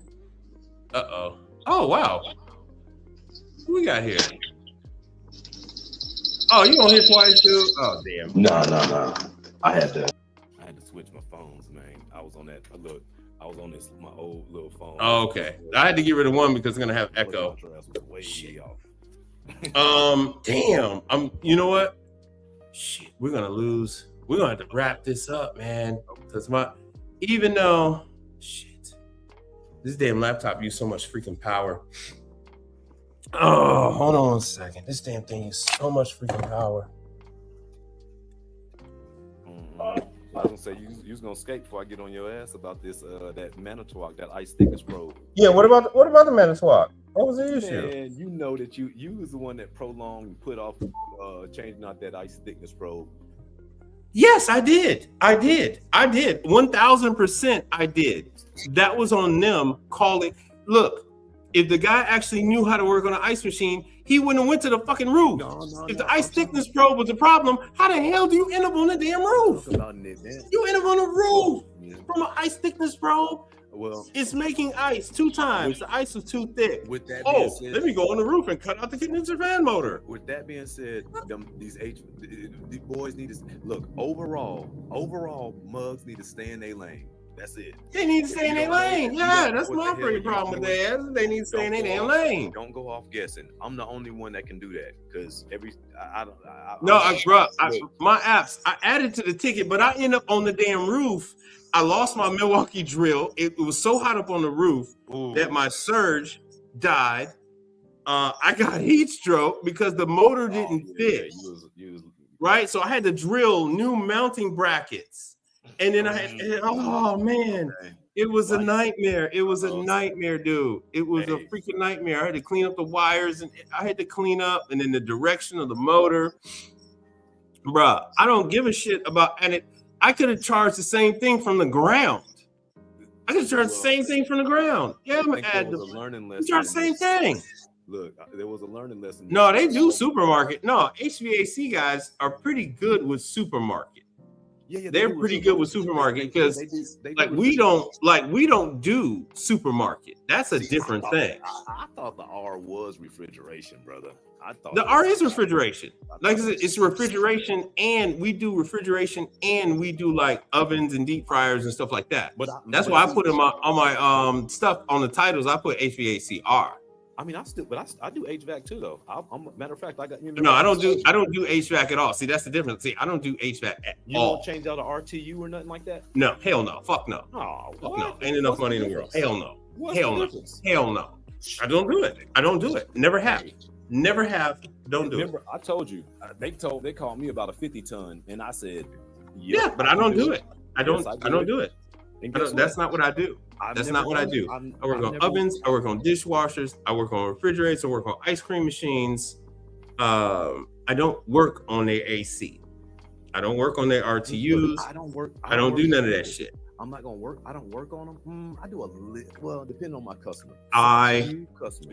S1: Oh wow. Who we got here? Oh, you on here twice too? Oh damn.
S4: No. I had to
S5: switch my phones, man. I was on this my old little phone.
S1: Oh, okay. I had to get rid of one because it's gonna have echo. Damn. You know what? shit, we're gonna lose. We're gonna have to wrap this up, man. Because even though, shit, this damn laptop used so much freaking power. Oh, hold on a second. This damn thing used so much freaking power.
S5: I was gonna say you was gonna skate before I get on your ass about this that Manitowoc, that ice thickness probe.
S1: Yeah, what about the Manitowoc? What was the issue?
S5: And you know that you was the one that prolonged and put off changing out that ice thickness probe.
S1: Yes, I did. 1000% I did. That was on them calling. Look, if the guy actually knew how to work on an ice machine, he wouldn't have went to the fucking roof. If the ice thickness probe was the problem, how the hell do you end up on the damn roof? You end up on the roof from an ice thickness probe.
S5: Well,
S1: it's making ice 2 times. The ice was too thick.
S5: With that being said,
S1: let me go on the roof and cut out the condenser fan motor.
S5: With that being said, these boys need to look overall. Mugs need to stay in their lane. That's it.
S1: They need to stay in their lane. Yeah, that's my freaking problem with that. They need to stay in their damn lane.
S5: Don't go off guessing. I'm the only one that can do that because
S1: my apps, I added to the ticket, but I end up on the damn roof. I lost my Milwaukee drill. It was so hot up on the roof that my surge died. I got heat stroke because the motor didn't fit. Right? So I had to drill new mounting brackets. And then I had, oh man, it was a nightmare. It was a nightmare, dude. It was a freaking nightmare. I had to clean up the wires and I had to clean up and then the direction of the motor. Bruh, I don't give a shit about, and I could have charged the same thing from the ground. I could have charged the same thing from the ground. Yeah, I'm gonna add the learning lesson. Charge the same thing.
S5: Look, there was a learning lesson.
S1: No, they do supermarket. No, HVAC guys are pretty good with supermarket. Yeah, they're pretty good with supermarket because we don't do supermarket. That's a different thing.
S5: I thought the R was refrigeration, brother. I thought
S1: the R is refrigeration. Like I said, it's refrigeration, and we do refrigeration, and we do like ovens and deep fryers and stuff like that. But that's why I put on my stuff on the titles. I put HVAC R.
S5: I mean, I do HVAC too, though. Matter of fact, I got.
S1: No, I don't do HVAC at all. See, that's the difference. See, I don't do HVAC at all.
S5: You don't change out an RTU or nothing like that?
S1: No, hell no, fuck no.
S5: Oh,
S1: fuck no, ain't enough money in the world. Hell no, hell no. I don't do it. Never have. Don't do it.
S5: Remember, I told you they called me about a 50-ton, and I said,
S1: yeah, but I don't do it. I don't do it. That's not what I do. That's not what I do. I work on ovens. I work on dishwashers. I work on refrigerators. I work on ice cream machines. I don't work on their AC. I don't work on their RTUs. I don't do none of that shit.
S5: I'm not gonna work. I don't work on them. I do well, depending on my customer.
S1: I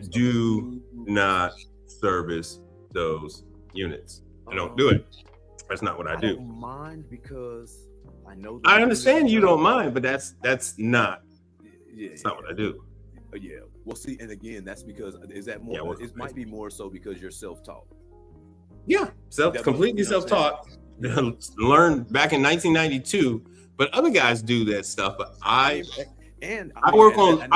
S1: do not service those units. I don't do it. That's not what I do.
S5: I don't mind because I know.
S1: I understand you don't mind, but that's not. It's not what I do.
S5: Yeah. Well, see, and again, that's because is that more? Yeah, it might be more so because you're self-taught.
S1: Yeah, completely self-taught. Learned back in 1992, but other guys do that stuff. But I work on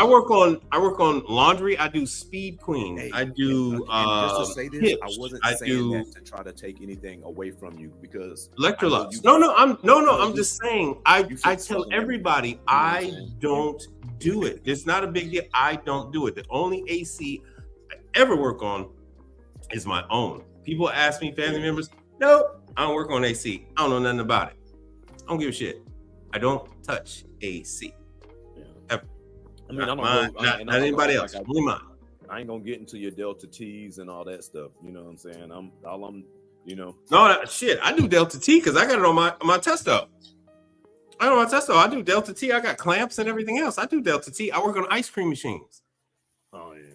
S1: laundry. I do speed clean. I do
S5: just to say this, I wasn't saying that to try to take anything away from you because
S1: Electrolux. I'm just saying I tell everybody I don't do it. It's not a big deal. I don't do it. The only AC I ever work on is my own. People ask me, family members, no, I don't work on AC. I don't know nothing about it. I don't give a shit. I don't touch AC. Ever.
S5: I mean,
S1: not anybody else. Only mine.
S5: I ain't gonna get into your Delta T's and all that stuff. You know what I'm saying?
S1: No, shit. I do Delta T because I got it on my Testo. I do Delta T. I got clamps and everything else. I do Delta T. I work on ice cream machines.
S5: Oh yeah.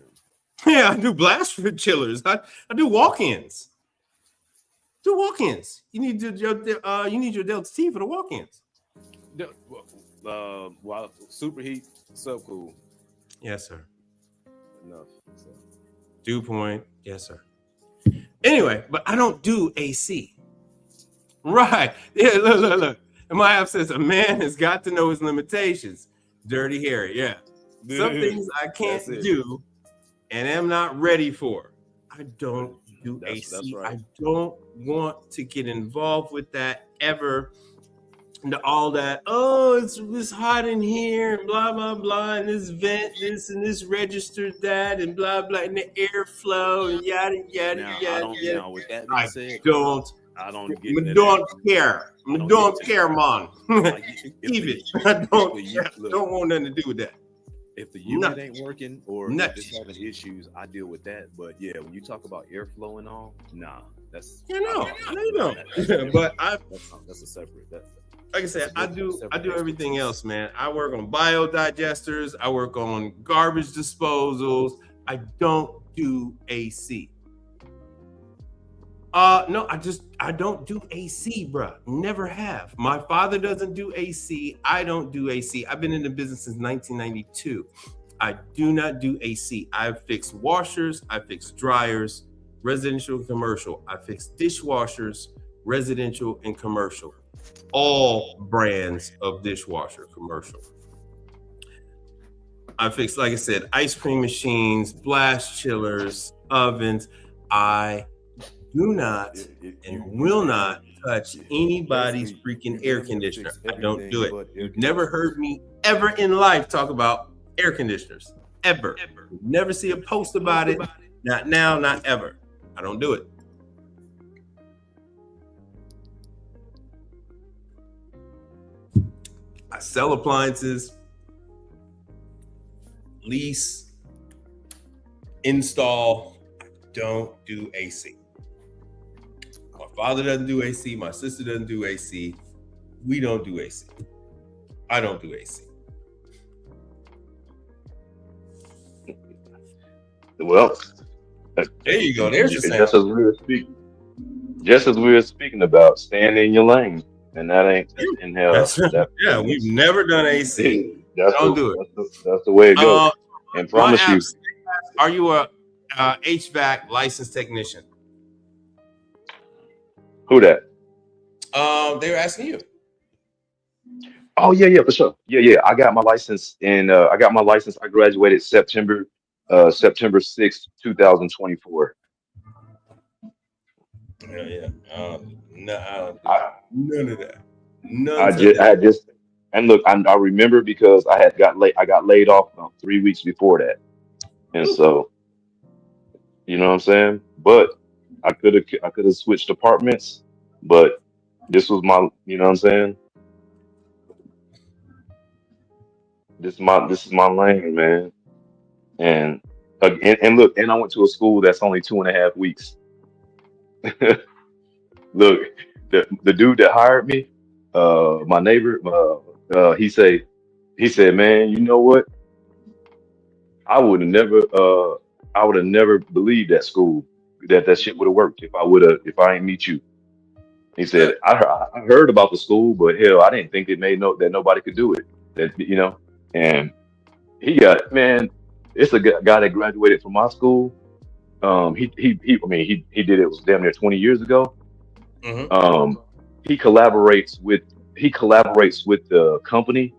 S1: Yeah, I do blast for chillers. I do walk-ins. You need your Delta T for the walk-ins.
S5: Well, superheat, subcool.
S1: Yes, sir.
S5: Enough. So.
S1: Dew point. Yes, sir. Anyway, but I don't do AC. Right. Yeah, look. And my app says a man has got to know his limitations. Dirty Harry. Yeah. Some things I can't do and am not ready for. I don't do
S5: That's
S1: AC.
S5: right.
S1: I don't want to get involved with that ever. And all that, oh, it's hot in here, and blah, blah, blah, and this vent, this, and this registered that, and blah, blah, and the airflow, and yada, yada,
S5: Now,
S1: yada, yada.
S5: now with that being
S1: I
S5: said,
S1: don't
S5: I don't get into
S1: don't
S5: that.
S1: care.
S5: I don't
S1: Don't
S5: get into
S1: care, man.
S5: Like, if
S1: Leave
S5: the-
S1: it. I don't
S5: look,
S1: don't want nothing to do with that.
S5: if the unit
S1: Nothing.
S5: ain't working or if
S1: Nothing.
S5: it's having issues, I deal with that. But yeah, when you talk about airflow and all, nah, that's
S1: You know, you know.
S5: That's
S1: But I,
S5: that's a separate.
S1: like I said, I do
S5: Separate
S1: everything
S5: expertise.
S1: else, man. I work on biodigesters. I work on garbage disposals. I don't do AC. No, I don't do AC, bruh. Never have. My father doesn't do AC. I don't do AC. I've been in the business since 1992. I do not do AC. I've fixed washers. I fixed dryers, residential and commercial. I fixed dishwashers, residential and commercial. All brands of dishwasher commercial. I fixed, like I said, ice cream machines, blast chillers, ovens. I do not and will not touch anybody's freaking air conditioner. I don't do it. You've never heard me ever in life talk about air conditioners. Ever. Never see a post about it. Not now, not ever. I don't do it. I sell appliances, lease, install. I don't do AC. My father doesn't do AC. My sister doesn't do AC. We don't do AC. I don't do AC.
S3: Well,
S1: There you go. There's the
S3: just
S1: sound.
S3: as we were speaking about staying in your lane, and that ain't in hell.
S1: Yeah, we've never done AC. Don't do it.
S3: That's the way it goes. And promise you.
S1: Are you a HVAC licensed technician?
S3: Who that?
S1: They were asking you.
S3: Oh yeah, for sure. Yeah. I got my license I graduated September 6th, 2024.
S1: Yeah. No,
S3: I
S1: none of that.
S3: And look, I remember because I got laid off 3 weeks before that, and so you know what I'm saying. But I could have switched departments, but this was my, you know what I'm saying. This is my lane, man. And look, and I went to a school that's only 2.5 weeks. Look, the dude that hired me, my neighbor, he said, man, you know what? I would have never believed that school that shit would have worked if I ain't meet you. He said, I heard about the school, but hell, I didn't think that nobody could do it. That, you know, and it's a guy that graduated from my school. He did it. It was damn near 20 years ago.
S1: Mm-hmm.
S3: He collaborates with the company.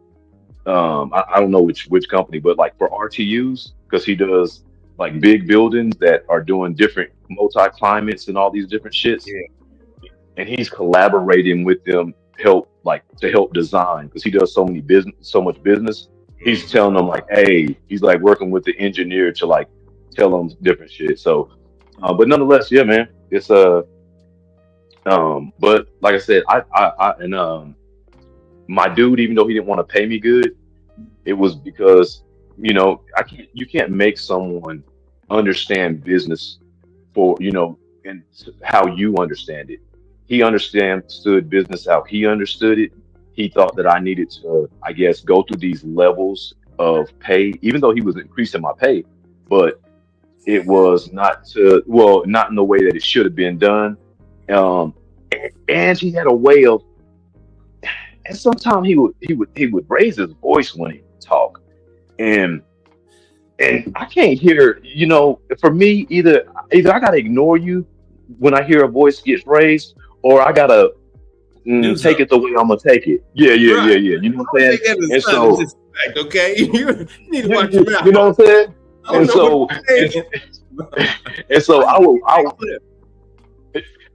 S3: I don't know which company, but like for RTUs, because he does like big buildings that are doing different multi-climates and all these different shits.
S1: Yeah.
S3: And he's collaborating with them to help design, because he does so much business. He's telling them like, hey, he's like working with the engineer to like tell them different shit. So, but nonetheless, yeah, man, it's but like I said, my dude, even though he didn't want to pay me good, it was because, you know, you can't make someone understand business and how you understand it. He understood business how he understood it. He thought that I needed to, I guess, go through these levels of pay, even though he was increasing my pay, but it was not in the way that it should have been done. And he had a way of, and sometimes he would raise his voice when he would talk, and I can't hear. You know, for me, either I gotta ignore you when I hear a voice gets raised, or I gotta take it the way I'm gonna take it. Yeah. You know what I'm saying? And so,
S1: okay, you need to watch your mouth.
S3: You know what I'm saying? And so I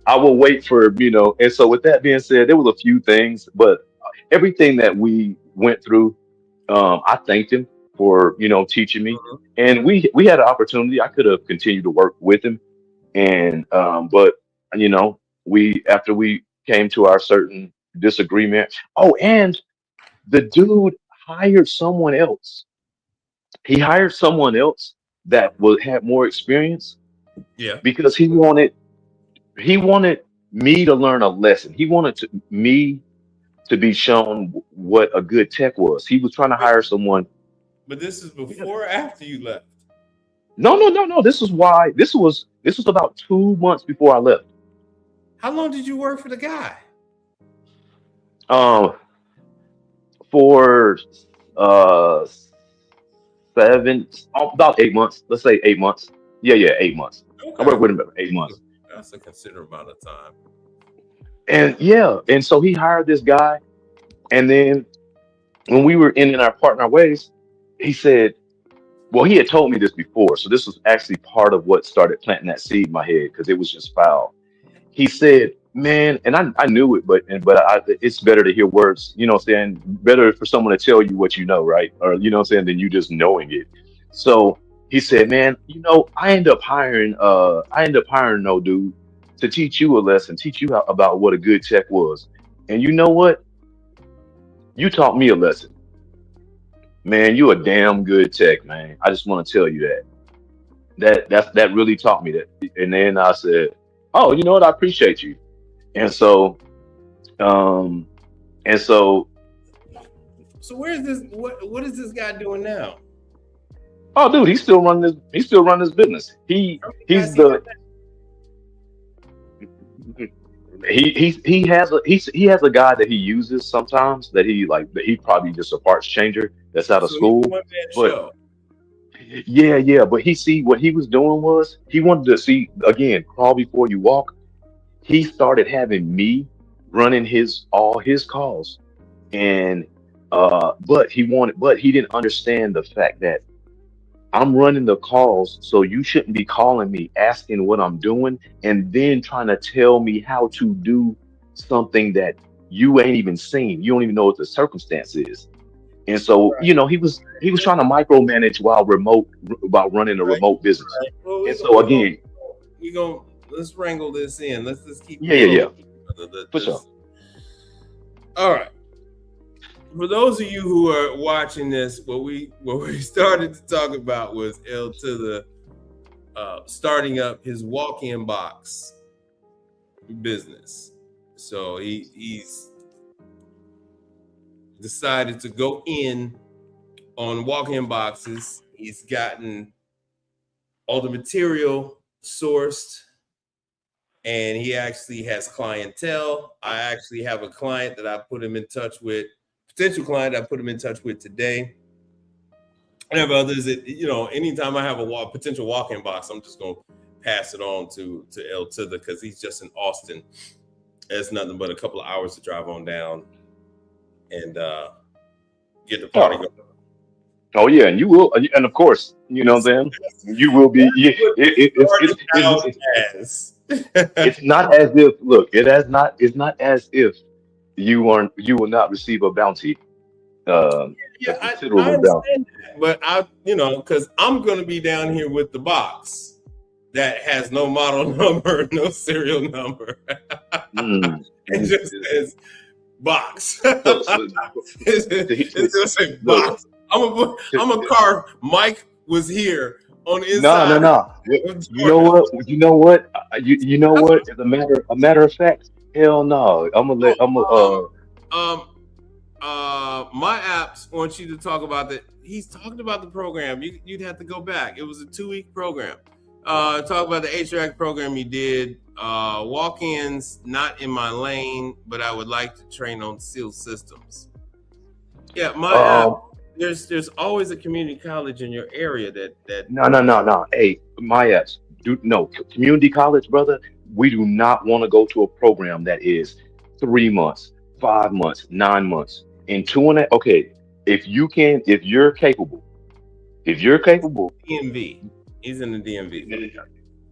S3: I will wait for, and so with that being said, there was a few things, but everything that we went through, I thanked him for, teaching me.
S1: Mhm.
S3: And we had an opportunity. I could have continued to work with him. And but we after we came to our certain disagreement. Oh, and the dude hired someone else. He hired someone else that would have more experience
S1: Yeah.
S3: because he wanted me to learn a lesson. He wanted me to be shown what a good tech was. He was trying to hire someone.
S1: But this is before or after you left.
S3: No, no, no, no. This was about 2 months before I left.
S1: How long did you work for the guy?
S3: Um, for uh about 8 months. Let's say 8 months. Yeah, yeah, 8 months. I
S1: Okay.
S3: worked with him for 8 months.
S1: That's a considerable amount of time.
S3: And yeah, and so he hired this guy, and then when we were ending our partner ways, he said, well, he had told me this before, so this was actually part of what started planting that seed in my head because it was just foul. He said, man, and I knew it, but it's better to hear words, what I'm saying? Better for someone to tell you what you know, right? Or what I'm saying, than you just knowing it. So he said, man, I end up hiring no dude to teach you a lesson, teach you about what a good tech was. And you know what? You taught me a lesson. Man, you a damn good tech, man. I just want to tell you that. That really taught me that. And then I said, oh, you know what? I appreciate you. And so Um, and so,
S1: So where's this? What is this guy doing now?
S3: oh, dude, he's still running his business. He's
S1: Has he
S3: the he has a guy that he uses sometimes that he probably just a parts changer that's out of
S1: So he's
S3: school.
S1: one man
S3: But
S1: show.
S3: yeah, yeah, but he see what he was doing was he wanted to see again, crawl before you walk. He started having me running his all his calls. And but he didn't understand the fact that I'm running the calls, so you shouldn't be calling me asking what I'm doing and then trying to tell me how to do something that you ain't even seen. You don't even know what the circumstance is. And so,
S1: Right.
S3: he was trying to micromanage while running a
S1: Right.
S3: remote business.
S1: Right. Well,
S3: And so again,
S1: we gonna let's wrangle this in. Let's just keep
S3: yeah, yeah, yeah,
S1: flowing.
S3: for sure.
S1: All right. For those of you who are watching this, what we started to talk about was L to the starting up his walk-in box business. So he's decided to go in on walk-in boxes. He's gotten all the material sourced, and he actually has clientele. I actually have a client that I put him in touch with, potential client I put him in touch with today. I have others that, anytime I have a potential walk-in box, I'm just going to pass it on to El Tida because he's just in Austin. It's nothing but a couple of hours to drive on down and get the party going.
S3: Oh yeah, and you will, and of course, you know what I'm saying. You will be. Yeah,
S1: Started out as.
S3: it's not as if. Look, it has not. It's not as if you will not receive a bounty, a
S1: Yeah, I
S3: considerable bounty.
S1: understand that, but because I'm going to be down here with the box that has no model number, no serial number.
S3: Mm.
S1: It just says box.
S3: So,
S1: It just says
S3: look,
S1: box. I'm a car. Mike was here on the
S3: no, no,
S1: inside.
S3: no. You know what? You know what? You know what? As a matter of fact, hell no.
S1: My apps want you to talk about that. He's talking about the program. You'd have to go back. It was a 2-week program. Talk about the HVAC program you did. Walk-ins, not in my lane, but I would like to train on sealed systems. Yeah, my app. There's always a community college in your area that
S3: no. Hey, my ass. Community college, brother. We do not want to go to a program that is 3 months, 5 months, 9 months, and two and a. Okay, if you're capable,
S1: DMV. He's in the DMV.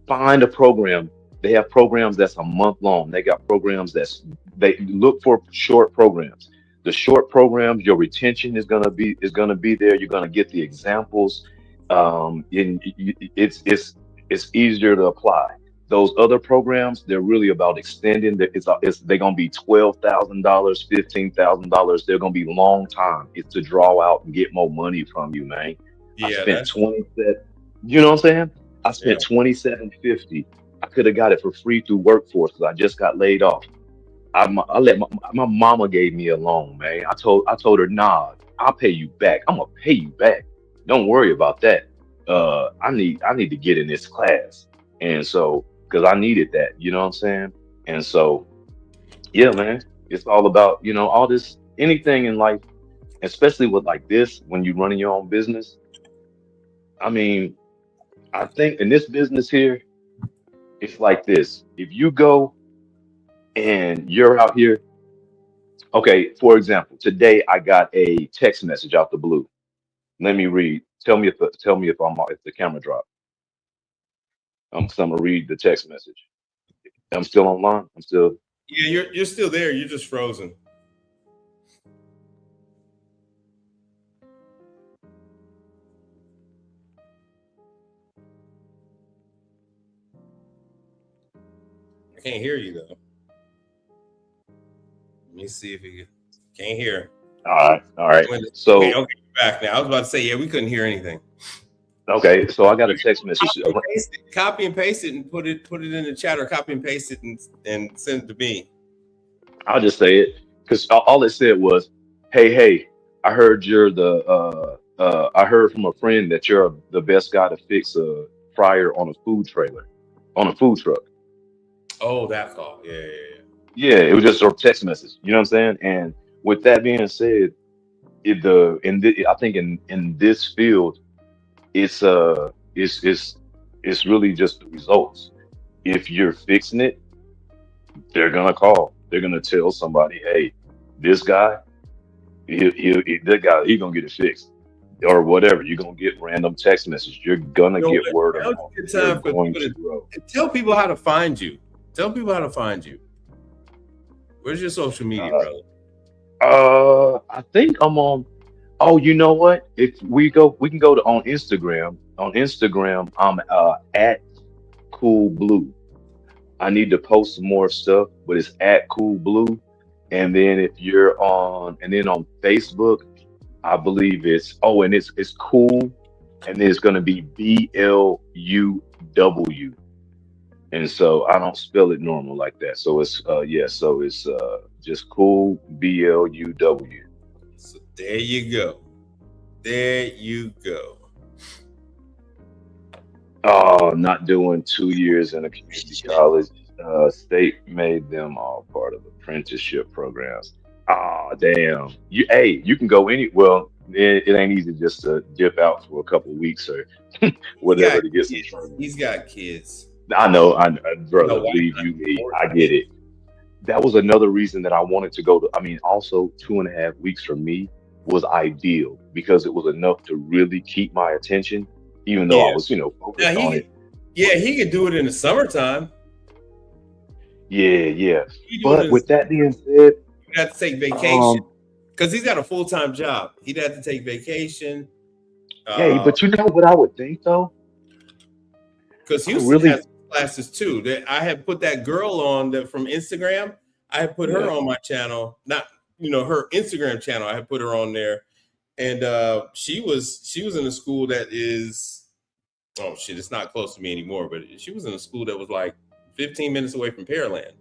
S3: find a program They have programs that's a month long. They got programs they look for short programs. The short programs, your retention is gonna be there. You're gonna get the examples. It's easier to apply. Those other programs, they're really about extending. They're gonna be $12,000, $15,000. They're gonna be long time. It's to draw out and get more money from you, man. I
S1: Yeah,
S3: spent
S1: that's
S3: 27. You know what I'm saying? I
S1: yeah.
S3: spent 2750. I could have got it for free through workforce because I just got laid off. I let my mama gave me a loan, man. I told her, nah, I'll pay you back. I'm gonna pay you back. Don't worry about that. I need to get in this class, and so because I needed that, you know what I'm saying? And so yeah, man, it's all about all this anything in life, especially with like this when you're running your own business. I mean, I think in this business here, it's like this. If you go and you're out here. Okay, for example, today I got a text message out the blue. Let me read. Tell me if the camera dropped. I'm gonna read the text message. I'm still online. I'm still
S1: Yeah, you're still there. You're just frozen. I can't hear you though. Let me see if you can't hear.
S3: all right. All right.
S1: Okay,
S3: So
S1: you're back now. I was about to say, yeah, we couldn't hear anything.
S3: okay, so I got a text message.
S1: Copy and paste it and put it in the chat, or copy and paste it and send it to me.
S3: I'll just say it because all it said was, "Hey, I heard I heard from a friend that you're the best guy to fix a fryer on a food trailer, on a food truck."
S1: Oh, that call. Yeah, yeah, yeah.
S3: Yeah, it was just a text message. You know what I'm saying? And with that being said, I think in this field, it's it's really just the results. If you're fixing it, they're gonna call. They're gonna tell somebody, hey, this guy, that guy, he's gonna get it fixed, or whatever. You're gonna get random text messages. You're gonna get word of
S1: Now's
S3: mouth.
S1: a good
S3: You're
S1: time for
S3: going
S1: people
S3: to grow.
S1: to tell people how to find you. Tell people how to find you. Where's your social media,
S3: Uh,
S1: brother?
S3: I think I'm on. Oh, you know what? If we can go to on Instagram. On Instagram, I'm at Cool Blue. I need to post some more stuff, but it's at Cool Blue. And then and then on Facebook, I believe and it's cool, and then it's gonna be BLUW. And so I don't spell it normal like that. So it's just cool BLUW.
S1: So there you go. There you go.
S3: Oh, not doing 2 years in a community college. State made them all part of apprenticeship programs. Oh, damn. You can go it ain't easy just to dip out for a couple of weeks or
S1: He got
S3: whatever to get some
S1: kids.
S3: training.
S1: He's got kids.
S3: I know, brother,
S1: No, why
S3: believe
S1: not?
S3: you me, I get it. That was another reason that I wanted to go to. I mean, also 2.5 weeks for me was ideal because it was enough to really keep my attention, even though I
S1: Yeah.
S3: was,
S1: Now
S3: focused on it.
S1: he could do it in the summertime.
S3: Yeah.
S1: He do it
S3: But
S1: in the
S3: with that
S1: summertime.
S3: being said,
S1: He'd have to take vacation
S3: um,
S1: because he's got a full-time job. He'd have to take vacation.
S3: yeah, but you know what I would think though?
S1: Because
S3: I
S1: Houston
S3: really,
S1: has classes too. I had put that girl on that from Instagram. I had put her
S3: yeah,
S1: on my channel, not her Instagram channel. I had put her on there, and she was in a school that is, oh shit, it's not close to me anymore. But she was in a school that was like 15 minutes away from Pearland.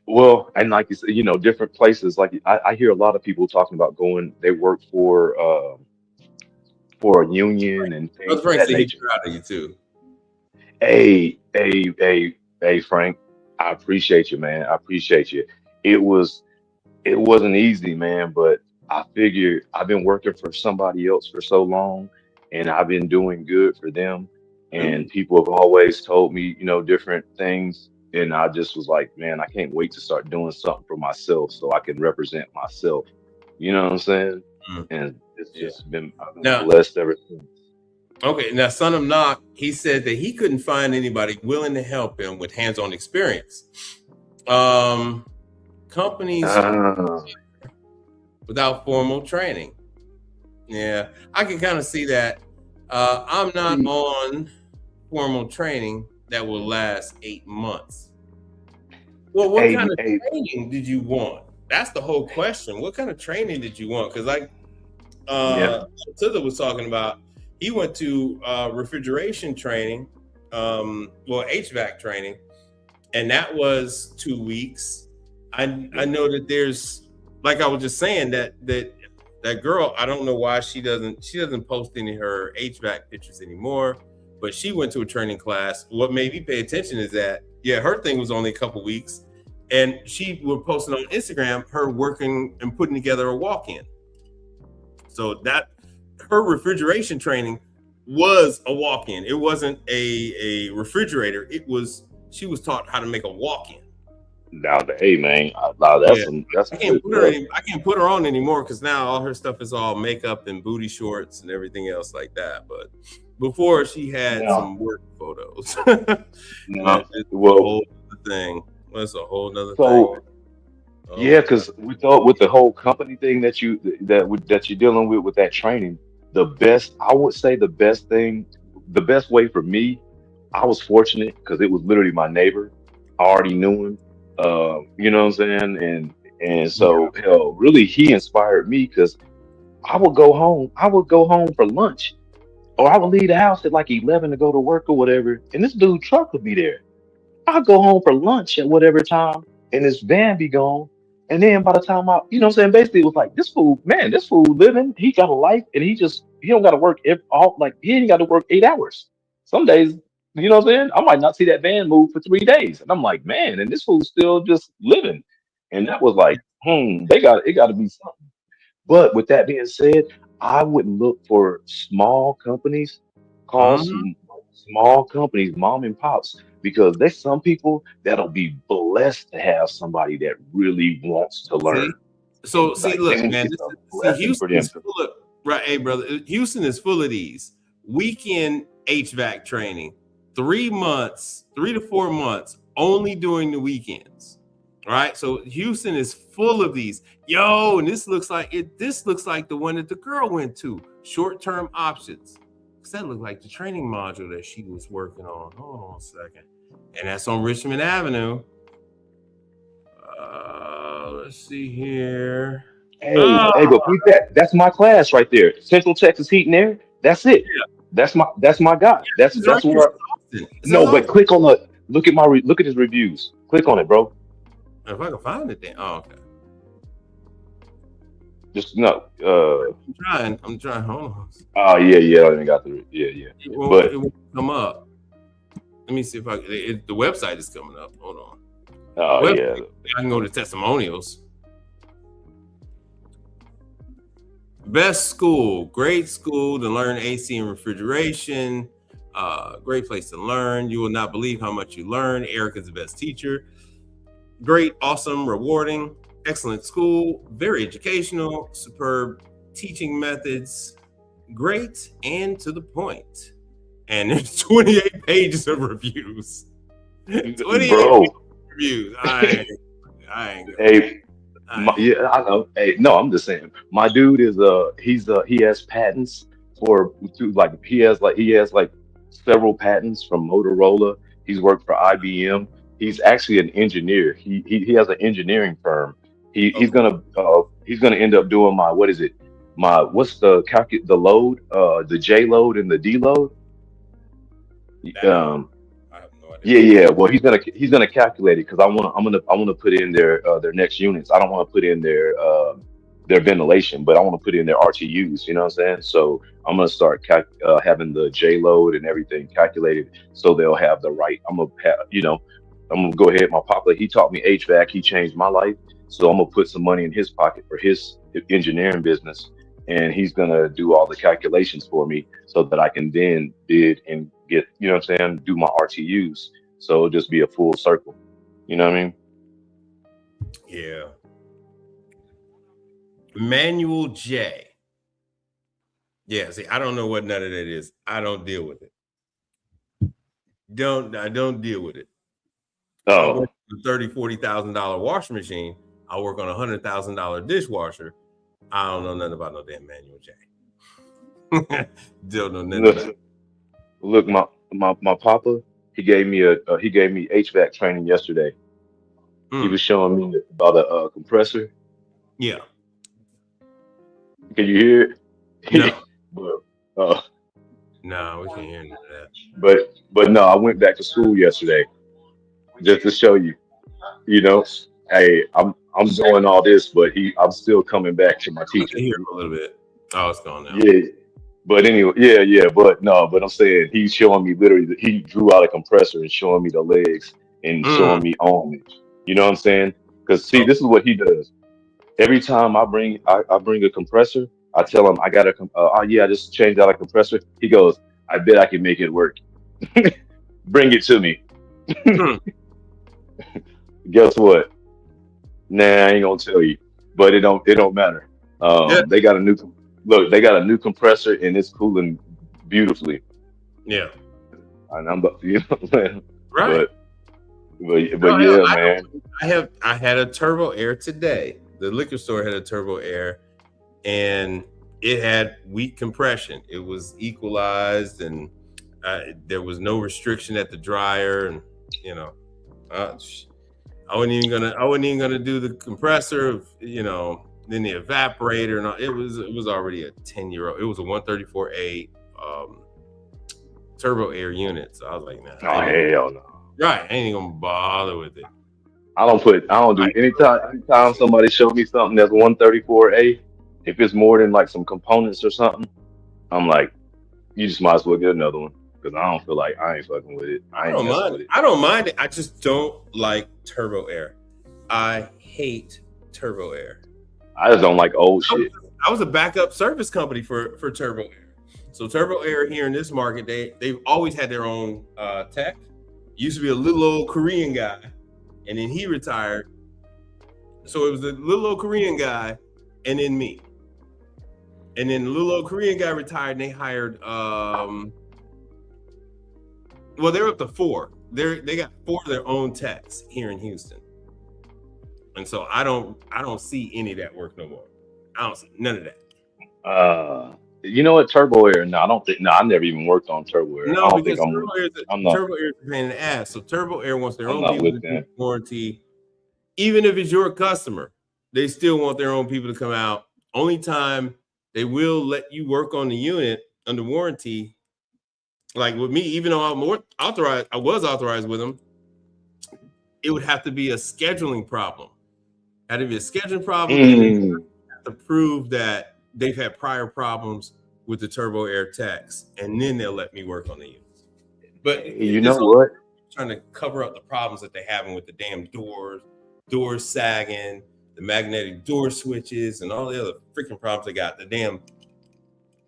S3: well, and like you said, different places. Like I hear a lot of people talking about going. They work for a union and
S1: Brother
S3: things of
S1: Frank
S3: that
S1: said he's
S3: nature.
S1: proud of you too.
S3: Hey, Frank, I appreciate you, man. I appreciate you. It was it wasn't easy, man, but I figured I've been working for somebody else for so long and I've been doing good for them. And people have always told me, different things. And I just was like, man, I can't wait to start doing something for myself so I can represent myself. You know what I'm saying?
S1: Mm.
S3: And it's
S1: Yeah.
S3: just I've been
S1: Now,
S3: blessed ever since.
S1: Okay, now son of Knock, he said that he couldn't find anybody willing to help him with hands-on experience. Companies
S3: Ah,
S1: without formal training. Yeah, I can kind of see that. I'm not
S3: see,
S1: on formal training that will last 8 months. Well, what kind
S3: hey,
S1: of
S3: hey,
S1: training did you want? That's the whole question. What kind of training did you want? Because like
S3: yeah,
S1: Tilla was talking about, he went to refrigeration training, well HVAC training, and that was 2 weeks. I
S3: yeah,
S1: know that there's, like I was just saying, that girl. I don't know why she doesn't post any of her HVAC pictures anymore, but she went to a training class. What made me pay attention is that her thing was only a couple weeks, and she was posting on Instagram her working and putting together a walk-in. So that her refrigeration training was a walk-in. It wasn't a refrigerator. It was She was taught how to make a walk-in.
S3: now, hey, man, now
S1: Yeah.
S3: that's
S1: I
S3: some
S1: can't
S3: good
S1: put her
S3: stuff.
S1: any, I can't put her on anymore because now all her stuff is all makeup and booty shorts and everything else like that. But before she had
S3: Now,
S1: some work photos.
S3: now,
S1: That's just a
S3: well,
S1: whole other thing. That's a whole nother thing.
S3: so
S1: Oh
S3: yeah,
S1: my God.
S3: because we thought with the whole company thing that you're dealing with that training, the best I would say the best thing, the best way for me, I was fortunate because it was literally my neighbor. I already knew him. You know what I'm saying? And
S1: Yeah.
S3: so hell, really he inspired me because I would go home for lunch, or I would leave the house at like 11 to go to work or whatever, and this dude truck would be there. I'll go home for lunch at whatever time and this van be gone. And then by the time you know what I'm saying? Basically, it was like, this fool living, he got a life and he don't got to work like, he ain't got to work 8 hours. Some days, you know what I'm saying? I might not see that van move for 3 days. And I'm like, man, and this fool's still just living. And that was like, it got to be something. But with that being said, I would look for small companies,
S1: Mhm.
S3: small companies, mom and pops, because there's some people that'll be blessed to have somebody that really wants to
S1: See?
S3: learn.
S1: So see,
S3: Like
S1: look, man,
S3: it's a blessing for
S1: Houston
S3: them.
S1: is full of, right. Hey, brother, Houston is full of these weekend HVAC training, 3 months, 3 to 4 months, only during the weekends. All right. So Houston is full of these. Yo, and this looks like the one that the girl went to. Short-term options. Because that looked like the training module that she was working on. Hold on a second. And that's on Richmond Avenue. Let's see here.
S3: Hey,
S1: Oh,
S3: hey, but peep that. That's my class right there. Central Texas Heat and Air. That's it.
S1: yeah.
S3: That's my guy.
S1: It's right
S3: That's
S1: here. It says
S3: where.
S1: Austin. It says
S3: No, but
S1: Austin.
S3: click on the look at his reviews. Click on it, bro.
S1: If I can find it then. Oh, okay.
S3: Just no.
S1: I'm trying. I'm trying. Hold on.
S3: Oh yeah, yeah. I even got through it. Yeah, yeah.
S1: It
S3: But
S1: won't come up. Let me see if the website is coming up. Hold on.
S3: oh
S1: Website.
S3: yeah.
S1: I can go to testimonials. Best school, great school to learn AC and refrigeration. Great place to learn. You will not believe how much you learn. Erica's the best teacher. Great, awesome, rewarding, excellent school, very educational, superb teaching methods, great and to the point. And there's 28 pages of reviews. 28
S3: Bro,
S1: reviews. I ain't gonna.
S3: hey,
S1: I ain't.
S3: yeah, I know. Hey, no, I'm just saying. My dude is he has patents he has like several patents from Motorola. He's worked for IBM. He's actually an engineer. He has an engineering firm.
S1: Okay.
S3: He's gonna end up doing my what is it? My what's the load? The J load and the D load?
S1: That
S3: Um,
S1: I have no idea
S3: Yeah,
S1: what that
S3: yeah.
S1: is.
S3: Well, he's gonna calculate it because I wanna put in their next units. I don't want to put in their ventilation, but I want to put in their RTUs. You know what I'm saying? So I'm gonna start having the J load and everything calculated, so they'll have the right. I'm gonna go ahead. My papa, he taught me HVAC. He changed my life, so I'm gonna put some money in his pocket for his engineering business, and he's gonna do all the calculations for me so that I can then bid and get, you know what I'm saying, do my RTUs. So it'll just be a full circle. You know what I mean?
S1: Yeah. Manual J. Yeah, see, I don't know what none of that is. I don't deal with it. I don't deal with it. I work
S3: Oh,
S1: on a $30,000-$40,000 washing machine. I work on a $100,000 dishwasher. I don't know nothing about no damn manual jack. Don't know nothing about it.
S3: look, my papa, he gave me HVAC training yesterday. He
S1: Mm,
S3: was showing me about a compressor.
S1: yeah,
S3: Can you hear it?
S1: no,
S3: but, uh,
S1: no, we can't hear none of that.
S3: but no, I went back to school yesterday just to show you. You know, hey, I'm doing all this, but I'm still coming back to my
S1: I
S3: teacher.
S1: can hear it a little bit. Oh, it's gone now.
S3: Yeah, but anyway, yeah, but no, but I'm saying he's showing me literally that he drew out a compressor and showing me the legs and
S1: Mm,
S3: showing me on it. You know what I'm saying? Because see,
S1: oh,
S3: this is what he does. Every time I bring a compressor, I tell him I got oh yeah, I just changed out a compressor. He goes, I bet I can make it work. Bring it to me.
S1: mm,
S3: Guess what? Nah, I ain't gonna tell you. But it don't matter.
S1: yeah,
S3: They got a new look. They got a new compressor and it's cooling beautifully.
S1: yeah,
S3: And I'm you know, man.
S1: right.
S3: but but
S1: No, hell,
S3: yeah, man.
S1: I had a turbo air today. The liquor store had a turbo air, and it had weak compression. It was equalized, and there was no restriction at the dryer, and you know, uh, I wasn't even gonna do the compressor of, then the evaporator, and all. It was already a 10-year-old. It was a 134A turbo air unit. So I was like, nah,
S3: Oh hell no.
S1: right, I ain't even gonna bother with it.
S3: I don't do
S1: Right.
S3: anytime somebody show me something that's 134A, if it's more than like some components or something, I'm like, you just might as well get another one. Because I don't feel like I ain't fucking with it. I
S1: I
S3: ain't
S1: don't
S3: messing
S1: mind
S3: with
S1: it.
S3: it.
S1: I don't mind it. I just don't like turbo air. I hate turbo air.
S3: I just don't like old
S1: I was,
S3: shit.
S1: I was a backup service company for turbo air. So turbo air here in this market, they've always had their own tech. Used to be a little old Korean guy, and then he retired. So it was a little old Korean guy, and then me. And then the little old Korean guy retired, and they hired. Well, they're up to four. They got four of their own techs here in Houston, and so I don't see any of that work no more. I don't see none of that.
S3: You know what? Turbo Air? No, I don't think. No, I never even worked on Turbo Air. I
S1: No,
S3: don't think
S1: because
S3: I'm not.
S1: Turbo Air is a pain in the ass. So Turbo Air wants their
S3: I'm
S1: own
S3: not
S1: people
S3: with
S1: to do
S3: them.
S1: warranty, even if it's your customer. They still want their own people to come out. Only time they will let you work on the unit under warranty. Like with me, even though I was authorized with them, it would have to be a scheduling problem. Had to be a scheduling problem, and then
S3: Mm.
S1: have to prove that they've had prior problems with the turbo air techs, and then they'll let me work on the units. But
S3: You
S1: it's
S3: know
S1: all
S3: what?
S1: trying to cover up the problems that they're having with the damn doors sagging, the magnetic door switches, and all the other freaking problems they got. The damn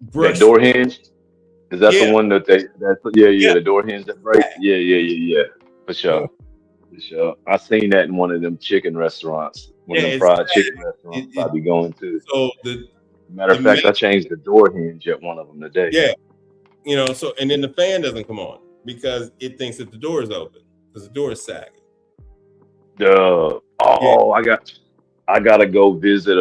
S3: That
S1: brush.
S3: door hinge, is that the
S1: Yeah,
S3: one that's yeah,
S1: yeah,
S3: the door hinge that break? Yeah. For
S1: yeah.
S3: sure. For sure. I seen that in one of them chicken restaurants, one
S1: Yeah,
S3: of them
S1: it's
S3: fried chicken
S1: it,
S3: restaurants I
S1: it,
S3: be going to.
S1: so the
S3: Matter
S1: the
S3: of fact,
S1: mag-
S3: I changed the door hinge at one of them today.
S1: yeah, so and then the fan doesn't come on because it thinks that the door is open because the door is sagging. Yeah,
S3: Oh, I gotta go visit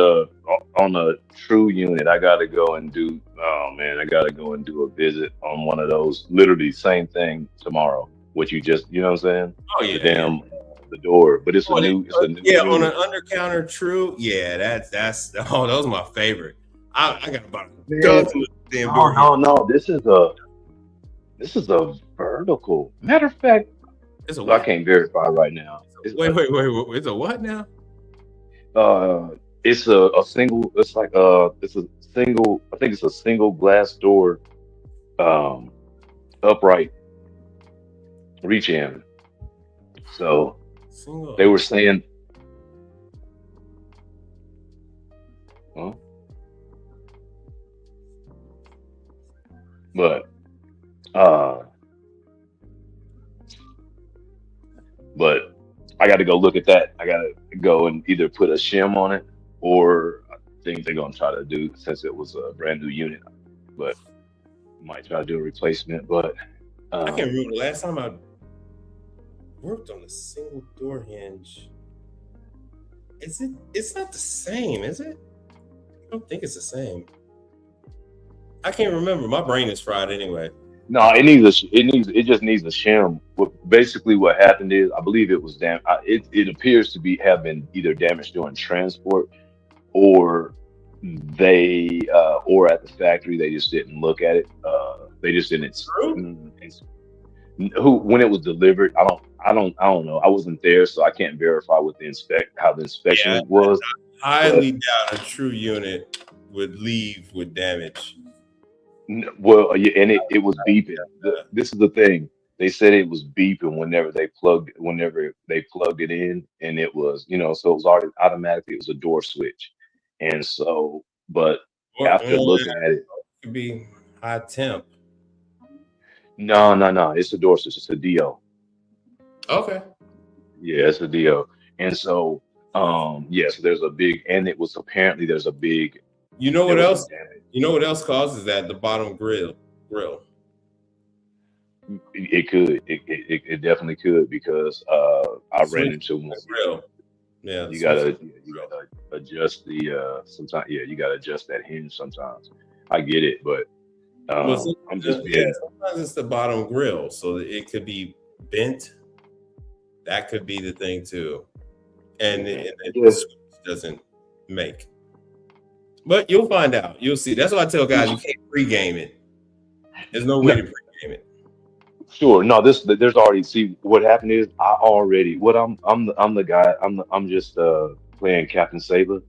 S3: on a true unit. I gotta go and do. Oh man, I gotta go and do a visit on one of those. Literally same thing tomorrow. What you just, you know what I'm saying?
S1: oh
S3: The
S1: yeah.
S3: damn the door, but it's a new
S1: Yeah, on an
S3: unit.
S1: under counter true. Yeah, that's oh, those are my favorite. I got about a
S3: Man,
S1: dozen of damn
S3: no,
S1: door hinges.
S3: no, no. This is a vertical. Matter of fact,
S1: It's a
S3: I
S1: what?
S3: can't verify right now.
S1: Wait. It's a what now?
S3: Uh, it's a single. It's a single. I think it's a single glass door, um, upright reach in. So
S1: Single
S3: they
S1: up.
S3: were saying, huh? But uh, but I got to go look at that. I got to go and either put a shim on it, or I think they're gonna try to do, since it was a brand new unit. but might try to do a replacement. But
S1: I can't remember the last time I worked on a single door hinge. Is it? It's not the same, is it? I don't think it's the same. I can't remember. My brain is fried anyway.
S3: no, it just needs a shim. Basically what happened is I believe it was it appears to have been either damaged during transport or or at the factory they just didn't look at it. They just didn't.
S1: True.
S3: Who when it was delivered, I don't know. I wasn't there, so I can't verify what how the inspection
S1: Yeah,
S3: was.
S1: highly doubt a true unit would leave with damage.
S3: Well, yeah, and it was beeping. This is the thing. They said it was beeping whenever they plugged it in, and it was, so it was already automatically. It was a door switch, and so, but after looking at it,
S1: could be high temp.
S3: no, it's a door switch. It's a DO.
S1: Okay.
S3: Yeah, it's a DO, and so, yes, there's a big, and it was apparently there's a big.
S1: You know
S3: There
S1: what
S3: was
S1: else?
S3: some damage.
S1: You know what else causes that? The bottom grill.
S3: It could. It definitely could because I ran
S1: Switch
S3: into one.
S1: the grill. Yeah.
S3: You gotta adjust the sometimes you gotta adjust that hinge sometimes. I get it, but
S1: Well,
S3: I'm just
S1: yeah,
S3: being
S1: sometimes it's the bottom grill, so that it could be bent. That could be the thing too, and the
S3: yeah.
S1: switch doesn't make. But you'll find out. You'll see. That's why I tell guys you can't pre-game it. There's no way
S3: No,
S1: to pre-game it.
S3: sure. No, there's already see what happened is I already what I'm the guy I'm just playing Captain Saber.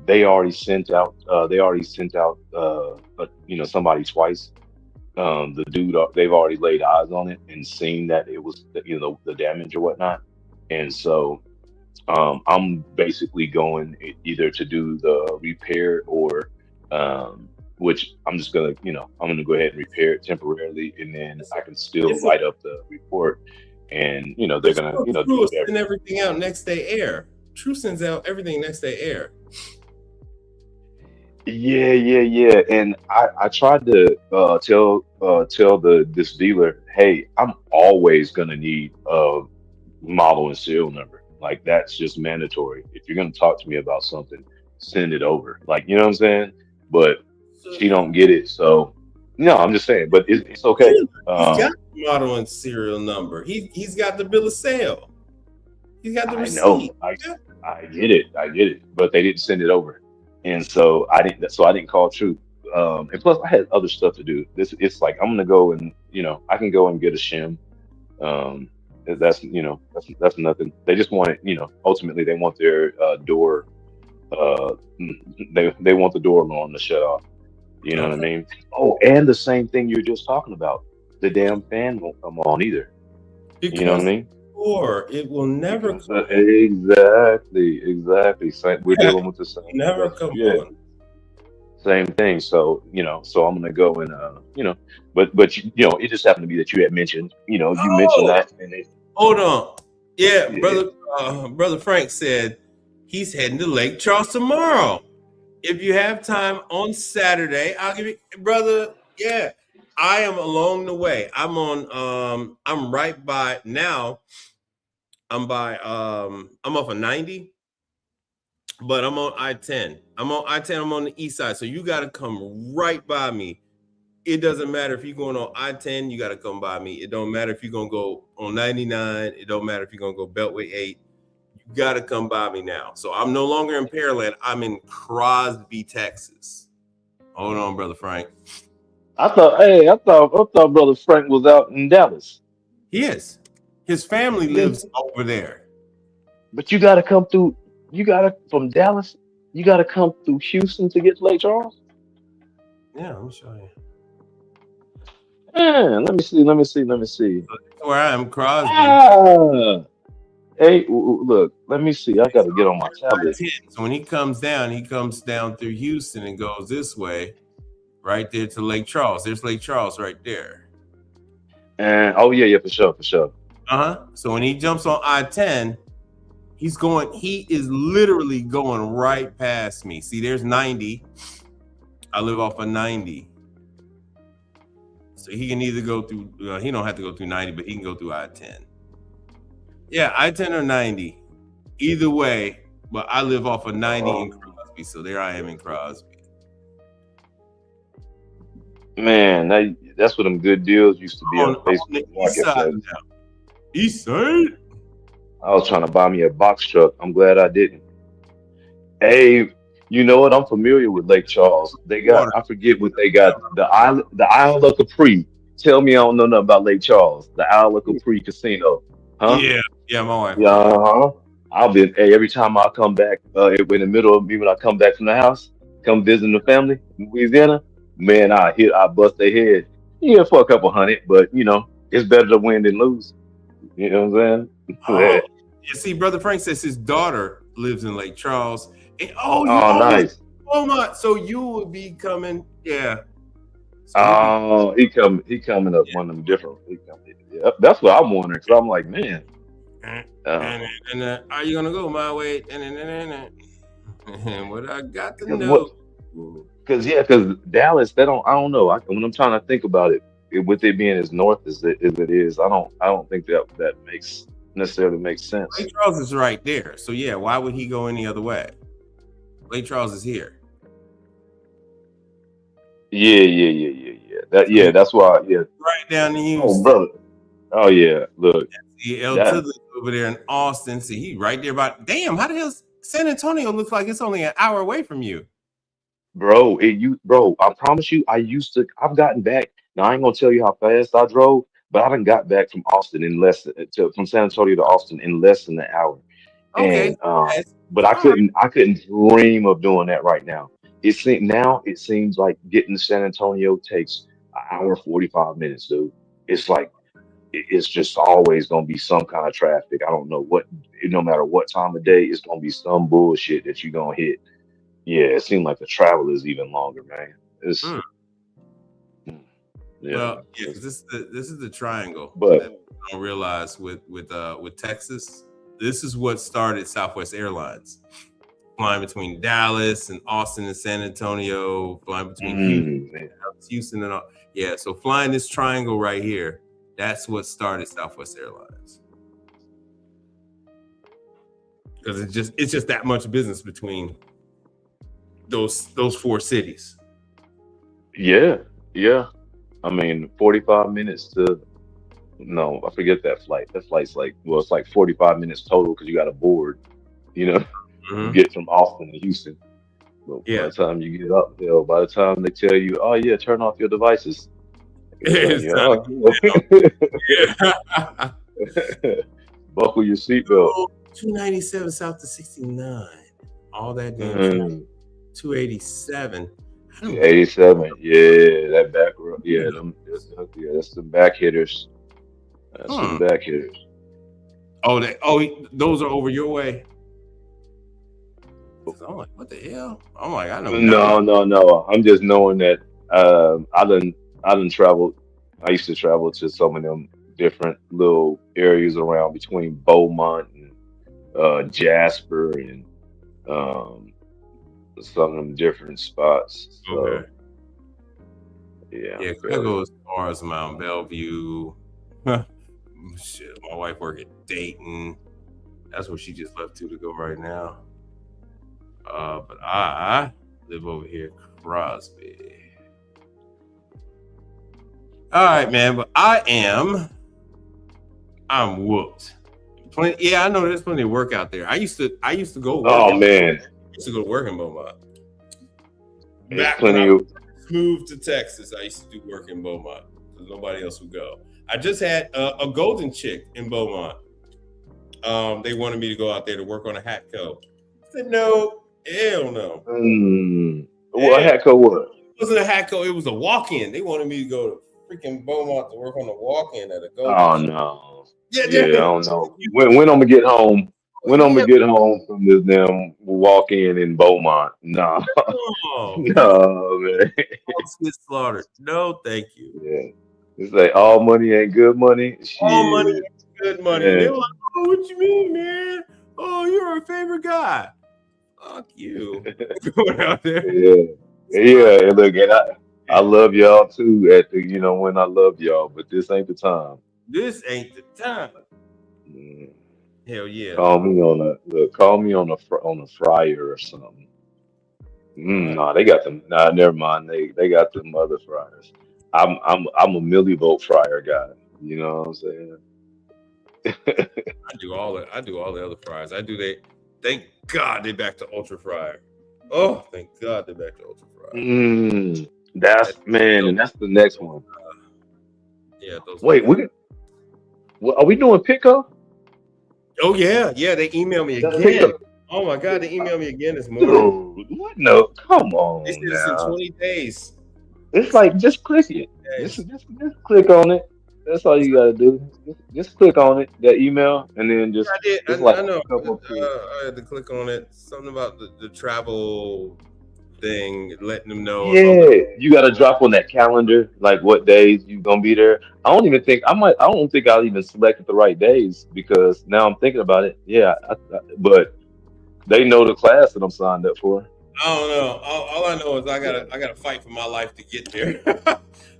S3: They already sent out somebody twice. The dude they've already laid eyes on it and seen that it was the damage or whatnot, and so I'm basically going either to do the repair or which I'm just gonna I'm gonna go ahead and repair it temporarily, and then I can still
S1: It's a,
S3: write up the report, and they're
S1: but
S3: gonna
S1: True
S3: do
S1: will
S3: whatever.
S1: send everything out next day air. True sends out everything next day air.
S3: Yeah. And I tried to tell this dealer, hey, I'm always gonna need a model and serial number. Like that's just mandatory. If you're gonna talk to me about something, send it over. Like you know what I'm saying? But
S1: So
S3: she don't get it. So no, I'm just saying. But it's okay.
S1: he's got the model and serial number. He's got the bill of sale. He's got the
S3: I know.
S1: receipt.
S3: I get it. But they didn't send it over, and so I didn't. So I didn't call Truth. And plus, I had other stuff to do. It's like I'm gonna go and I can go and get a shim. Um, that's nothing. They just want it. Ultimately, they want their door. Uh, they want the door alarm to shut off. You know what I
S1: Okay.
S3: mean? Oh, and the same thing you're just talking about. The damn fan won't come on either. You know what I
S1: Because
S3: mean?
S1: or it will never
S3: Because
S1: come
S3: exactly. Same, we're
S1: on.
S3: dealing with the same
S1: Never
S3: stuff.
S1: come
S3: Yeah,
S1: on.
S3: same thing. So so I'm gonna go and but it just happened to be that you had mentioned, you mentioned
S1: Oh,
S3: that, and
S1: hold on. Yeah,
S3: yeah,
S1: brother Frank said he's heading to Lake Charles tomorrow. If you have time on Saturday, I'll give you brother. Yeah. I am along the way. I'm right by now. I'm off of 90, but I'm on I-10. I'm on I-10, I'm on the east side. So you gotta come right by me. It doesn't matter if you're going on I-10, you gotta come by me. It don't matter if you're gonna go on 99, it don't matter if you're gonna go Beltway 8. You gotta come by me now. So I'm no longer in Pearland, I'm in Crosby, Texas. Hold on, brother Frank.
S3: I thought Brother Frank was out in Dallas.
S1: He is. His family
S3: Then,
S1: lives over there.
S3: but you gotta come through. You gotta from Dallas. You gotta come through Houston to get to Lake Charles.
S1: Yeah, let me show you.
S3: Let me see.
S1: That's where I am, Crosby.
S3: Ah, hey, look. Let me see. I gotta get on my tablet.
S1: I-10. So when he comes down through Houston and goes this way, right there to Lake Charles. There's Lake Charles right there.
S3: And oh yeah, for sure.
S1: So when he jumps on I-10, he is literally going right past me. See, there's 90. I live off of 90. So he can either go through. He don't have to go through 90, but he can go through I-10. Yeah, I-10 or 90. Either way, but I live off of 90 in Crosby, so there I am in Crosby.
S3: Man, that's what them good deals used to be on
S1: On the
S3: Facebook
S1: east side
S3: Marketplace.
S1: now. East side?
S3: I was trying to buy me a box truck. I'm glad I didn't. Hey, you know what? I'm familiar with Lake Charles. They got,
S1: Water.
S3: I forget what they got. The Isle of Capri. Tell me I don't know nothing about Lake Charles. The Isle of Capri Casino. Huh?
S1: Yeah, my wife.
S3: Yeah, uh-huh. I'll be, hey, every time I come back, in the middle of me when I come back from the house, come visiting the family in Louisiana, man, I bust their head. Yeah, for a couple hundred, but it's better to win than lose. You know what I'm saying?
S1: Oh, you see, Brother Frank says his daughter lives in Lake Charles. And, you
S3: Oh,
S1: almost
S3: nice.
S1: Beaumont, so you would be coming. Yeah. So
S3: Oh, he coming up one of them different. Yeah, that's what I'm wondering because I'm like, man.
S1: Are you gonna go my way? And what I got to
S3: Because
S1: know.
S3: because Dallas, I don't know. When I'm trying to think about it, with it being as north as it is, I don't think that necessarily makes sense.
S1: Lake Charles is right there. So yeah, why would he go any other way? Lake Charles is here.
S3: Yeah. That's why. Yeah.
S1: Right down in
S3: Oh,
S1: Houston.
S3: brother. Oh yeah. Look.
S1: See, El
S3: That-
S1: Tillis over there in Austin. See, he right there about. Damn, how the hell San Antonio looks like it's only an hour away from you?
S3: Bro, I promise you, I've gotten back. Now I ain't gonna tell you how fast I drove, but I done got back from Austin from San Antonio to Austin in less than an hour.
S1: Okay.
S3: And but I couldn't dream of doing that right now. It seems like getting to San Antonio takes an hour 45 minutes, dude. It's like it's just always gonna be some kind of traffic. I don't know no matter what time of day, it's gonna be some bullshit that you're gonna hit. Yeah, it seemed like the travel is even longer, man. It's yeah.
S1: Well, yeah, 'cause this is the triangle
S3: But-
S1: that people don't realize with Texas. This is what started Southwest Airlines, flying between Dallas and Austin and San Antonio, flying between Houston and all. Yeah, so flying this triangle right here, that's what started Southwest Airlines. Because it's just that much business between those four cities.
S3: Yeah. I mean, 45 minutes to no, I forget that flight. That flight's it's like 45 minutes total because you got to board, to get from Austin to Houston. But by the time you get up there, by the time they tell you, oh yeah, turn off your devices. Buckle your seatbelt.
S1: 297 south to 69. All that damn 287.
S3: 87. Yeah, that back row. Yeah, that's the back hitters. That's the back hitters.
S1: Those are over your way. I'm like, what the hell? I'm like, I know.
S3: No. I'm just knowing that I done traveled. I used to travel to some of them different little areas around between Beaumont and Jasper and some of them different spots. So,
S1: okay.
S3: Yeah.
S1: I go as far as Mount Bellevue. Shit, my wife work at Dayton. That's where she just left to go right now. But I live over here, Crosby. All right, man. But I'm whooped. I know there's plenty of work out there. I used to go.
S3: Man.
S1: I used to go to work in Beaumont.
S3: There's plenty of.
S1: Moved to Texas. I used to do work in Beaumont because nobody else would go. I just had a golden chick in Beaumont. They wanted me to go out there to work on a Hatco. I said no, hell no.
S3: What Hatco was?
S1: It wasn't a Hatco. It was a walk-in. They wanted me to go to freaking Beaumont to work on a walk-in at a golden.
S3: Oh no. Yeah, I don't know. When I'm gonna get home? When I'm gonna get home from this damn walk-in in Beaumont? No. No, man.
S1: Get slaughtered. No, thank you.
S3: Yeah. It's like all money ain't good money.
S1: All money ain't good money.
S3: Yeah.
S1: They were like, oh, what you mean, man? Oh, you're our favorite guy. Fuck you. Going out there.
S3: Yeah. And look, I love y'all too. At the, when I love y'all, but this ain't the time.
S1: This ain't the time.
S3: Mm.
S1: Hell yeah.
S3: Call me on a fryer or something.
S1: All right.
S3: Nah, they got them. Nah, never mind. They got them other fryers. I'm a millivolt fryer guy. You know what I'm saying?
S1: I do all the other fries. Thank God they back to ultra fryer. Oh, thank God they back to ultra fryer.
S3: That's
S1: That
S3: man, and
S1: those,
S3: that's the next
S1: those,
S3: one.
S1: yeah, those
S3: Wait,
S1: fucking.
S3: are we doing pickup?
S1: Oh yeah. They emailed me
S3: That
S1: again.
S3: pickup,
S1: Oh my God, they emailed me again this morning.
S3: dude. What? No, come
S1: They said
S3: on
S1: it's in
S3: now.
S1: 20 days.
S3: It's like just click it.
S1: Days.
S3: Just click on it. That's all you gotta do. Just click on it, that email, and then just
S1: I did.
S3: it's like
S1: I know.
S3: a couple of clicks.
S1: I had to click on it. Something about the travel thing, letting them know or something.
S3: Yeah, you got to drop on that calendar, like what days you gonna be there. I don't think I'll even selected the right days because now I'm thinking about it. Yeah, but they know the class that I'm signed up for.
S1: I don't know. All I know is
S3: Yeah.
S1: I gotta fight for my life to get there.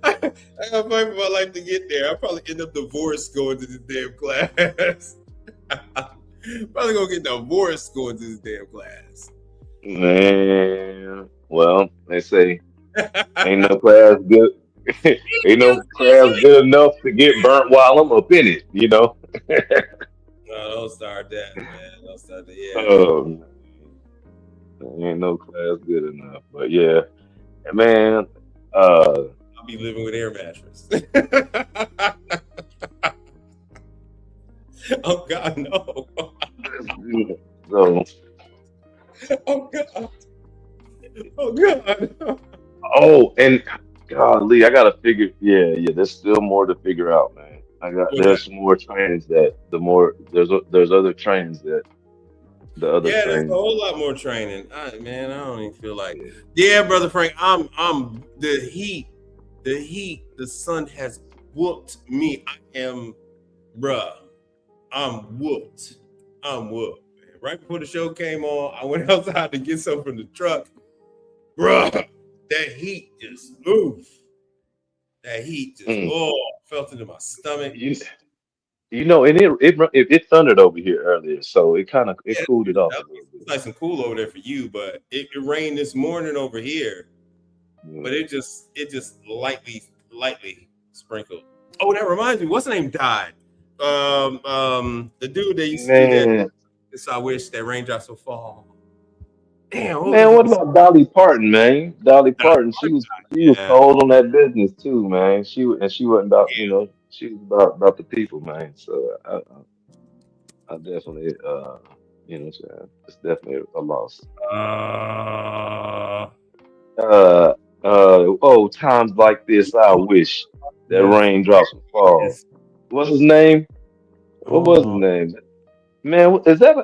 S1: I gotta fight for my life to get there. I'll probably end up divorced going to this damn class. Probably gonna get divorced going to this damn class.
S3: Man, well, they say ain't no class good. Ain't no class good enough to get burnt while I'm up in it.
S1: No, don't start that, man. Don't start that. Yeah,
S3: Um, ain't no class good enough. But yeah, man. Uh,
S1: I'll be living with air mattress. Oh God, no.
S3: so,
S1: Oh God. Oh God.
S3: oh, and golly, I gotta figure. Yeah. There's still more to figure out, man.
S1: What's that?
S3: There's some more trains that there's other trains that the other
S1: Yeah, there's a
S3: trains.
S1: whole lot more training. Man, I don't even feel like. Yeah, brother Frank, I'm the sun has whooped me. Bruh, I'm whooped. I'm whooped. Man. Right before the show came on, I went outside to get something from the truck. Bruh, that heat just moved. That heat just
S3: Mm.
S1: felt into my stomach.
S3: You, and it thundered over here earlier, so it
S1: Yeah,
S3: cooled it off a little
S1: it's
S3: bit.
S1: nice and cool over there for you, but it rained this morning over here. But
S3: Mm.
S1: it just lightly sprinkled. Oh, that reminds me, what's the name died? The dude that used to do that.
S3: Man,
S1: This I wish that raindrops would fall. Damn, what was
S3: man,
S1: his
S3: what
S1: name?
S3: about Dolly Parton, man? Dolly Parton, she was
S1: Yeah,
S3: cold on that business too, man. She wasn't about, she was about the people, man. So I definitely, what I'm saying, it's definitely a loss.
S1: yeah.
S3: Uh, Times like this, I wish that
S1: Yes,
S3: raindrops would fall.
S1: yes.
S3: What's his name? What was his
S1: Oh,
S3: name? Man, is that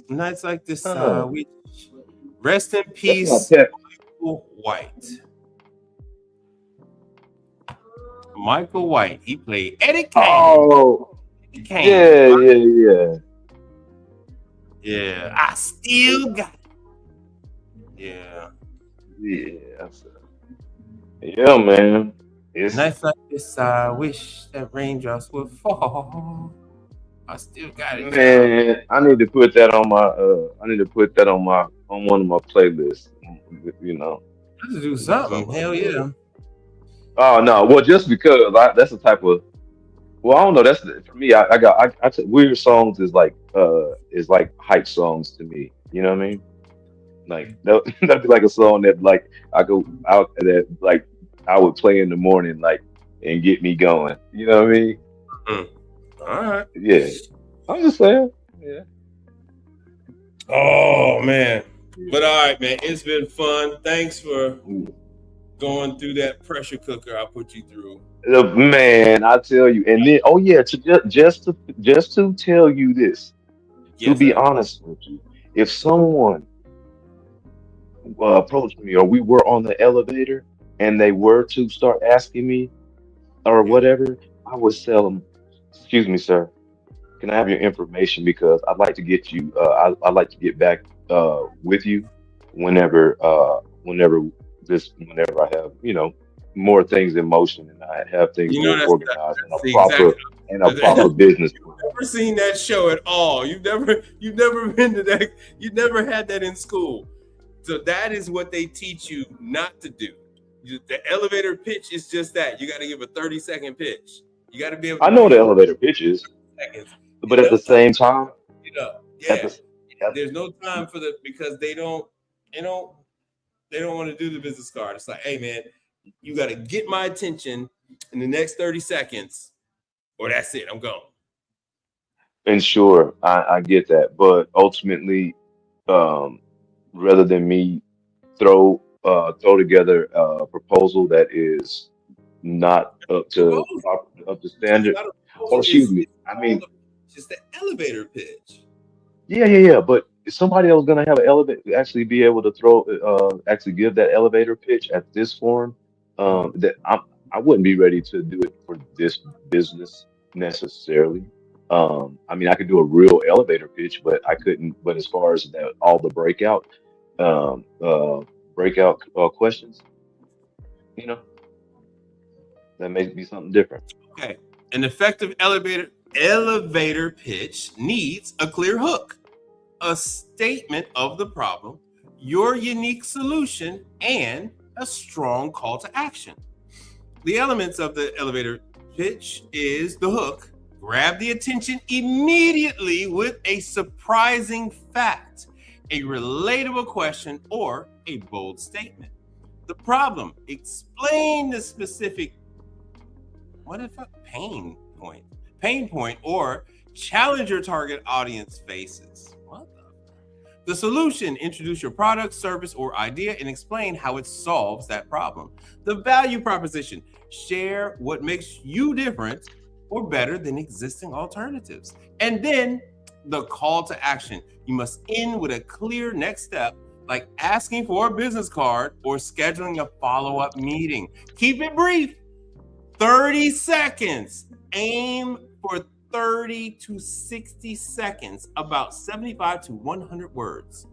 S1: nights like this,
S3: uh,
S1: we rest in
S3: that's not
S1: peace,
S3: Pep.
S1: Michael White. Michael White. He played Eddie Kane.
S3: Oh,
S1: Eddie Kane.
S3: yeah.
S1: Yeah, I still got it. Yeah.
S3: Yeah. Yeah, man. It's
S1: Nights like this, I wish that raindrops would fall. I still got it, y'all.
S3: man, I need to put that on my I need to put that on one of my playlists. You know,
S1: Let's do
S3: that's
S1: something.
S3: something I
S1: Hell
S3: love.
S1: yeah.
S3: Oh no, well just because that's the type of well I don't know for me I take weird songs is like hype songs to me. You know what I mean? Like that'd be like a song that like I go out that like I would play in the morning like and get me going. You know what I mean?
S1: Mm. All right.
S3: Yeah. I'm just saying. Yeah.
S1: Oh man. But all right, man. It's been fun. Thanks for going through that pressure cooker I put you through.
S3: Man, I tell you, and then oh yeah, just to tell you this, to
S1: Yes,
S3: be
S1: sir.
S3: honest with you, if someone approached me or we were on the elevator and they were to start asking me or
S1: Yeah.
S3: whatever, I would tell them, "Excuse me, sir, can I have your information because I'd like to get I'd like to get back with you whenever just whenever I have, more things in motion and I have things
S1: You know,
S3: more
S1: that's
S3: organized and
S1: the exact.
S3: a proper business plan.
S1: Never seen that show at all. You've never been to that. You never had that in school. So that is what they teach you not to do. The elevator pitch is just that. You got to give a 30-second pitch. You got to be able
S3: I
S1: to
S3: know
S1: do
S3: what the elevator pitch is,
S1: seconds.
S3: but at the same time,
S1: You know,
S3: at
S1: yeah.
S3: the at,
S1: There's no time for because they don't want to do the business card. It's like, hey man, you got to get my attention in the next 30 seconds, or that's it. I'm gone.
S3: and sure, I get that, but ultimately, um, rather than me throw together a proposal that is not up to
S1: It's
S3: standard,
S1: not a
S3: or
S1: proposal.
S3: excuse me,
S1: It's
S3: I
S1: all
S3: mean,
S1: just the elevator pitch.
S3: yeah, but somebody that was gonna have an elevator actually be able to actually give that elevator pitch at this forum, that I wouldn't be ready to do it for this business necessarily. I mean, I could do a real elevator pitch, but I couldn't. But as far as that, all the um, uh, breakout questions, you know, that may be something different.
S1: Okay. An effective elevator pitch needs a clear hook, a statement of the problem, your unique solution, and a strong call to action. The elements of the elevator pitch is the hook. Grab the attention immediately with a surprising fact, a relatable question, or a bold statement. The problem, explain the specific pain point, or challenge your target audience faces. The solution, introduce your product, service, or idea and explain how it solves that problem. The value proposition, share what makes you different or better than existing alternatives. And then the call to action. You must end with a clear next step, like asking for a business card or scheduling a follow-up meeting. Keep it brief. 30 seconds. Aim for 30 to 60 seconds, about 75 to 100 words.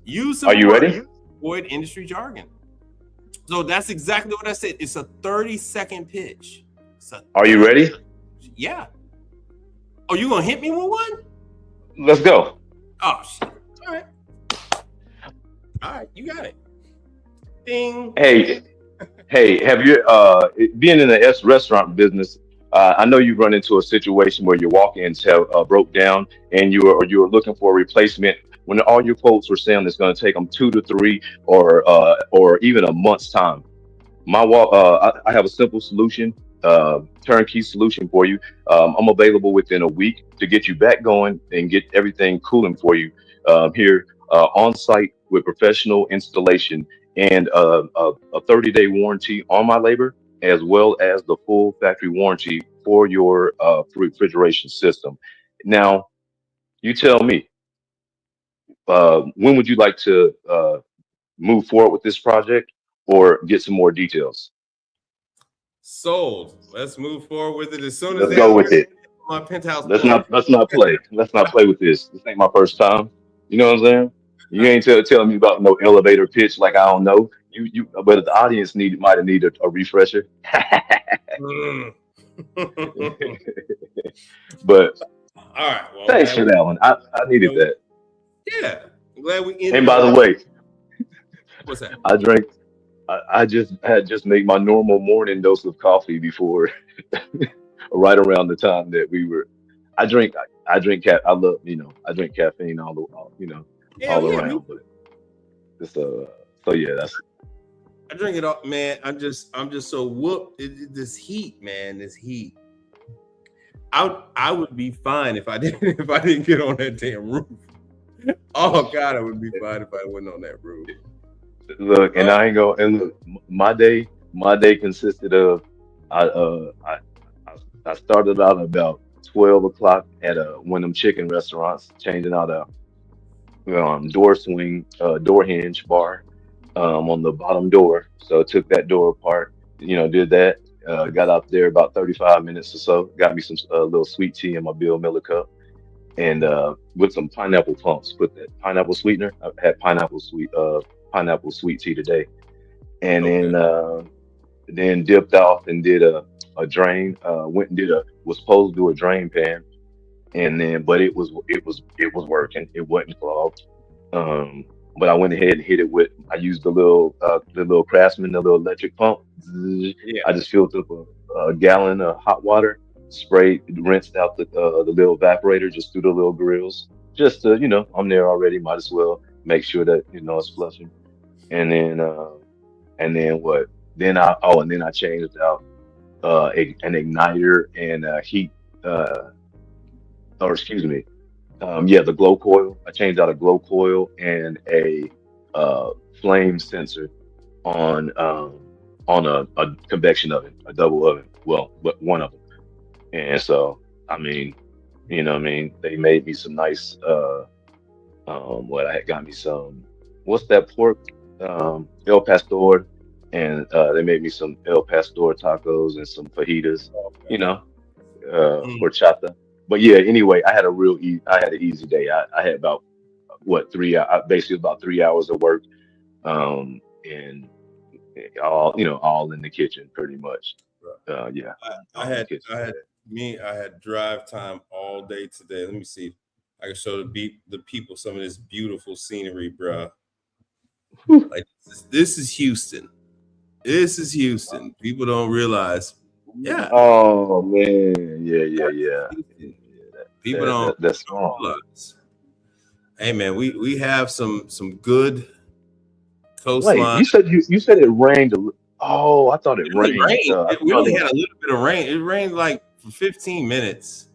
S1: Use some
S3: Are you ready?
S1: Avoid industry jargon. So that's exactly what I said. It's a 30-second pitch.
S3: Are you ready?
S1: Yeah. Oh, you gonna hit me with one?
S3: Let's go.
S1: Oh shit. All right, you got it. Ding.
S3: Hey, have you being in the restaurant business? I know you've run into a situation where your walk-ins have broke down, and you were looking for a replacement when all your quotes were saying it's going to take them 2 to 3 or even a month's time. I have a simple solution, turnkey solution for you. I'm available within a week to get you back going and get everything cooling for you here on site with professional installation and a 30-day warranty on my labor, as well as the full factory warranty for your refrigeration system. Now, you tell me, when would you like to move forward with this project or get some more details?
S1: Sold. Let's move forward with it as soon as
S3: Let's go with it.
S1: my penthouse.
S3: Let's not play. Let's not play with this. This ain't my first time. You know what I'm saying? You ain't telling me about no elevator pitch like I don't know. But the audience might have needed a refresher.
S1: Mm.
S3: But
S1: All right. Well,
S3: thanks for that one. I needed that.
S1: Yeah. I'm glad we ended.
S3: And by the way,
S1: what's that?
S3: I drank. I just made my normal morning dose of coffee before, right around the time that we were. I drink. I drink. I love. I drink caffeine all around. But it's so yeah. That's.
S1: I drink it all, man. I'm just so whooped. This heat, man. This heat. I would be fine if I didn't get on that damn roof. Oh God, I would be fine if I wasn't on that roof.
S3: Look, and I ain't gonna. And look, my day consisted of I started out about 12 o'clock at one of them chicken restaurants, changing out a door hinge bar on the bottom door. So I took that door apart, did that. Got out there about 35 minutes or so. Got me some little sweet tea in my Bill Miller cup, and with some pineapple pumps. Put that pineapple sweetener. I had pineapple sweet tea today, and
S1: Okay.
S3: then dipped off and did a drain. Went and was supposed to do a drain pan, and then but it was working. It wasn't clogged. Um, but I went ahead and hit it with. I used the little Craftsman, the little electric pump. Zzz.
S1: Yeah.
S3: I just filled up a gallon of hot water, sprayed, rinsed out the little evaporator just through the little grills. Just to, I'm there already. Might as well make sure that it's flushing. And then what? And then I changed out an igniter and heat, uh, or excuse me, the glow coil. I changed out a glow coil and a uh, flame sensor on a convection oven, a double oven. Well, but one of them. And so, I mean, what I mean, they made me some nice. What I had got me some. What's that pork? El Pastor, and they made me some El Pastor tacos and some fajitas. You
S1: Okay.
S3: know,
S1: Mm.
S3: horchata. But yeah, anyway, I had an easy day. I had about what basically about 3 hours of work, and all in the kitchen pretty much. Yeah,
S1: I
S3: all in the
S1: had
S3: kitchen.
S1: I had I had drive time all day today. Let me see if I can show the people some of this beautiful scenery, bruh.
S3: Whew.
S1: Like this is Houston. This is Houston. People don't realize. Yeah,
S3: Oh man, yeah,
S1: yeah,
S3: yeah, yeah,
S1: Houston.
S3: yeah.
S1: People don't
S3: That's strong.
S1: realize. Hey man, we have some good
S3: Wait,
S1: coastline.
S3: you said it rained. Oh, I thought it
S1: It only
S3: rained.
S1: rained.
S3: I
S1: We
S3: thought
S1: only
S3: it.
S1: had a little bit of rain. It rained like for 15 minutes.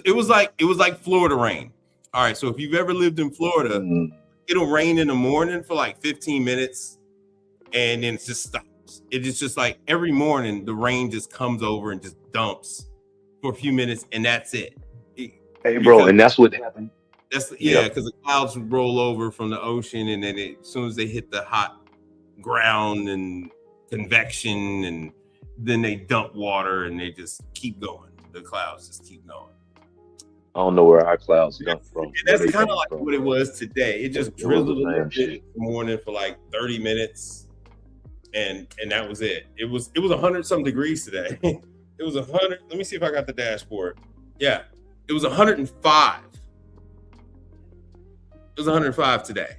S1: It was like Florida rain. All right, so if you've ever lived in Florida,
S3: Mm,
S1: it'll rain in the morning for like 15 minutes and then it just stops. It is just like every morning the rain just comes over and just dumps for a few minutes and that's it.
S3: hey, bro,
S1: Because
S3: and that's what happened. Yep.
S1: because the clouds roll over from the ocean and then as soon as they hit the hot ground and convection and then they dump water and they just keep going. The clouds just keep going.
S3: I don't know where our clouds come from.
S1: And
S3: Where
S1: that's
S3: they
S1: kind of
S3: come
S1: like
S3: from,
S1: what it
S3: but
S1: was today. It just
S3: it was
S1: drizzled a
S3: the
S1: little
S3: same
S1: bit
S3: shit.
S1: this morning for like 30 minutes, and that was it. It was 100 some degrees today. It was 100. Let me see if I got the dashboard. Yeah, it was 105. It was 105 today.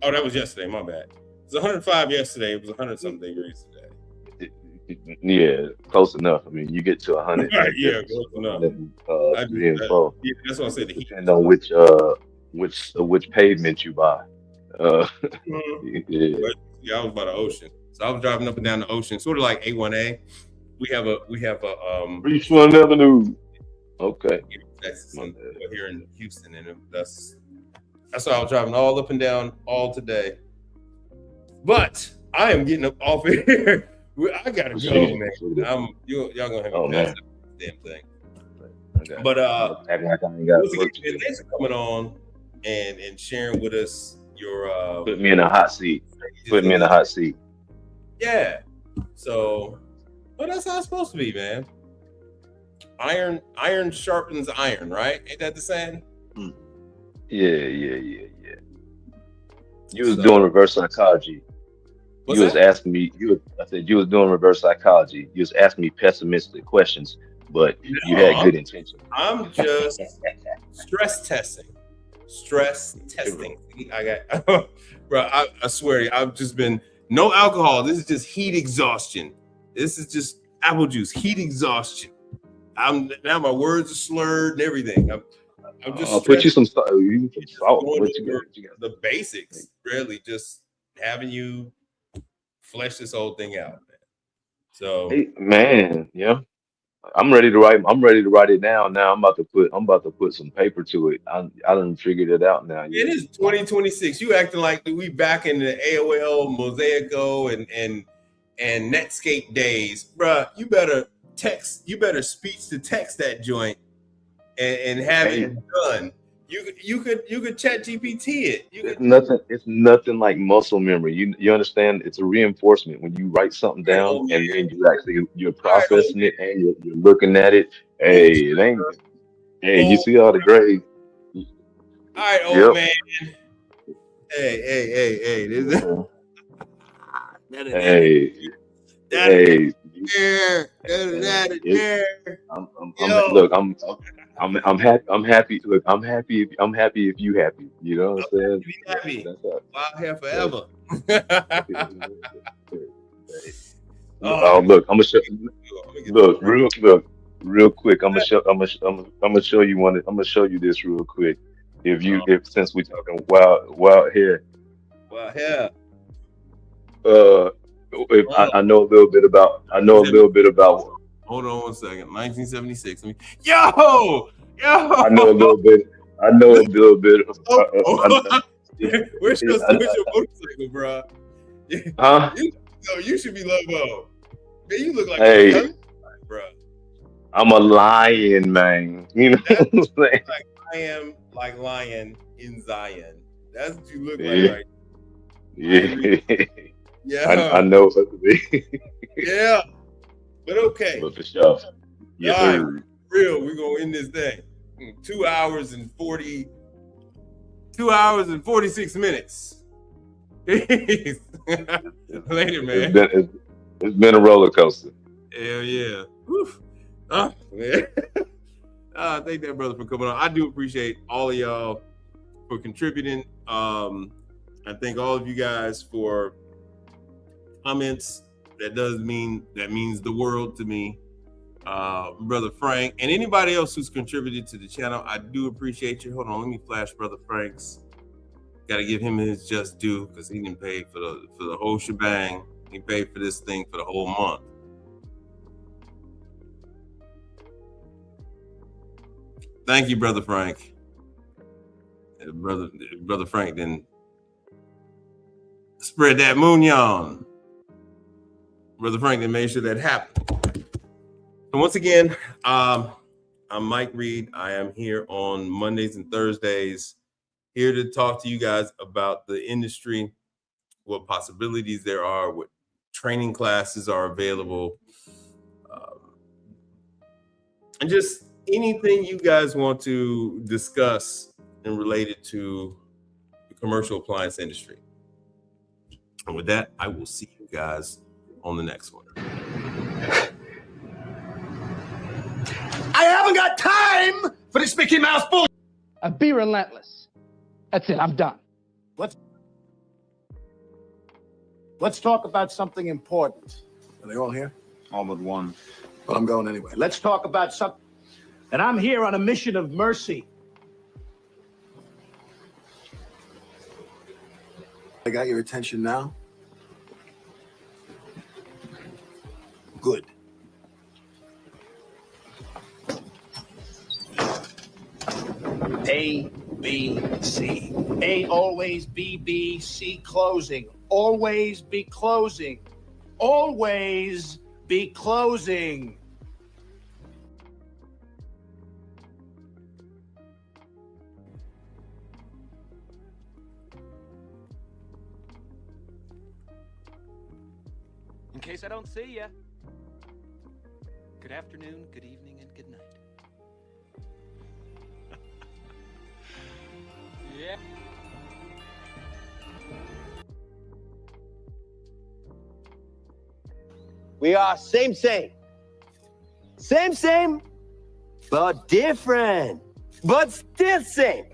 S1: Oh, that was yesterday. My bad. It was 105 yesterday. It was 100 something degrees today.
S3: Yeah, close enough. I mean, you get to 100
S1: Right?
S3: in
S1: Yeah,
S3: difference.
S1: close enough.
S3: 100 and,
S1: I just,
S3: 3 and 4.
S1: yeah, that's what I said. The heat.
S3: Depending on which pavement you buy. Uh,
S1: Mhm.
S3: yeah.
S1: But yeah, I was by the ocean, so I was driving up and down the ocean, sort of like A1A. We have a
S3: Beachfront Avenue. Okay.
S1: Texas
S3: My
S1: and
S3: bad.
S1: here in Houston, and that's why I was driving all up and down all today. But I am getting up off of here. I gotta go,
S3: Proceed.
S1: man. Y'all gonna have me
S3: Oh
S1: pass
S3: man.
S1: that damn thing.
S3: Okay.
S1: But
S3: Act like I ain't got
S1: once again,
S3: work to
S1: man,
S3: do.
S1: thanks for coming on and sharing with us your
S3: Put me in a hot seat. Put me in a hot seat.
S1: yeah. So, well, that's how it's supposed to be, man. Iron sharpens iron, right? Ain't that the saying?
S3: Yeah. You was
S1: So,
S3: doing reverse psychology.
S1: what's
S3: You was
S1: that?
S3: asking me. I said you was doing reverse psychology. You was asking me pessimistic questions, but you
S1: No,
S3: had good intention.
S1: I'm just stress testing. Stress testing. I got, bro. I swear, to you, I've just been no alcohol. This is just heat exhaustion. This is just apple juice, heat exhaustion. Now my words are slurred and everything. I'm just
S3: I'll put you
S1: stressed.
S3: some salt. You some
S1: Just
S3: salt.
S1: going
S3: What you got?
S1: over
S3: What you got?
S1: the basics, really, just having you flesh this whole thing out, man. So
S3: Hey, man, yeah. I'm ready to write. I'm ready to write it down now. I'm about to put some paper to it. I done figured it out now.
S1: it is 2026. You acting like we back in the AOL, Mosaico, and Netscape days, bruh. You better speech to text that joint and have
S3: Hey,
S1: it done. You could chat GPT it. You
S3: it's
S1: could
S3: nothing. It's nothing like muscle memory. You understand? It's a reinforcement when you write something
S1: all right,
S3: down
S1: old
S3: and
S1: man.
S3: then you're
S1: All right, old
S3: processing it and you're looking at it.
S1: man. Old,
S3: Hey, it ain't. Hey, you
S1: old.
S3: see all the grades?
S1: All right, old
S3: Yep.
S1: man. Hey.
S3: Hey, hey. Look, I'm happy. Look, I'm happy if you happy. You know what I'm saying?
S1: Be happy.
S3: That's all.
S1: Wild hair forever.
S3: Oh, look, I'm gonna show. Real quick. I'm gonna show you one. I'm gonna show you this real quick. If since we talking wild hair,
S1: Wild hair.
S3: if I know a little bit about.
S1: Hold on one second. 1976. Yo.
S3: I know a little bit.
S1: Where's your motorcycle, bro?
S3: Huh?
S1: You should be Lobo. Man, you look like
S3: Hey.
S1: a young, bro.
S3: I'm a lion, man. You know what I'm saying?
S1: Like I am like lion in Zion. That's what you look
S3: Yeah.
S1: like, right?
S3: Yeah.
S1: Yeah.
S3: I know what to be.
S1: Yeah. But okay.
S3: But for sure. Yes,
S1: All right.
S3: sir.
S1: Real, we're gonna end this thing. 2 hours and 46 minutes. Later, man.
S3: It's been a roller coaster.
S1: Hell yeah. Whew. Oh, man. Thank that brother for coming on. I do appreciate all of y'all for contributing. I thank all of you guys for comments. That means the world to me. Brother Frank and anybody else who's contributed to the channel, I do appreciate you. Hold on, let me flash Brother Frank's. Got to give him his just due because he didn't pay for the whole shebang. He paid for this thing for the whole month. Thank you, Brother Frank. Brother Frank didn't spread that moonyon. Brother Frank didn't make sure that happened. So once again, I'm Mike Reed. I am here on Mondays and Thursdays, here to talk to you guys about the industry, what possibilities there are, what training classes are available, and just anything you guys want to discuss and related to the commercial appliance industry. And with that, I will see you guys on the next one.
S6: I haven't got time for this Mickey Mouse bull.
S7: Be relentless. That's it. I'm done.
S6: Let's talk about something important. Are they all here?
S2: All but one.
S6: Well, I'm going anyway. Let's talk about something. And I'm here on a mission of mercy. I got your attention now? Good. A, B, C. A always B, B, C closing. Always be closing. Always be closing.
S8: In case I don't see ya. Good afternoon, good evening, and good night. Yeah.
S9: We are same, but different, but still same.